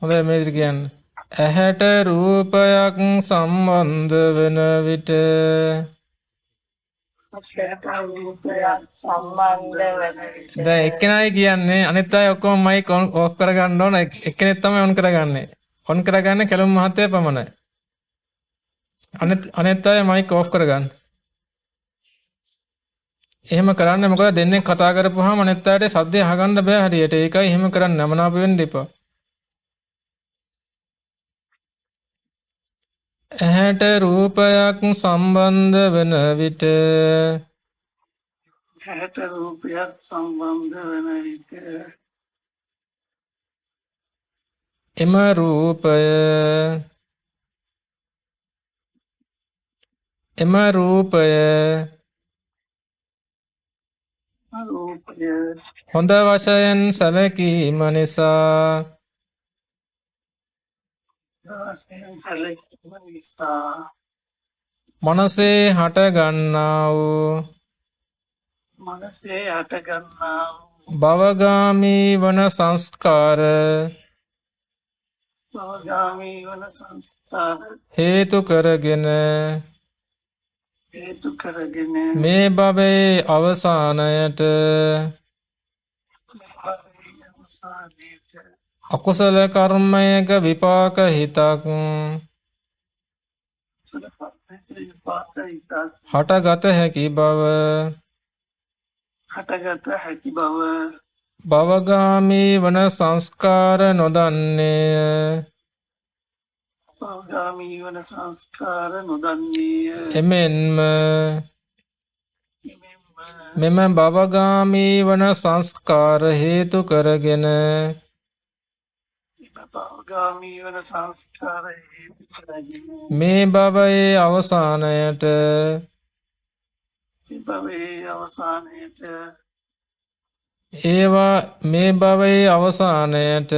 හොඳයි මේ විදිහට කියන්නේ. ඇහැට රූපයක් සම්බන්ධ වෙන විට දැන් එක්කෙනායි කියන්නේ අනිත් අය ඔක්කොම මයික් ඔෆ් කරගන්න ඕන. එක්කෙනෙක් තමයි ඔන් කරගන්නේ. ඔන් කරගන්නේ කෙලුම් මහත්තයා පමණයි. අනිත් අය මයික් ඔෆ් කරගන්න. එහෙම කරන්නේ මොකද දෙන්නේ කතා කරපුවාම අනිත් අයට සද්දය අහගන්න බෑ හරියට. ඒකයි එහෙම කරන්නේ. නමනාප වෙන්න එපා. ඇහැට රූපයක් සම්බන්ධ වෙන විට ඇහැට රූපයක් සම්බන්ධ වෙන විට එම රූපය හොඳ වශයෙන් සැලකීම නිසා මනසේ හට ගන්නා වූ භවගාමී වන සංස්කාර හේතු කරගෙන මේ භවයේ අවසානයට අකුසල කර්මයක විපාක හිතක් හටගත හැකි බව භවගාමී වන සංස්කාර නොදන්නේය. එමෙන්ම මෙම භවගාමී වන සංස්කාර හේතු කරගෙන මේ භවයේ අවසානයට ඒවා මේ භවයේ අවසානයට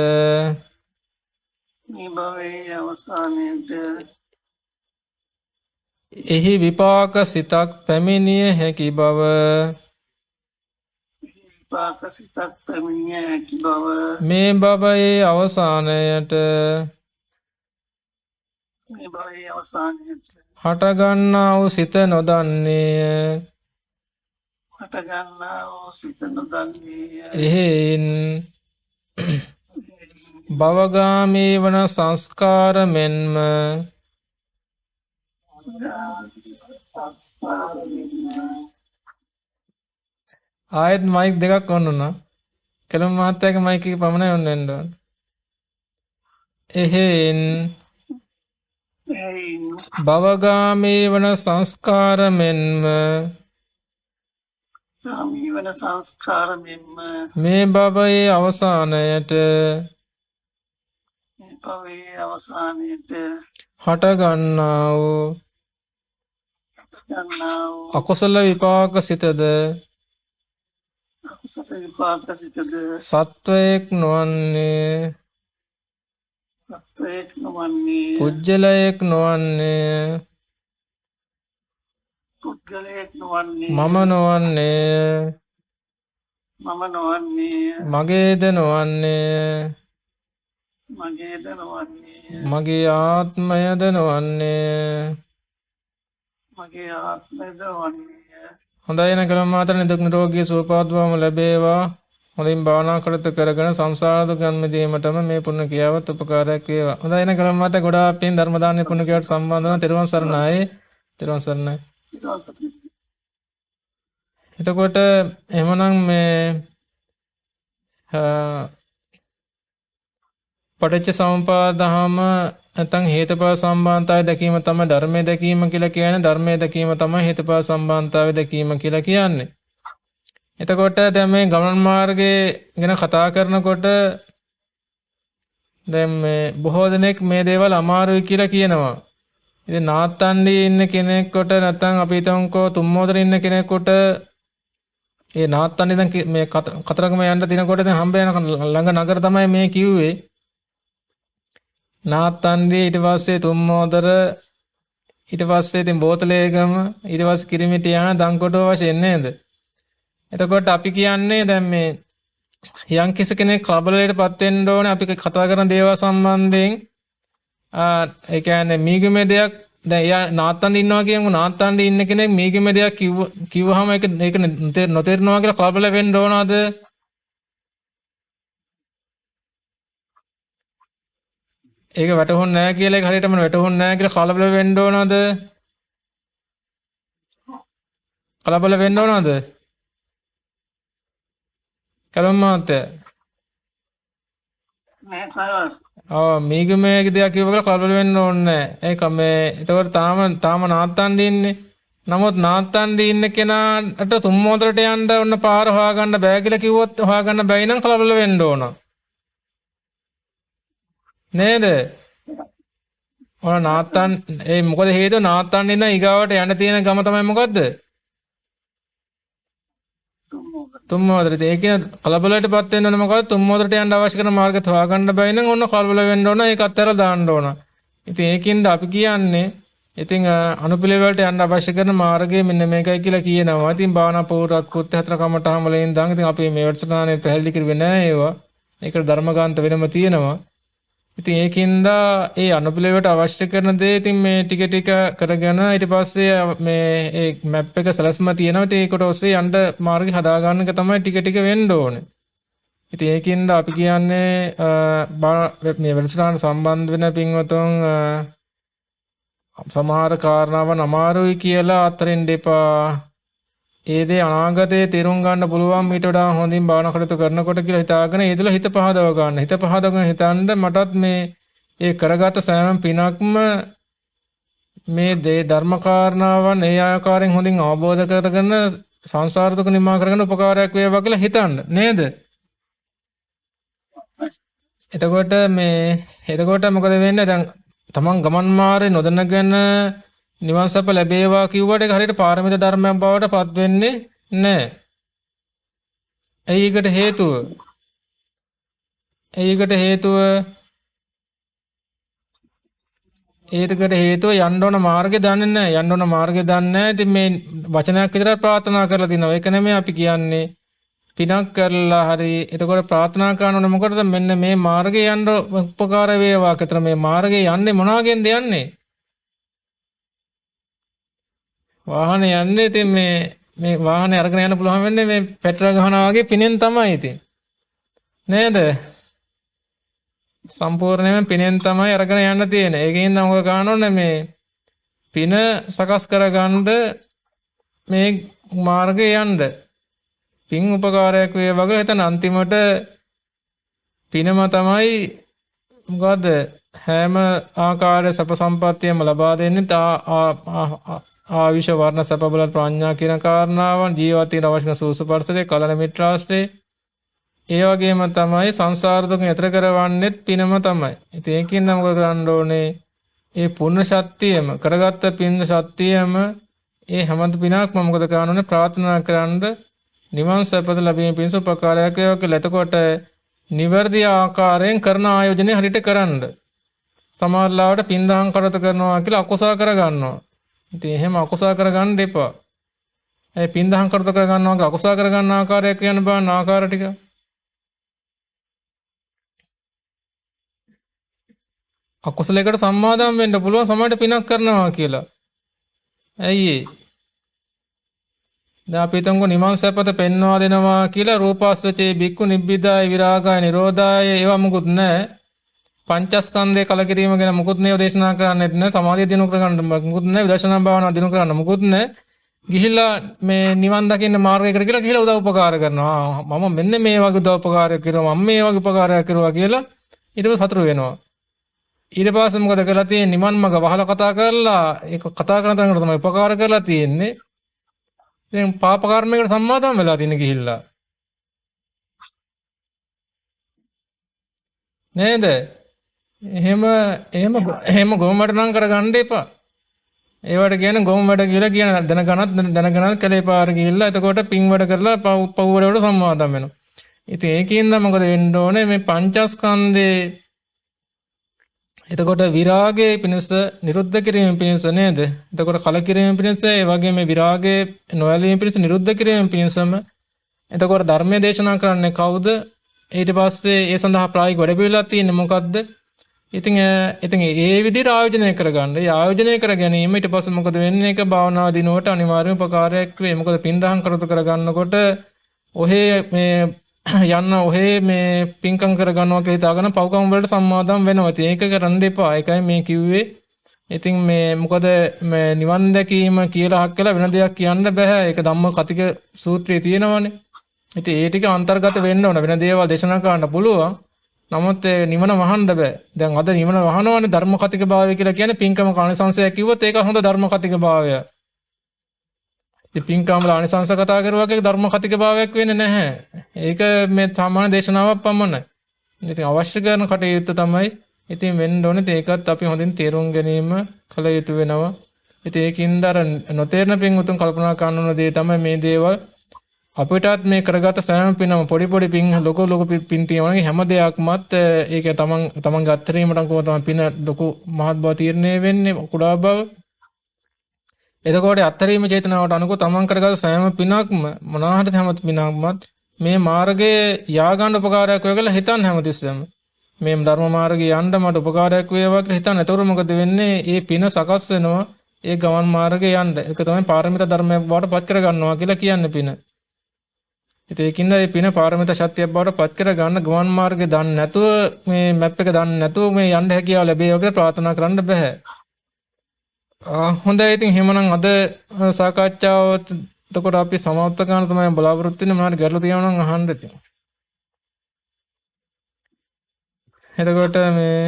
එහි විපාක සිතක් පැමිණිය හැකි බව මේ භවයේ අවසානයට හටගන්නා වූ සිත නොදන්නේය. එහෙයින් භවගාමී වන සංස්කාර මෙන්ම ආයෙත් මයික් දෙකක් ඔන් වුණා. කෙලුම් මහත්තයාගේ මයික් එක පමණයි ඔන් වෙන්න ඕන. එහෙයින් එයින් භවගාමී වන සංස්කාර මෙන්ම ගාමී වන සංස්කාර මෙන්ම මේ භවයේ අවසානයට මේ භවයේ අවසානයේට හටගන්නා වූ ගන්නා වූ අකුසල විපාක සිතද අකුසල විපාක සිතද සත්වයෙක් නොවන්නේ සත්වයෙක් නොවන්නේ පුජ්‍යලයෙක් නොවන්නේ පුද්ගලයෙක් නොවන්නේ මම නොවන්නේ මම නොවන්නේ මගේද නොවන්නේ මගේද නොවන්නේ මගේ ආත්මයද නොවන්නේ මගේ ආත්මයද නොවන්නේ හොඳයි එන කලම මාතර නිදුක් නිරෝගී සුවපත්වම ලැබේවා හොඳින් භාවනා කළත කරගෙන සංසාර දුකන් මිදීමටම මේ පුණ්‍ය කියාවත් උපකාරයක් වේවා හොඳයි එන කලම මාතර ගොඩාක් පින් ධර්ම දාන පුණ්‍ය කියාවට සම්බන්ධ වෙන තෙරුවන් සරණයි තෙරුවන් සරණයි ඊට පස්සේ එතකොට එහෙමනම් මේ පටිච්ච සමුප්පාදහම නැත්නම් හේතුඵල සම්බන්ධතාවය දැකීම තමයි ධර්මයේ දැකීම කියලා කියන්නේ ධර්මයේ දැකීම තමයි හේතුඵල සම්බන්ධතාවය දැකීම කියලා කියන්නේ. එතකොට දැන් මේ ගමන් මාර්ගයේ ගැන කතා කරනකොට දැන් මේ බොහෝ දෙනෙක් මේ දේවල් අමාරුයි කියලා කියනවා. ඉතින් නාත්තන්ඩි ඉන්න කෙනෙක්කොට නැත්නම් අපි හිතමුකෝ තුම්මෝදරේ ඉන්න කෙනෙක්කොට ඒ නාත්තන්ඩි දැන් මේ කතරගම යන්න දිනකොට දැන් හම්බ වෙන ළඟ නගර තමයි මේ කිව්වේ. නාත්තන්ඩි ඊට පස්සේ තුම්මෝදර ඊට පස්සේ ඉතින් බෝතලේගම ඊට පස්සේ කිරිමිටියාන දංකොටුව වශයෙන් නේද? එතකොට අපි කියන්නේ දැන් මේ යම් කෙනෙක් කලබලයටපත් වෙන්න ඕනේ අපි කතා කරන දේවල් සම්බන්ධයෙන් ඒ කියන්නේ මීගමේ දෙයක් දැන් එයා නාත්තන්ඩි ඉන්නවා කියමු නාත්තන්ඩි ඉන්න කෙනෙක් මීගමේ දෙයක් කිව්වහම ඒක නොතේරෙනවා කියලා කලබල වෙන්න ඕනද? ඒක වැටහොන්නේ නැහැ කියලා ඒක හරියටම වැටහොන්නේ නැහැ කියලා කලබල වෙන්න ඕනද? කලබල වෙන්න ඕනද? කලම් මාතේ. නෑ සයස් මීගමේ දෙයක් කිව්ව කියලා කලබල වෙන්න ඕනේ නැහැ. ඒක මේ ඒතකොට තාම නාත්තන්ඩි ඉන්නේ. නමුත් නාත්තන්ඩි ඉන්න කෙනාට තුම්මෝදරට යන්න ඔන්න පාර හොයාගන්න බෑ කියලා කිව්වොත් හොයාගන්න බැයි නම් කලබල වෙන්න ඕන. නේද? ඔය නාත්තන් මොකද හේතුව නාත්තන්ඩි ඉඳන් ඊගාවට යන්න තියෙන ගම තමයි මොකද්ද? තුම්මෝදරට. ඒ කියන්නේ කලබලයටපත් වෙන්න ඕන මොකද? තුම්මෝදරට යන්න අවශ්‍ය කරන මාර්ගය හොයාගන්න බැයි නම් ඔන්න කලබල වෙන්න ඕන. ඒක අත්හැරලා දාන්න ඕන. ඉතින් ඒකින්ද අපි කියන්නේ ඉතින් අනුපිළිවෙලට යන්න අවශ්‍ය කරන මාර්ගය මෙන්න මේකයි කියලා කියනවා. ඉතින් භාවනා පූර්වත් කෘත්‍ය හතර කමටහම වලින් ඉඳන් ඉතින් අපි මේ වැඩසටහනේ පැහැදිලි කරුවේ නෑ ඒවා. ඒකට ධර්මගාන්ත වෙනම තියෙනවා. ඉතින් ඒකින්ද ඒ අනුපිළිවෙලට අවශ්‍ය කරන දේ ඉතින් මේ ටික ටික කරගෙන ඊට පස්සේ මේ ඒ මැප් එක සලස්ම තියෙනවා. ඉතින් ඒකට ඔස්සේ යන්න මාර්ගය හදා ගන්න එක තමයි ටික ටික වෙන්න ඕනේ. ඉතින් ඒකින්ද අපි කියන්නේ මේ වැඩසටහන සම්බන්ධ වෙන පින්වතුන් සමහර කාරණාවන් අමාරුයි කියලා අතරින් දෙපා ඒ දේ අනාගතයේ තේරුම් ගන්න පුළුවන් ඊට වඩා හොඳින් භාවනා කටයුතු කරනකොට කියලා හිතාගෙන ඒ දල හිත පහදව ගන්න. හිත පහදවගෙන හිතන්න මටත් මේ ඒ කරගත සෑම පිනක්ම මේ දේ ධර්ම කාරණාවන් ඒ ආකාරයෙන් හොඳින් අවබෝධ කරගෙන සංසාර දුක නිමා කරගන්න උපකාරයක් වේවා කියලා හිතන්න නේද? එතකොට මොකද වෙන්නේ දැන් තමන් ගමන් මාර්ගේ නොදැනගෙන නිවන් සප ලැබේවා කිව්වට ඒක හරියට පාරමිත ධර්මයක් බවට පත් වෙන්නේ නැහැ. ඒකට හේතුව යන්න ඕන මාර්ගේ දන්නේ නැහැ. යන්න ඕන මාර්ගේ දන්නේ නැහැ. ඉතින් මේ වචනයක් විතරක් ප්‍රාර්ථනා කරලා තිනවා. ඒක නෙමෙයි අපි කියන්නේ. පිනක් කරලා හරි එතකොට ප්‍රාර්ථනා කරනකොට මොකටද මෙන්න මේ මාර්ගේ යන්න උපකාර වේවා. කතර මේ මාර්ගේ යන්නේ මොනවාගෙන්ද යන්නේ? වාහනේ යන්නේ ඉතින් මේ වාහනේ අරගෙන යන්න පුළුවන් වෙන්නේ මේ පෙට්‍රල් ගහනවා වගේ පිනෙන් තමයි ඉතින්. නේද? සම්පූර්ණයෙන්ම පිනෙන් තමයි අරගෙන යන්න තියෙන්නේ. ඒකෙන් නම් ඔය ගන්නෝනේ මේ පින සකස් කරගන්න මේ මාර්ගේ යන්න. පින් උපකාරයක් වේ වගේ හිතන අන්තිමට පිනම තමයි මොකද හැම ආකාරයේ සැප සම්පත්තියම ලබා දෙන්නේ ආයුෂ වර්ණ සැප බල ප්‍රඥා කියන කාරණාවන් ජීවිතයේ අවශ්‍ය සූසුපර්සලේ කලන මිත්‍රාශ්‍රේ ඒ වගේම තමයි සංසාර දුකින් එතර කරවන්නෙත් පිනම තමයි. ඉතින් ඒකින් නම් මොකද කරන්න ඕනේ? ඒ පුණ්‍ය ශක්තියම කරගත්ත පින් ශක්තියම ඒ හැමද පිනක්ම මොකද කරන්න ඕනේ? ප්‍රාර්ථනා කරන්න නිවන් සැපත ලැබීම පිණිස උපකාරයක් වේවා කියලා. එතකොට නිවැරදි ආකාරයෙන් කරන ආයෝජනය හරියට කරන්න. සමහරවිට පින්දහම් කරත කරනවා කියලා අකුසල කරගන්නවා. ඉතින් එහෙම අකුසල කරගන්න එපා. ඒ පින්දහම් කරත කරගන්නවා කියලා අකුසල කරගන්න ආකාරයක් කියන බලන්න ආකාර ටික. අකුසලයකට සම්මාදම් වෙන්න පුළුවන් සමහරට පිනක් කරනවා කියලා. ඇයි ඒ? දැන් අපි හිතමුකෝ නිවන් සැපත පෙන්වා දෙනවා කියලා රූපාස්සචේ බික්කු නිබ්බිදාය විරාගාය නිරෝධාය ඒවා මුකුත් නැහැ. පංචස්කන්ධය කලකිරීම ගැන මුකුත් නේව දේශනා කරන්නේත් නැහැ. සමාධිය දිනු කරගන්න මුකුත් නැහැ. විදර්ශනා භාවනාව දිනු කරන්න මුකුත් නැහැ. ගිහිල්ලා මේ නිවන් දකින්න මාර්ගයකට කියලා ගිහිල්ලා උදව් උපකාර කරනවා. මම මෙන්න මේ වගේ උදව් උපකාරයක් කරුවා. මම මේ වගේ උපකාරයක් කරුවා කියලා ඊට පස්සේ සතුටු වෙනවා. ඊට පස්සේ මොකද කරලා තියෙන්නේ? නිවන් මඟ වහලා කතා කරලා ඒක කතා කරන තරමට තමයි උපකාර කරලා තියෙන්නේ. දැන් පාප කර්මයකට සම්මාදම් වෙලා තියෙන ගිහිල්ලා. නේද? එහෙම ගොමඩ නම් කරගන්න එපා. ඒවට කියන්නේ ගොමඩ කියලා කියන දැනගනත් කලේ පාර ගිහිල්ලා එතකොට පින් වැඩ කරලා පව් වලට සම්මාදම් වෙනවා. ඉතින් ඒකින්ද මොකද වෙන්න ඕනේ? මේ පංචස්කන්ධේ එතකොට විරාගයේ පිණිස නිරුද්ධ කිරීම පිණිස නේද? එතකොට කලකිරීම පිණිස ඒ වගේ මේ විරාගයේ නොයැලීම පිණිස නිරුද්ධ කිරීම පිණිසම එතකොට ධර්මයේ දේශනා කරන්නේ කවුද? ඊට පස්සේ ඒ සඳහා ප්‍රායෝගික වැඩ පිළිවෙලක් තියෙන්නේ මොකද්ද? ඉතින් ඒ විදිහට ආයෝජනය කරගන්න. ඒ ආයෝජනය කර ගැනීම ඊට පස්සේ මොකද වෙන්නේ? ඒක භාවනා දිනුවට අනිවාර්යම උපකාරයක් වේ. මොකද පින්දහම් කරතු කරගන්නකොට ඔහේ මේ යන්න ඔහේ මේ පින්කම් කරගන්නවා කියලා හිතාගෙන පව්කම් වලට සම්මාදම් වෙනවා. ඉතින් ඒක කරන්න එපා. ඒකයි මේ කිව්වේ. ඉතින් මේ මොකද මේ නිවන් දැකීම කියලා හක් කළා වෙන දෙයක් කියන්න බෑ. ඒක ධම්ම කතික සූත්‍රයේ තියෙනවනේ. ඉතින් ඒ ටික අන්තර්ගත වෙන්න ඕන. වෙන දේවල් දේශනා කරන්න පුළුවන්. නමුත් නිවන වහන්න බෑ. දැන් අද නිවන වහනවනේ ධර්ම කතික භාවය කියලා කියන්නේ පින්කම කාණිසංශය කිව්වොත් ඒක හොඳ ධර්ම කතික භාවය. ඉතින් පින්කම වල ආනිසංශ කතා කරුවාගේ ධර්ම කතික භාවයක් වෙන්නේ නැහැ. ඒක මේ සාමාන්‍ය දේශනාවක් පමණයි. ඉතින් අවශ්‍ය කරන කටයුත්ත තමයි ඉතින් වෙන්න ඕනේ. ඒකත් අපි හොඳින් තේරුම් ගැනීම කළ යුතු වෙනවා. ඉතින් ඒකින්ද අර නොතේරෙන පින් උතුම් කල්පනා කරන දේ තමයි මේ දේවල් අපිටත් මේ කරගත සෑම පිනම පොඩි පින් ලොකු පින් තියෙනවා. හැම දෙයක්මත් ඒක තමන් ගත්තරීමට කොහොම තමයි පින ලොකු මහත් බව තීරණය වෙන්නේ කුඩා බව. එතකොට අත්තරීම චේතනාවට අනුකූල තමන් කරගත සෑම පිනක්ම මොනවාට හැම පිනක්මත් මේ මාර්ගයේ යා ගන්න උපකාරයක් වේ කියලා හිතන්න හැමතිස්සෙම. මේ ධර්ම මාර්ගයේ යන්න මට උපකාරයක් වේවා කියලා හිතන්න. එතකොට මොකද වෙන්නේ? ඒ පින සකස් වෙනවා ඒ ගමන් මාර්ගයේ යන්න. ඒක තමයි පාරමිතා ධර්මයක් බවට පත් කර ගන්නවා කියලා කියන්නේ පින. ඉතින් ඒකින්ද මේ පින පාරමිතා ශක්තියක් බවට පත් කර ගන්න ගමන් මාර්ගය දන්නේ නැතුව මේ මැප් එක දන්නේ නැතුව මේ යන්න හැකියාව ලැබේවා කියලා ප්‍රාර්ථනා කරන්න බෑ. හොඳයි ඉතින් එහෙමනම් අද සාකච්ඡාව එතකොට අපි සමාප්ත කරන්න තමයි බලාපොරොත්තු වෙන්නේ. මොනවාරි ගැටලු තියෙනවා නම් අහන්න ඉතින්. එතකොට මේ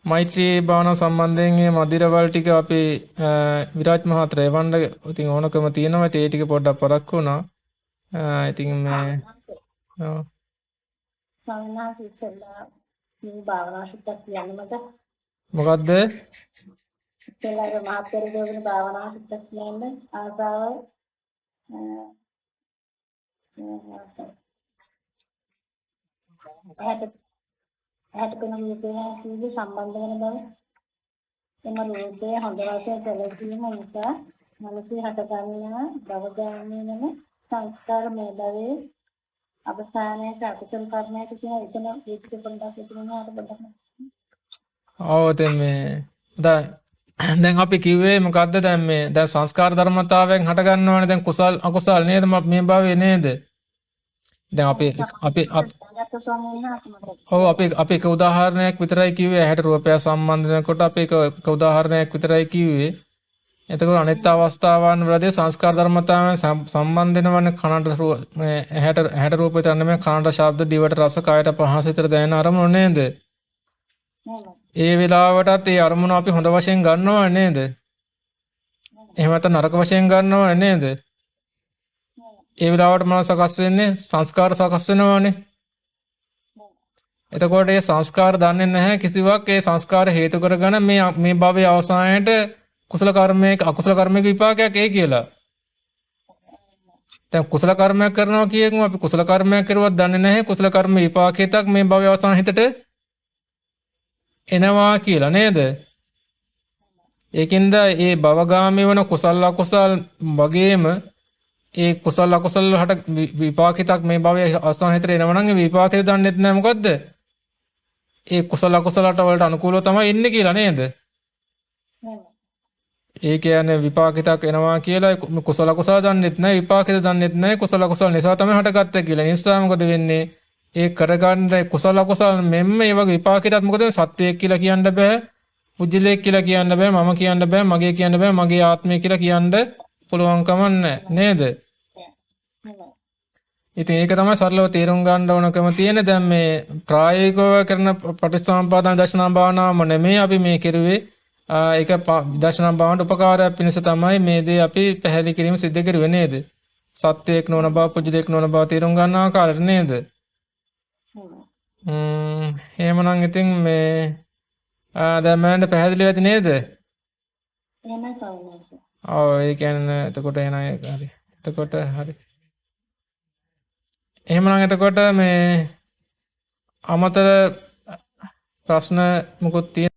මෛත්‍රී භාවනාව සම්බන්ධයෙන් මේ මදිරවල් ටික අපි විරාජ් මහත්මයා එවන්න ඉතින් ඕනකම තියෙනවා. ඒ ටික පොඩ්ඩක් පරක්කු වුණා. ඉතින් මේ සවනාස ඉස්සෙල්ලා මේ භාවනා ශික්ෂා කියන්නේ මට මොකද්ද? ඉස්සෙල්ලා මහත්කරගෙන භාවනා ශික්ෂා කියන්නේ ආසාව ඇහැට පෙනෙන රූපය සම්බන්ධ වෙන බව එම රූපය හොඳ වශයෙන් සැලකීම නිසා මනසේ හටගන්නා භවගාමීනම සංස්කාර මේ භවයේ අවසානයේ අකුසල කර්මයක කියන එතන ඒක පොඩ්ඩක් හිතනවා පොඩ්ඩක්. ඔව් දැන් අපි කිව්වේ මොකද්ද? දැන් සංස්කාර ධර්මතාවයෙන් හට ගන්නවනේ. දැන් කුසල් අකුසල් නේද මේ භවයේ නේද? දැන් අපි එක උදාහරණයක් විතරයි කිව්වේ. ඇහැට රූපය සම්බන්ධ වෙනකොට අපි එක උදාහරණයක් විතරයි කිව්වේ. එතකොට අනිත් අවස්ථාවන් වලදී සංස්කාර ධර්මතාවයන් සම්බන්ධ වෙනවනේ. කනට මේ ඇහැට රූප විතර නෙමෙයි කනට ශබ්ද, දිවට රස, කයට පහස විතර දැනෙන අරමුණු නේද? ඒ වෙලාවටත් ඒ අරමුණ අපි හොඳ වශයෙන් ගන්නව නේද? එහෙම නැත්නම් නරක වශයෙන් ගන්නව නේද? ඒ වෙලාවට මනස සකස් වෙන්නේ සංස්කාර සකස් වෙනවානේ. එතකොට මේ සංස්කාර දන්නේ නැහැ කිසිවක් ඒ සංස්කාර හේතු කරගෙන මේ භවයේ අවසානයේට කුසල කර්මයක අකුසල කර්මයක විපාකයක් එයි කියලා. දැන් කුසල කර්මයක් කරනවා කියමු අපි කුසල කර්මයක් කරුවත් දන්නේ නැහැ කුසල කර්ම විපාකයක් මේ භවයේ අවසාන හිතට එනවා කියලා නේද? ඒකින්ද ඒ භවගාමී වන කුසල අකුසල් වගේම ඒ කුසල අකුසල හට විපාකිතක් මේ භවයේ අවසාන හිතට එනවා නම් ඒ විපාකෙද දන්නෙත් නැහැ මොකද්ද? ඒ කුසල අකුසලට වලට අනුකූලව තමයි එන්නේ කියලා නේද? ඒ කියන්නේ විපාකිතක් එනවා කියලා කුසල කුසල දන්නෙත් නැහැ විපාකිත දන්නෙත් නැහැ කුසල කුසල නිසා තමයි හටගත්තේ කියලා. ඒ නිසා මොකද වෙන්නේ? ඒ කරගන්න කුසල කුසල මෙන්න මේ වගේ විපාකිතත් මොකද සත්‍යයක් කියලා කියන්න බෑ. පුජ්‍යලයක් කියලා කියන්න බෑ. මම කියන්න බෑ. මගේ කියන්න බෑ. මගේ ආත්මය කියලා කියන්න පුළුවන් කම නැහැ නේද? ඉතින් ඒක තමයි සරලව තේරුම් ගන්න ඕනකම තියෙන. දැන් මේ ප්‍රායෝගිකව කරන පටිච්චසමුප්පාදන දර්ශනා භාවනාවම නෙමෙයි අපි මේ කෙරුවේ. ඒක දර්ශනා භාවනාවට උපකාරයක් පිණිස තමයි මේ දේ අපි පැහැදිලි කිරීම සිද්ධ කරුවේ නේද? සත්‍යයක් නොවන බව පුජ්‍යලයක් නොවන බව තේරුම් ගන්න ආකාරයට නේද? එහෙමනම් ඉතින් මේ දැන් මම පැහැදිලි වෙති නේද? එහෙමයි සවනස. ඔව් ඒ කියන්නේ එතකොට එන අය හරි. එතකොට හරි. එහෙමනම් එතකොට මේ අමතර ප්‍රශ්න මොකුත්